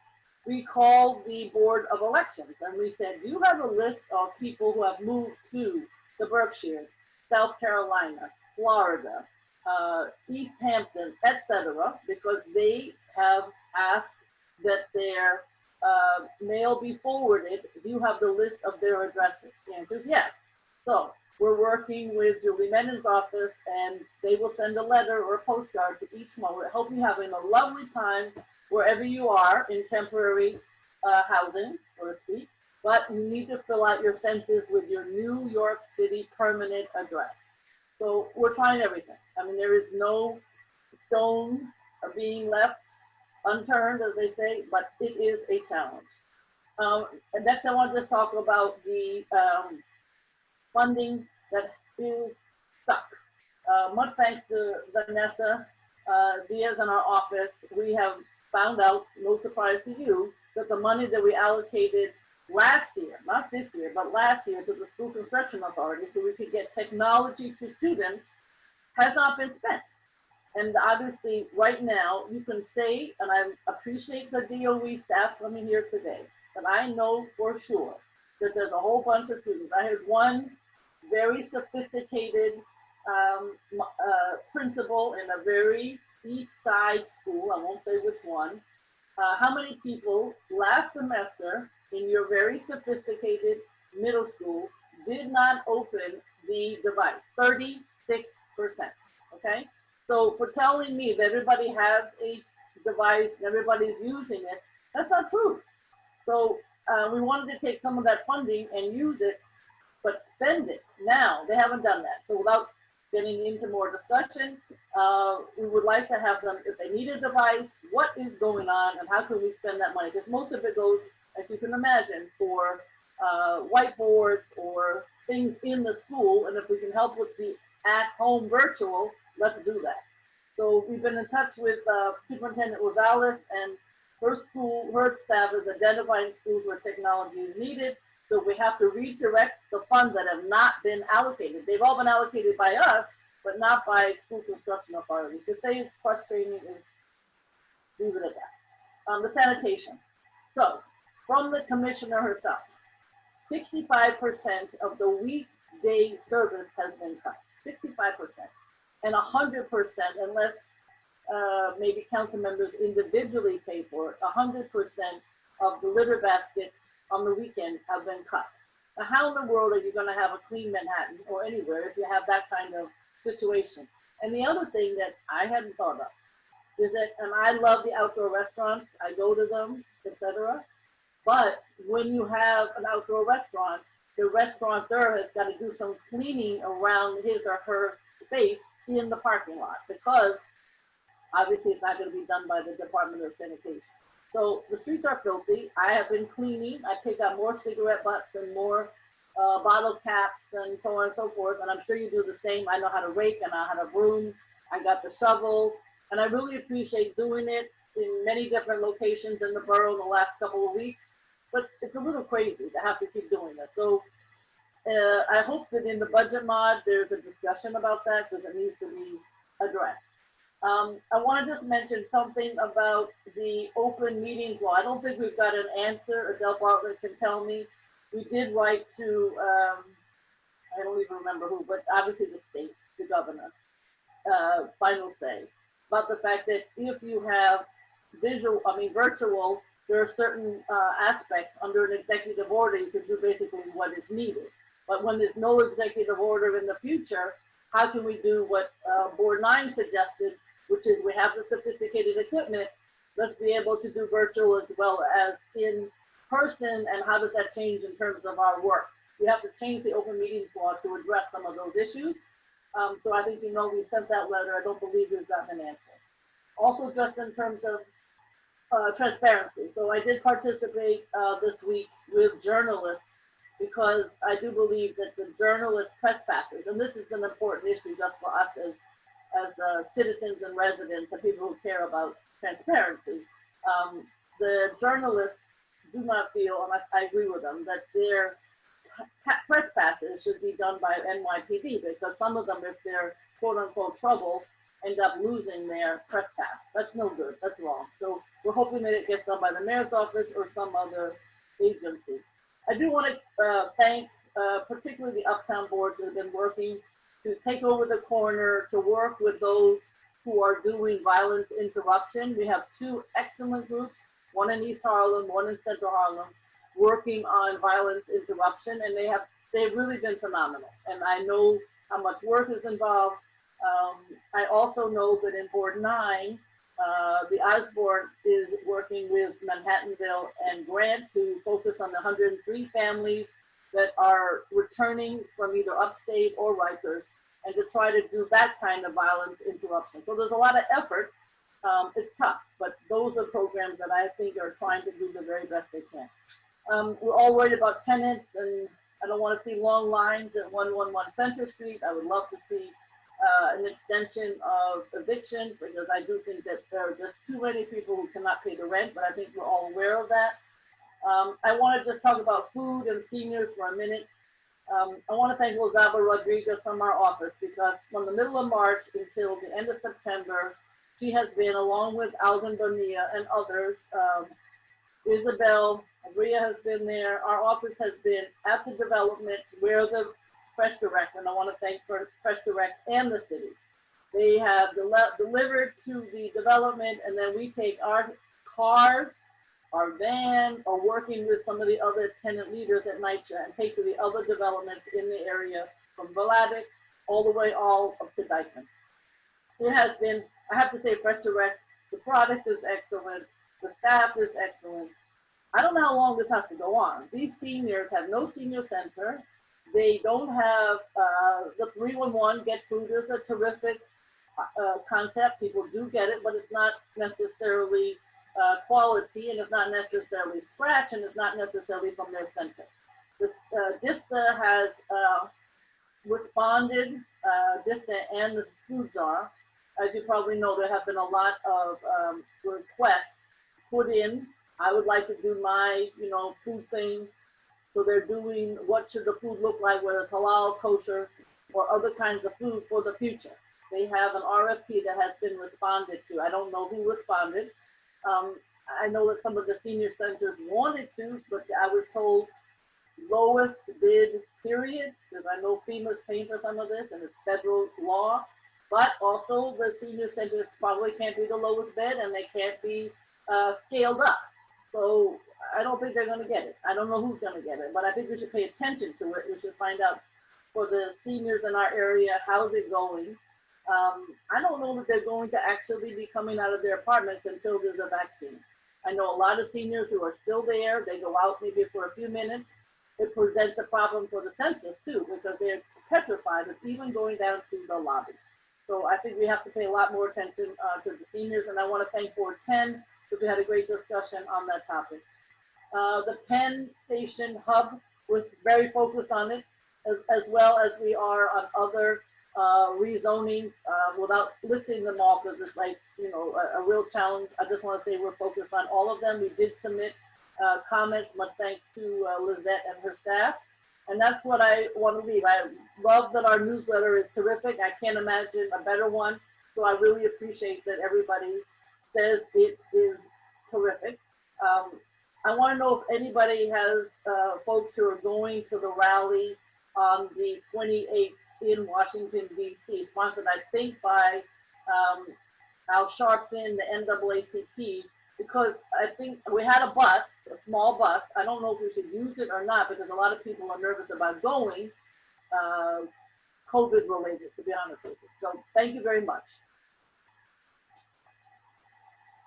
we called the Board of Elections and we said, do you have a list of people who have moved to the Berkshires, South Carolina, Florida, East Hampton, etc., because they have asked that their mail be forwarded. Do you have the list of their addresses? The answer is yes. So we're working with Julie Menon's office, and they will send a letter or a postcard to each one. We hope you're having a lovely time wherever you are in temporary housing, so to speak. But you need to fill out your census with your New York City permanent address. So we're trying everything. I mean, there is no stone being left unturned, as they say, but it is a challenge. And next, I want to just talk about the funding that is stuck. Much thanks to Vanessa Diaz in our office, we have found out, no surprise to you, that the money that we allocated last year, not this year, but last year to the School Construction Authority so we could get technology to students has not been spent. And obviously right now you can say, and I appreciate the DOE staff coming here today, but I know for sure that there's a whole bunch of students. I heard one very sophisticated principal in a very east side school, I won't say which one. How many people last semester in your very sophisticated middle school did not open the device? 36%, okay? So for telling me that everybody has a device, everybody's using it, that's not true. So we wanted to take some of that funding and use it, but spend it now. They haven't done that. So without getting into more discussion, we would like to have them, if they need a device, what is going on and how can we spend that money? Because most of it goes, as you can imagine, for whiteboards or things in the school. And if we can help with the at-home virtual, let's do that. So we've been in touch with Superintendent Rosales, and her school, her staff is identifying schools where technology is needed. So we have to redirect the funds that have not been allocated. They've all been allocated by us, but not by School Construction Authority. To say it's frustrating is, leave it at that. The sanitation. So from the commissioner herself, 65% of the weekday service has been cut, 65%. And 100%, unless maybe council members individually pay for it, 100% of the litter baskets on the weekend have been cut. Now, how in the world are you going to have a clean Manhattan or anywhere if you have that kind of situation? And the other thing that I hadn't thought of, is that, and I love the outdoor restaurants, I go to them, etc. But when you have an outdoor restaurant, the restaurateur has got to do some cleaning around his or her space in the parking lot, because obviously it's not going to be done by the Department of Sanitation. So the streets are filthy. I have been cleaning. I pick up more cigarette butts and more bottle caps and so on and so forth. And I'm sure you do the same. I know how to rake, and I know how to broom. I got the shovel, and I really appreciate doing it in many different locations in the borough in the last couple of weeks. But it's a little crazy to have to keep doing it. So I hope that in the budget mod, there's a discussion about that, because it needs to be addressed. I want to just mention something about the open meetings law. I don't think we've got an answer. Adele Bartlett can tell me. We did write to, I don't even remember who, but obviously the state, the governor, final say, about the fact that if you have virtual, there are certain aspects under an executive order, you can do basically what is needed. But when there's no executive order in the future, how can we do what Board 9 suggested, which is we have the sophisticated equipment, let's be able to do virtual as well as in person, and how does that change in terms of our work? We have to change the open meetings law to address some of those issues. So I think, we sent that letter. I don't believe we've gotten an answer. Also, just in terms of transparency. So I did participate this week with journalists, because I do believe that the journalist trespassers, and this is an important issue just for us as citizens and residents and people who care about transparency. The journalists do not feel, and I agree with them, that their trespasses should be done by NYPD, because some of them, if they're quote unquote trouble, end up losing their trespass. That's no good, that's wrong. So we're hoping that it gets done by the mayor's office or some other agency. I do want to thank particularly the uptown boards that have been working to take over the corner, to work with those who are doing violence interruption. We have two excellent groups, one in East Harlem, one in Central Harlem, working on violence interruption, and they've really been phenomenal. And I know how much work is involved. I also know that in Board 9, the Osborne is working with Manhattanville and Grant to focus on the 103 families that are returning from either upstate or Rikers, and to try to do that kind of violence interruption. So there's a lot of effort. It's tough, but those are programs that I think are trying to do the very best they can. We're all worried about tenants, and I don't want to see long lines at 111 Center Street. I would love to see an extension of evictions, because I do think that there are just too many people who cannot pay the rent, but I think we're all aware of that. I want to just talk about food and seniors for a minute. I want to thank Lozaba Rodriguez from our office, because from the middle of March until the end of September, she has been, along with Alvin Bonilla and others, Isabel, Maria has been there. Our office has been at the development where the Fresh Direct, and I want to thank Fresh Direct and the city. They have delivered to the development, and then we take our cars, our van, or working with some of the other tenant leaders at NYCHA, and take to the other developments in the area from Vladeck all the way all up to Dykeman. It has been, I have to say, Fresh Direct, the product is excellent, the staff is excellent. I don't know how long this has to go on. These seniors have no senior center. They don't have the 311 Get Food is a terrific concept. People do get it, but it's not necessarily quality, and it's not necessarily scratch, and it's not necessarily from their center. The DIFTA has responded, DIFTA and the schools are. As you probably know, there have been a lot of requests put in. I would like to do my, food thing. So they're doing what should the food look like, whether it's halal, kosher, or other kinds of food for the future. They have an RFP that has been responded to. I don't know who responded. I know that some of the senior centers wanted to, but I was told lowest bid period, because I know FEMA's paying for some of this and it's federal law, but also the senior centers probably can't be the lowest bid, and they can't be scaled up. So I don't think they're going to get it. I don't know who's going to get it, but I think we should pay attention to it. We should find out for the seniors in our area, how's it going? I don't know that they're going to actually be coming out of their apartments until there's a vaccine. I know a lot of seniors who are still there. They go out maybe for a few minutes. It presents a problem for the census too, because they're petrified of even going down to the lobby. So I think we have to pay a lot more attention to the seniors. And I want to thank Board 10 because we had a great discussion on that topic. The Penn Station hub, was very focused on it, as well as we are on other rezonings, without listing them all because it's like, you know, a real challenge. I just want to say we're focused on all of them. We did submit comments, much thanks to Lizette and her staff. And that's what I want to leave. I love that our newsletter is terrific. I can't imagine a better one. So I really appreciate that everybody says it is terrific. I want to know if anybody has folks who are going to the rally on the 28th in Washington, D.C., sponsored, I think, by Al Sharpton, the NAACP, because I think we had a bus, a small bus. I don't know if we should use it or not, because a lot of people are nervous about going, COVID related, to be honest with you. So thank you very much.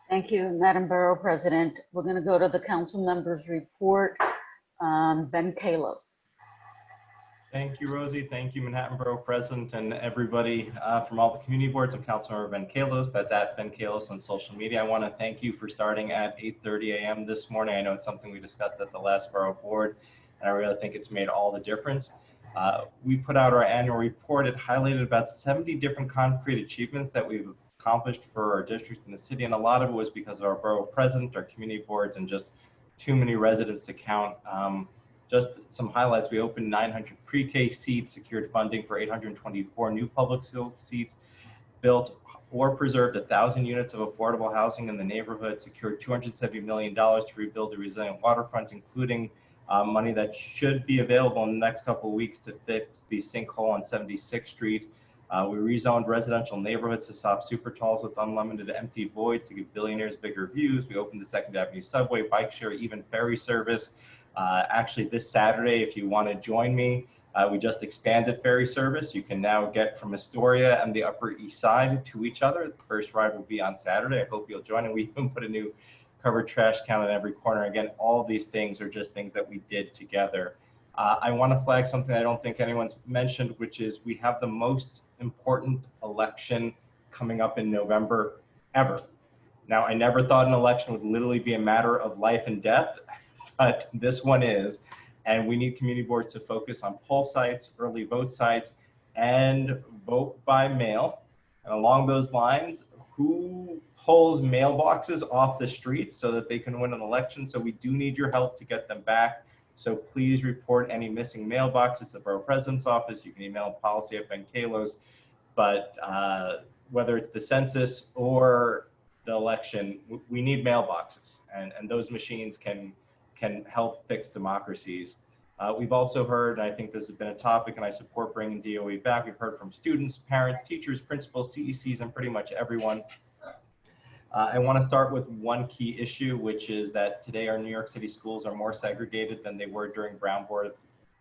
Thank you, Madam Borough President. We're going to go to the council members report. Ben Kalos. Thank you, Rosie. Thank you, Manhattan Borough President, and everybody from all the community boards. I'm Councilmember Ben Kalos. That's at Ben Kalos on social media. I want to thank you for starting at 8:30 a.m. this morning. I know it's something we discussed at the last Borough Board, and I really think it's made all the difference. We put out our annual report. It highlighted about 70 different concrete achievements that we've accomplished for our district and the city, and a lot of it was because of our Borough President, our community boards, and just too many residents to count. Just some highlights: we opened 900 pre-K seats, secured funding for 824 new public school seats, built or preserved 1,000 units of affordable housing in the neighborhood, secured $270 million to rebuild the resilient waterfront, including money that should be available in the next couple of weeks to fix the sinkhole on 76th Street. We rezoned residential neighborhoods to stop super talls with unlimited empty voids to give billionaires bigger views. We opened the 2nd Avenue subway, bike share, even ferry service. Actually, this Saturday, if you want to join me, we just expanded ferry service. You can now get from Astoria and the Upper East Side to each other. The first ride will be on Saturday. I hope you'll join. And we even put a new covered trash can in every corner. Again, all of these things are just things that we did together. I want to flag something I don't think anyone's mentioned, which is we have the most important election coming up in November ever. Now, I never thought an election would literally be a matter of life and death, but this one is, and we need community boards to focus on poll sites, early vote sites, and vote by mail. And along those lines, who pulls mailboxes off the streets so that they can win an election? So we do need your help to get them back. So please report any missing mailboxes to the Borough President's office. You can email policy@benkalos. But whether it's the census or the election, we need mailboxes, and those machines can help fix democracies. We've also heard, and I think this has been a topic, and I support bringing DOE back. We've heard from students, parents, teachers, principals, CECs, and pretty much everyone. I want to start with one key issue, which is that today our New York City schools are more segregated than they were during Brown Board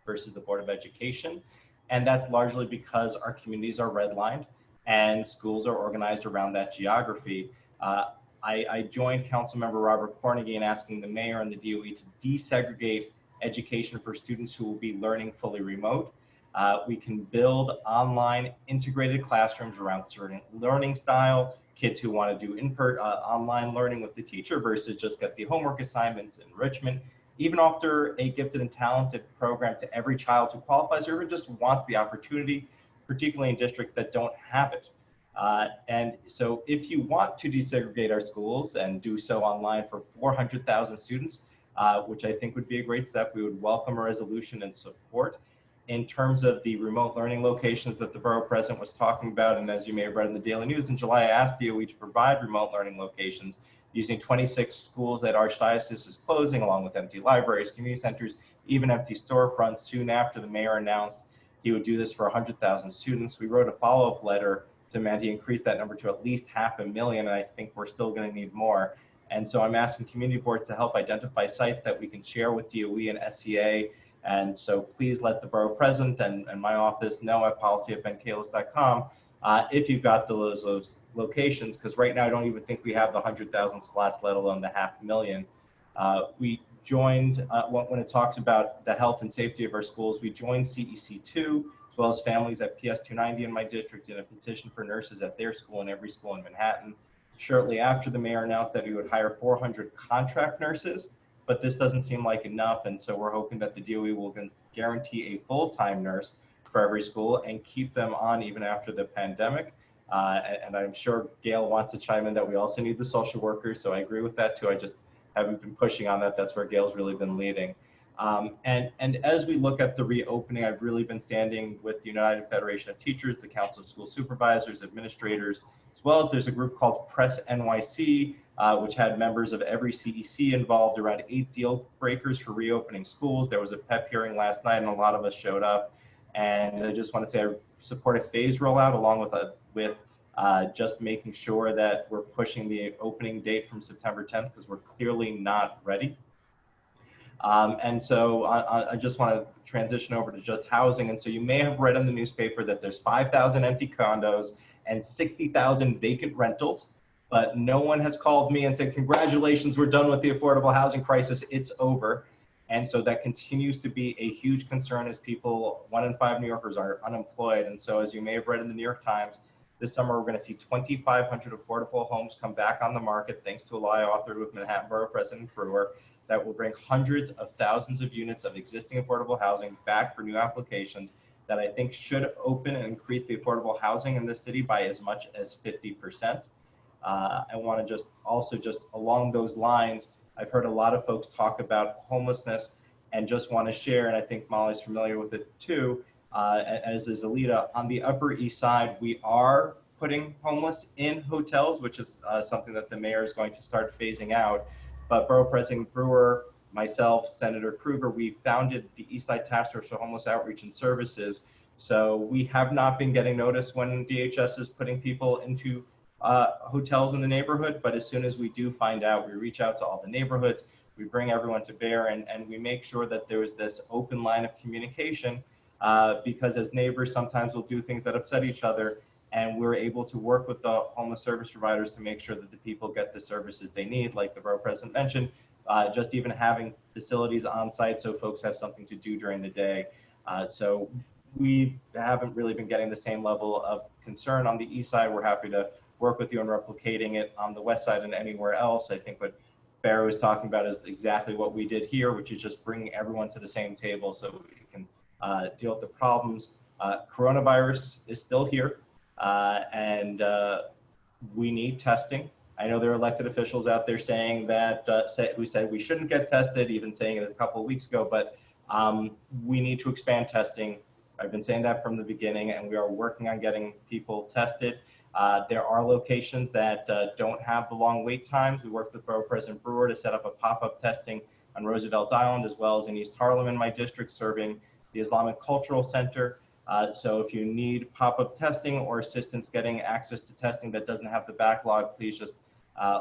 versus the Board of Education. And that's largely because our communities are redlined and schools are organized around that geography. I joined Councilmember Robert Cornegy in asking the mayor and the DOE to desegregate education for students who will be learning fully remote. We can build online integrated classrooms around certain learning style, kids who want to do online learning with the teacher versus just get the homework assignments, enrichment, even offer a gifted and talented program to every child who qualifies or even just wants the opportunity, particularly in districts that don't have it. And so if you want to desegregate our schools and do so online for 400,000 students, which I think would be a great step, we would welcome a resolution and support. In terms of the remote learning locations that the Borough President was talking about, and as you may have read in the Daily News, in July, I asked DOE to provide remote learning locations using 26 schools that Archdiocese is closing, along with empty libraries, community centers, even empty storefronts. Soon after, the mayor announced he would do this for 100,000 students. We wrote a follow-up letter to demand he increase that number to at least 500,000, and I think we're still going to need more. And so I'm asking community boards to help identify sites that we can share with DOE and SCA. And so please let the Borough President and my office know at policy@benkalos.com if you've got those locations, because right now I don't even think we have the 100,000 slots, let alone the 500,000. We joined, when it talks about the health and safety of our schools, we joined CEC2, as well as families at PS 290 in my district, in a petition for nurses at their school and every school in Manhattan. Shortly after, the mayor announced that he would hire 400 contract nurses, but this doesn't seem like enough, and so we're hoping that the DOE will guarantee a full-time nurse for every school and keep them on even after the pandemic. And I'm sure Gail wants to chime in that we also need the social workers, so I agree with that too. I just haven't been pushing on that. That's where Gail's really been leading. And as we look at the reopening, I've really been standing with the United Federation of Teachers, the Council of School Supervisors, Administrators, as well as there's a group called Press NYC, which had members of every CEC involved, around 8 deal breakers for reopening schools. There was a PEP hearing last night and a lot of us showed up. And I just want to say I support a phased rollout along with just making sure that we're pushing the opening date from September 10th, because we're clearly not ready. And so I just want to transition over to just housing. And so you may have read in the newspaper that there's 5,000 empty condos and 60,000 vacant rentals, but no one has called me and said, congratulations, we're done with the affordable housing crisis, it's over. And so that continues to be a huge concern as people, 1 in 5 New Yorkers are unemployed. And so as you may have read in the New York Times, this summer we're going to see 2,500 affordable homes come back on the market, thanks to a law I authored with Manhattan Borough President Brewer, that will bring hundreds of thousands of units of existing affordable housing back for new applications that I think should open and increase the affordable housing in this city by as much as 50%. I want to just along those lines, I've heard a lot of folks talk about homelessness, and just want to share, and I think Molly's familiar with it too, as is Alita, on the Upper East Side, we are putting homeless in hotels, which is something that the mayor is going to start phasing out. But Borough President Brewer, myself, Senator Krueger, we founded the East Side Task Force for Homeless Outreach and Services. So we have not been getting notice when DHS is putting people into hotels in the neighborhood, but as soon as we do find out, we reach out to all the neighborhoods, we bring everyone to bear, and we make sure that there's this open line of communication, because as neighbors, sometimes we'll do things that upset each other, and we're able to work with the homeless service providers to make sure that the people get the services they need, like the Borough President mentioned, just even having facilities on site so folks have something to do during the day. So we haven't really been getting the same level of concern on the east side. We're happy to work with you on replicating it on the west side and anywhere else. I think what Barry was talking about is exactly what we did here, which is just bringing everyone to the same table so we can deal with the problems. Coronavirus is still here, and we need testing. I know there are elected officials out there saying that we said we shouldn't get tested, even saying it a couple of weeks ago, but we need to expand testing. I've been saying that from the beginning, and we are working on getting people tested. There are locations that don't have the long wait times. We worked with Borough President Brewer to set up a pop-up testing on Roosevelt Island, as well as in East Harlem in my district, serving the Islamic Cultural Center. So if you need pop-up testing or assistance getting access to testing that doesn't have the backlog, please just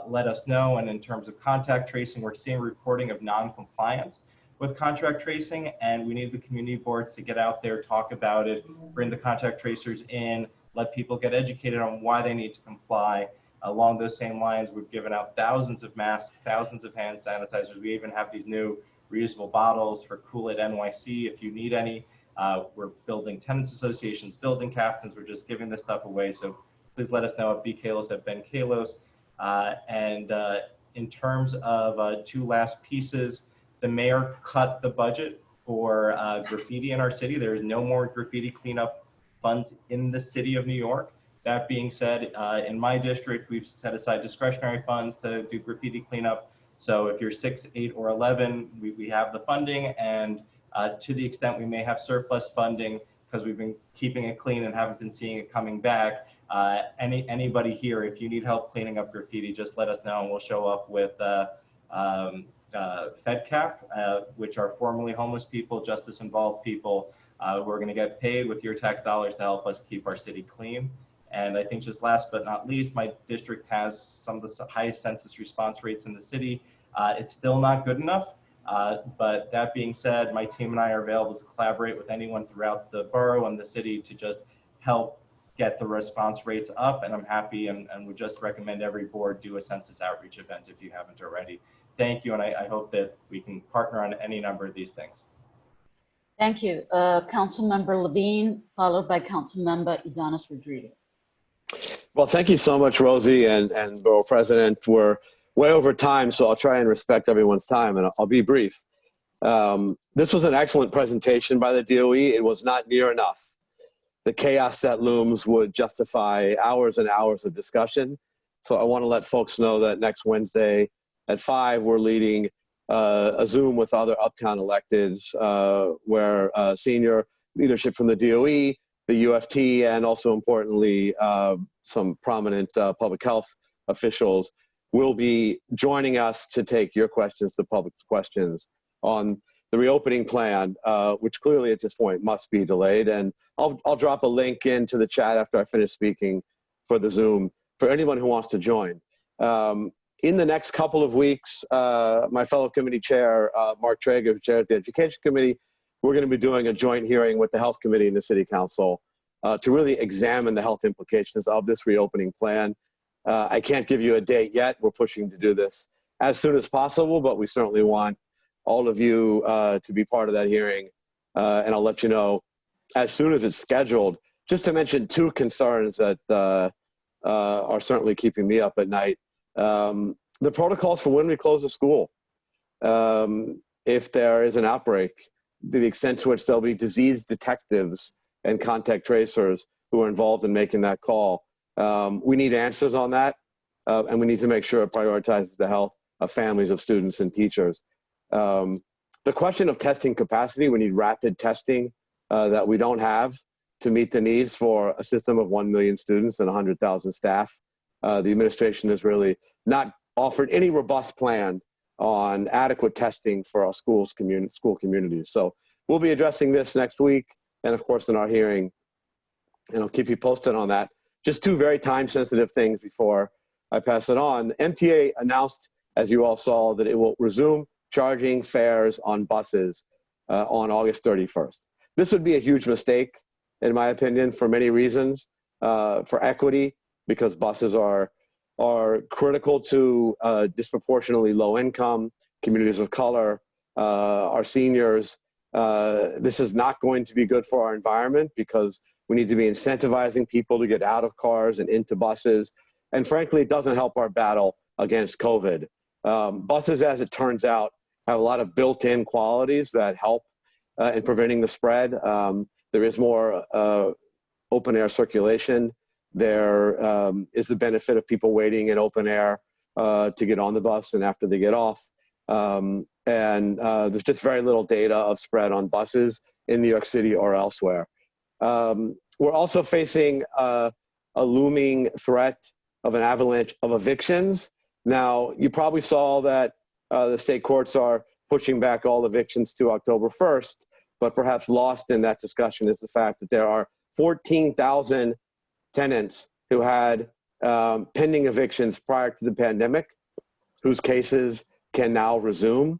let us know. And in terms of contact tracing, we're seeing reporting of non-compliance with contact tracing, and we need the community boards to get out there, talk about it, bring the contact tracers in, let people get educated on why they need to comply. Along those same lines, we've given out thousands of masks, thousands of hand sanitizers. We even have these new reusable bottles for Cool It NYC if you need any. We're building tenants associations, building captains. We're just giving this stuff away. So please let us know at bkalos@benkalos. And in terms of 2 last pieces, the mayor cut the budget for graffiti in our city. There is no more graffiti cleanup funds in the city of New York. That being said, in my district, we've set aside discretionary funds to do graffiti cleanup. So if you're 6, 8, or 11, we have the funding, and to the extent we may have surplus funding because we've been keeping it clean and haven't been seeing it coming back. Anybody here, if you need help cleaning up graffiti, just let us know and we'll show up with FedCap, which are formerly homeless people, justice involved people who are going to get paid with your tax dollars to help us keep our city clean. And I think just last but not least, my district has some of the highest census response rates in the city. It's still not good enough. But that being said, my team and I are available to collaborate with anyone throughout the borough and the city to just help get the response rates up, and I'm happy and would just recommend every board do a census outreach event if you haven't already. Thank you, and I hope that we can partner on any number of these things. Thank you. Councilmember Levine, followed by Councilmember Idanis Rodriguez. Well, thank you so much, Rosie and Borough President. We're way over time, so I'll try and respect everyone's time, and I'll be brief. This was an excellent presentation by the DOE. It was not near enough. The chaos that looms would justify hours and hours of discussion. So I want to let folks know that next Wednesday at 5, we're leading a Zoom with other Uptown electeds where senior leadership from the DOE, the UFT, and also importantly, some prominent public health officials will be joining us to take your questions, the public's questions, on the reopening plan, which clearly at this point must be delayed. And I'll drop a link into the chat after I finish speaking for the Zoom for anyone who wants to join. In the next couple of weeks, my fellow committee chair, Mark Traeger, who chairs the Education Committee, we're going to be doing a joint hearing with the Health Committee and the City Council to really examine the health implications of this reopening plan. I can't give you a date yet. We're pushing to do this as soon as possible, but we certainly want all of you to be part of that hearing. And I'll let you know as soon as it's scheduled. Just to mention 2 concerns that are certainly keeping me up at night. The protocols for when we close a school. If there is an outbreak, to the extent to which there'll be disease detectives and contact tracers who are involved in making that call. We need answers on that, and we need to make sure it prioritizes the health of families, of students, and teachers. The question of testing capacity, we need rapid testing that we don't have to meet the needs for a system of 1 million students and 100,000 staff. The administration has really not offered any robust plan on adequate testing for our school communities. So we'll be addressing this next week, and of course in our hearing, and I'll keep you posted on that. Just 2 very time-sensitive things before I pass it on. MTA announced, as you all saw, that it will resume charging fares on buses on August 31st. This would be a huge mistake, in my opinion, for many reasons. For equity, because buses are critical to disproportionately low income, communities of color, our seniors. This is not going to be good for our environment because we need to be incentivizing people to get out of cars and into buses. And frankly, it doesn't help our battle against COVID. Buses, as it turns out, have a lot of built-in qualities that help in preventing the spread. There is more open air circulation. There is the benefit of people waiting in open air to get on the bus and after they get off. And there's just very little data of spread on buses in New York City or elsewhere. We're also facing a looming threat of an avalanche of evictions. Now, you probably saw that the state courts are pushing back all evictions to October 1st, but perhaps lost in that discussion is the fact that there are 14,000 tenants who had pending evictions prior to the pandemic, whose cases can now resume.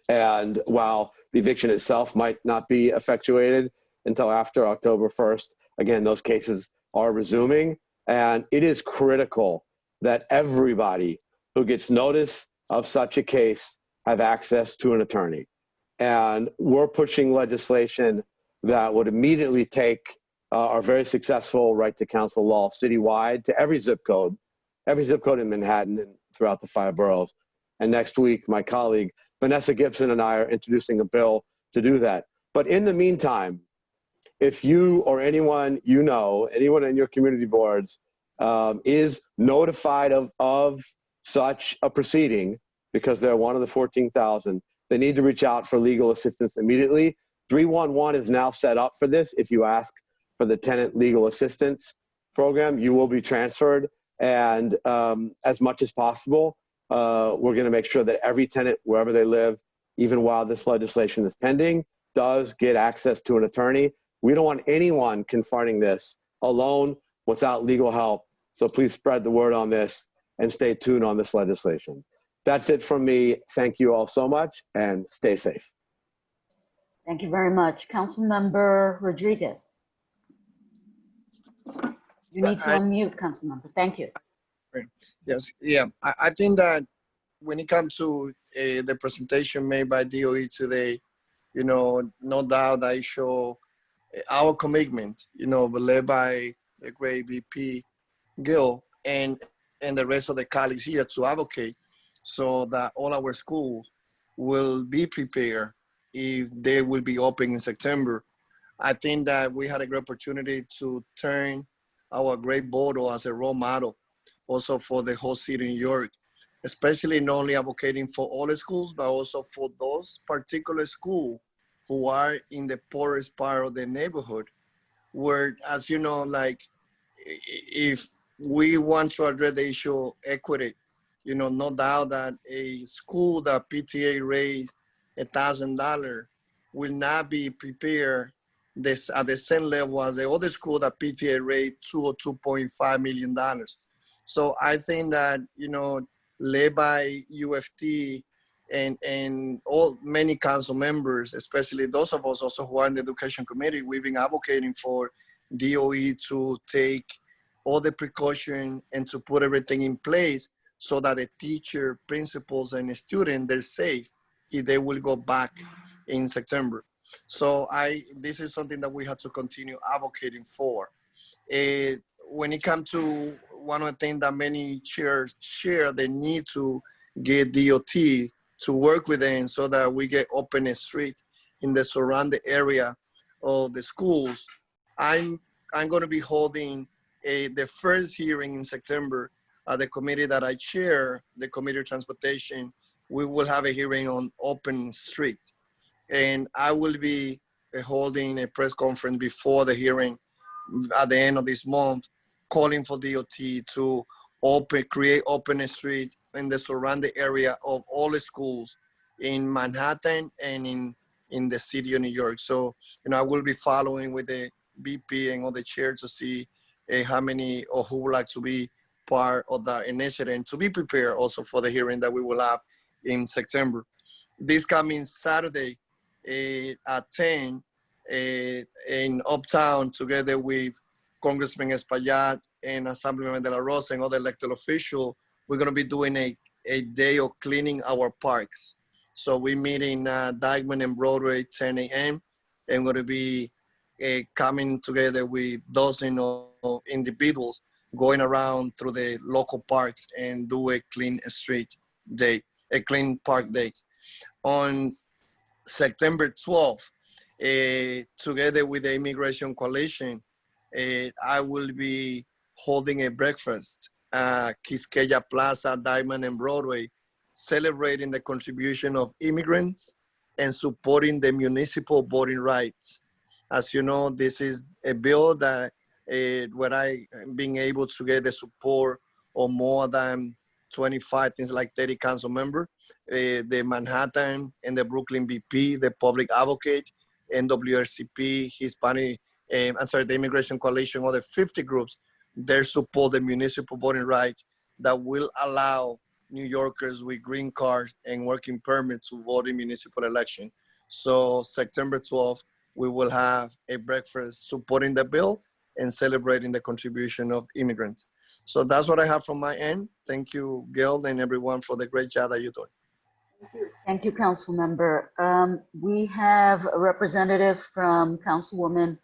And while the eviction itself might not be effectuated until after October 1st, again, those cases are resuming. And it is critical that everybody who gets notice of such a case have access to an attorney. And we're pushing legislation that would immediately take our very successful right to counsel law citywide to every zip code in Manhattan and throughout the 5 boroughs. And next week, my colleague Vanessa Gibson and I are introducing a bill to do that. But in the meantime, if you or anyone you know, anyone in your community boards is notified of such a proceeding, because they're one of the 14,000, they need to reach out for legal assistance immediately. 311 is now set up for this. If you ask for the tenant legal assistance program, you will be transferred. And as much as possible, we're going to make sure that every tenant, wherever they live, even while this legislation is pending, does get access to an attorney. We don't want anyone confronting this alone without legal help. So please spread the word on this and stay tuned on this legislation. That's it from me. Thank you all so much and stay safe. Thank you very much. Councilmember Rodriguez. You need to unmute, Councilmember. Thank you. Yes, yeah. I think that when it comes to the presentation made by DOE today, you know, no doubt I show our commitment, you know, led by the great VP Gil and the rest of the colleagues here to advocate so that all our schools will be prepared if they will be open in September. I think that we had a great opportunity to turn our great Borough as a role model also for the whole city of New York, especially not only advocating for all the schools, but also for those particular schools who are in the poorest part of the neighborhood, where, as you know, like if we want to address the issue of equity, you know, no doubt that a school that PTA raised $1,000 will not be prepared at the same level as the other school that PTA raised $2 or $2.5 million. So I think that, you know, led by UFT and all many council members, especially those of us also who are in the education committee, we've been advocating for DOE to take all the precaution and to put everything in place so that the teacher, principals, and the student, they're safe if they will go back in September. So this is something that we have to continue advocating for. When it comes to one of the things that many chairs share, they need to get DOT to work with them so that we get open street in the surrounding area of the schools. I'm going to be holding the first hearing in September at the committee that I chair, the Committee of Transportation. We will have a hearing on open street. And I will be holding a press conference before the hearing at the end of this month, calling for DOT to create open street in the surrounding area of all the schools in Manhattan and in the city of New York. So, you know, I will be following with the BP and all the chairs to see how many or who would like to be part of that initiative and to be prepared also for the hearing that we will have in September. This coming Saturday at 10 in Uptown, together with Congressman Espaillat and Assemblyman De La Rosa and other elected officials, we're going to be doing a day of cleaning our parks. So we meet in Dyckman and Broadway, 10 a.m. and we're going to be coming together with dozens of individuals going around through the local parks and do a clean street day, a clean park day. On September 12th, together with the Immigration Coalition, I will be holding a breakfast at Quisqueya Plaza, Diamond and Broadway, celebrating the contribution of immigrants and supporting the municipal voting rights. As you know, this is a bill that where I being able to get the support of more than 25, things like 30 council members, the Manhattan and the Brooklyn BP, the Public Advocate, NWRCP, Hispanic, the Immigration Coalition, other 50 groups, they support the municipal voting rights that will allow New Yorkers with green cards and working permits to vote in municipal election. So September 12th, we will have a breakfast supporting the bill and celebrating the contribution of immigrants. So that's what I have from my end. Thank you, Gil, and everyone for the great job that you're doing. Thank you, Council Member. We have a representative from Councilwoman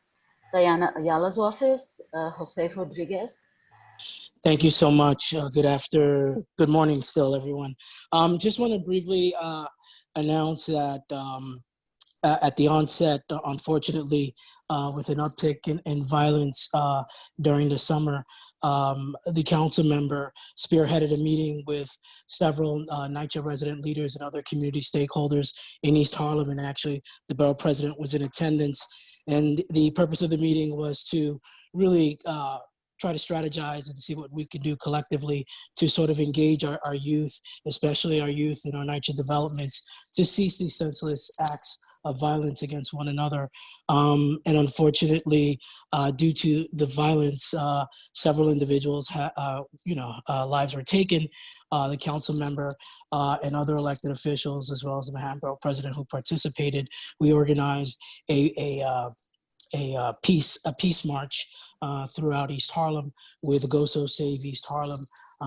Diana Ayala's office, Jose Rodriguez. Thank you so much. Good morning still, everyone. Just want to briefly announce that at the onset, unfortunately, with an uptick in violence during the summer, the council member spearheaded a meeting with several NYCHA resident leaders and other community stakeholders in East Harlem, and actually the borough president was in attendance. And the purpose of the meeting was to really try to strategize and see what we can do collectively to sort of engage our youth, especially our youth in our NYCHA developments, to cease these senseless acts of violence against one another. And unfortunately, due to the violence, several individuals, lives were taken. The council member and other elected officials, as well as the Manhattan Borough President who participated, we organized a peace march throughout East Harlem with Go So Save East Harlem,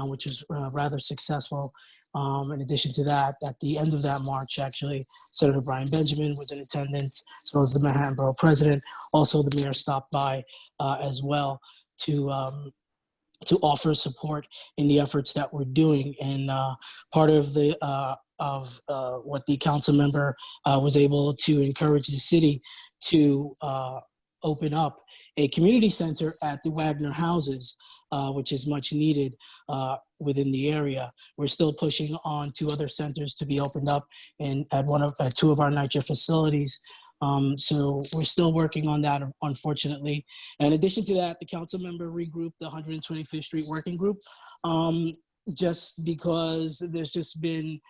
which was rather successful. In addition to that, at the end of that march, actually, Senator Brian Benjamin was in attendance, as well as the Manhattan Borough President. Also, the mayor stopped by as well to offer support in the efforts that we're doing. And part of the what the council member was able to encourage the city to open up a community center at the Wagner houses, which is much needed within the area. We're still pushing on 2 other centers to be opened up and at 2 of our NYCHA facilities. So we're still working on that, unfortunately. In addition to that, the council member regrouped the 125th Street Working Group, just because there's just been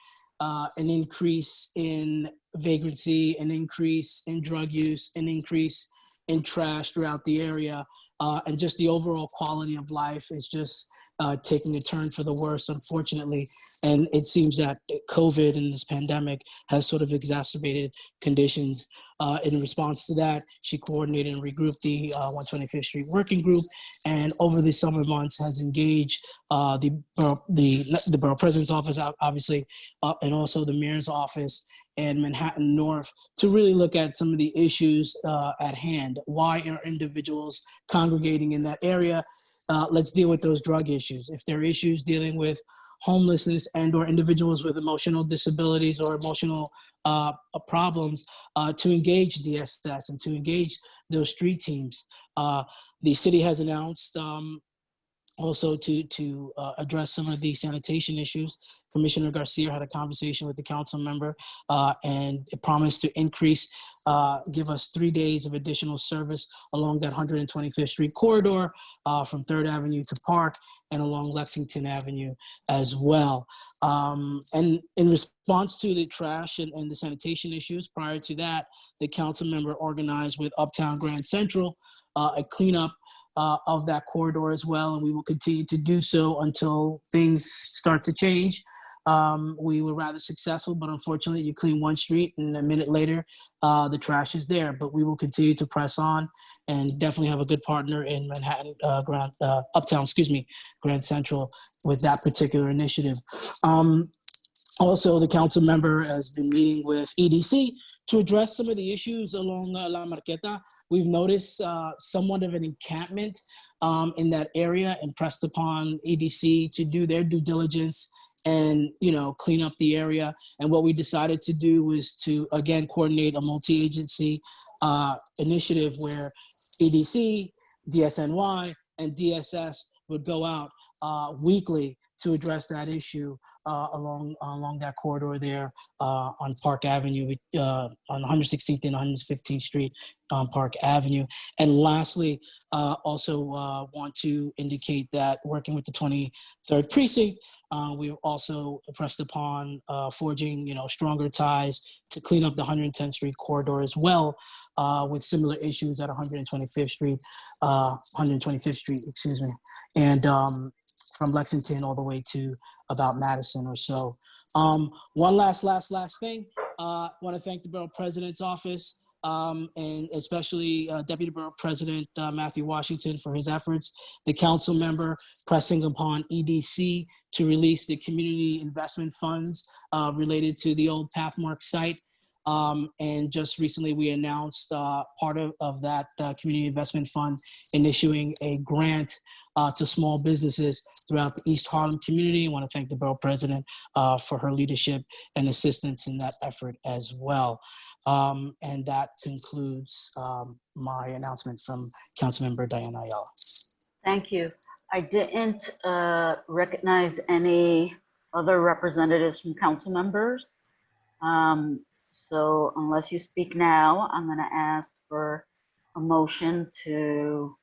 an increase in vagrancy, an increase in drug use, an increase in trash throughout the area, and just the overall quality of life is just taking a turn for the worse, unfortunately. And it seems that COVID and this pandemic has sort of exacerbated conditions. In response to that, she coordinated and regrouped the 125th Street Working Group, and over the summer months has engaged the Borough President's office, obviously, and also the Mayor's office and Manhattan North to really look at some of the issues at hand. Why are individuals congregating in that area? Let's deal with those drug issues. If there are issues dealing with homelessness and or individuals with emotional disabilities or emotional problems, to engage DSS and to engage those street teams. The city has announced also to address some of the sanitation issues. Commissioner Garcia had a conversation with the council member and it promised to increase, give us 3 days of additional service along that 125th Street corridor from 3rd Avenue to Park and along Lexington Avenue as well. And in response to the trash and the sanitation issues, prior to that, the council member organized with Uptown Grand Central a cleanup of that corridor as well, and we will continue to do so until things start to change. We were rather successful, but unfortunately you clean one street and a minute later the trash is there, but we will continue to press on and definitely have a good partner in Manhattan, Uptown, Grand Central with that particular initiative. Also, the council member has been meeting with EDC to address some of the issues along La Marqueta. We've noticed somewhat of an encampment in that area and pressed upon EDC to do their due diligence and, clean up the area. And what we decided to do was to, again, coordinate a multi-agency initiative where EDC, DSNY, and DSS would go out weekly to address that issue along that corridor there on Park Avenue, on 116th and 115th Street on Park Avenue. And lastly, also want to indicate that working with the 23rd Precinct, we've also pressed upon forging, stronger ties to clean up the 110th Street corridor as well, with similar issues at 125th Street, and from Lexington all the way to about Madison or so. One last thing. Want to thank the Borough President's office and especially Deputy Borough President Matthew Washington for his efforts. The council member pressing upon EDC to release the community investment funds related to the old Pathmark site. And just recently we announced part of that community investment fund in issuing a grant to small businesses throughout the East Harlem community. I want to thank the Borough President for her leadership and assistance in that effort as well. And that concludes my announcement from Councilmember Diana Ayala. Thank you. I didn't recognize any other representatives from council members. So unless you speak now, I'm going to ask for a motion to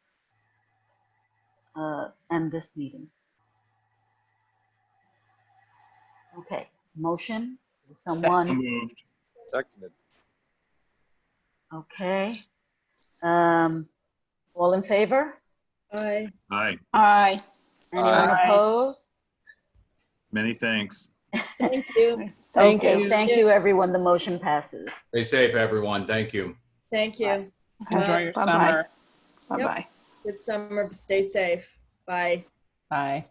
end this meeting. Okay, motion. Someone? Moved. Seconded. Okay. All in favor? Aye. Aye. Aye. Anyone opposed? Many thanks. Thank you. Thank you, everyone. The motion passes. Stay safe, everyone. Thank you. Thank you. Enjoy your Bye-bye. summer. Bye-bye. Good summer. Stay safe. Bye. Bye.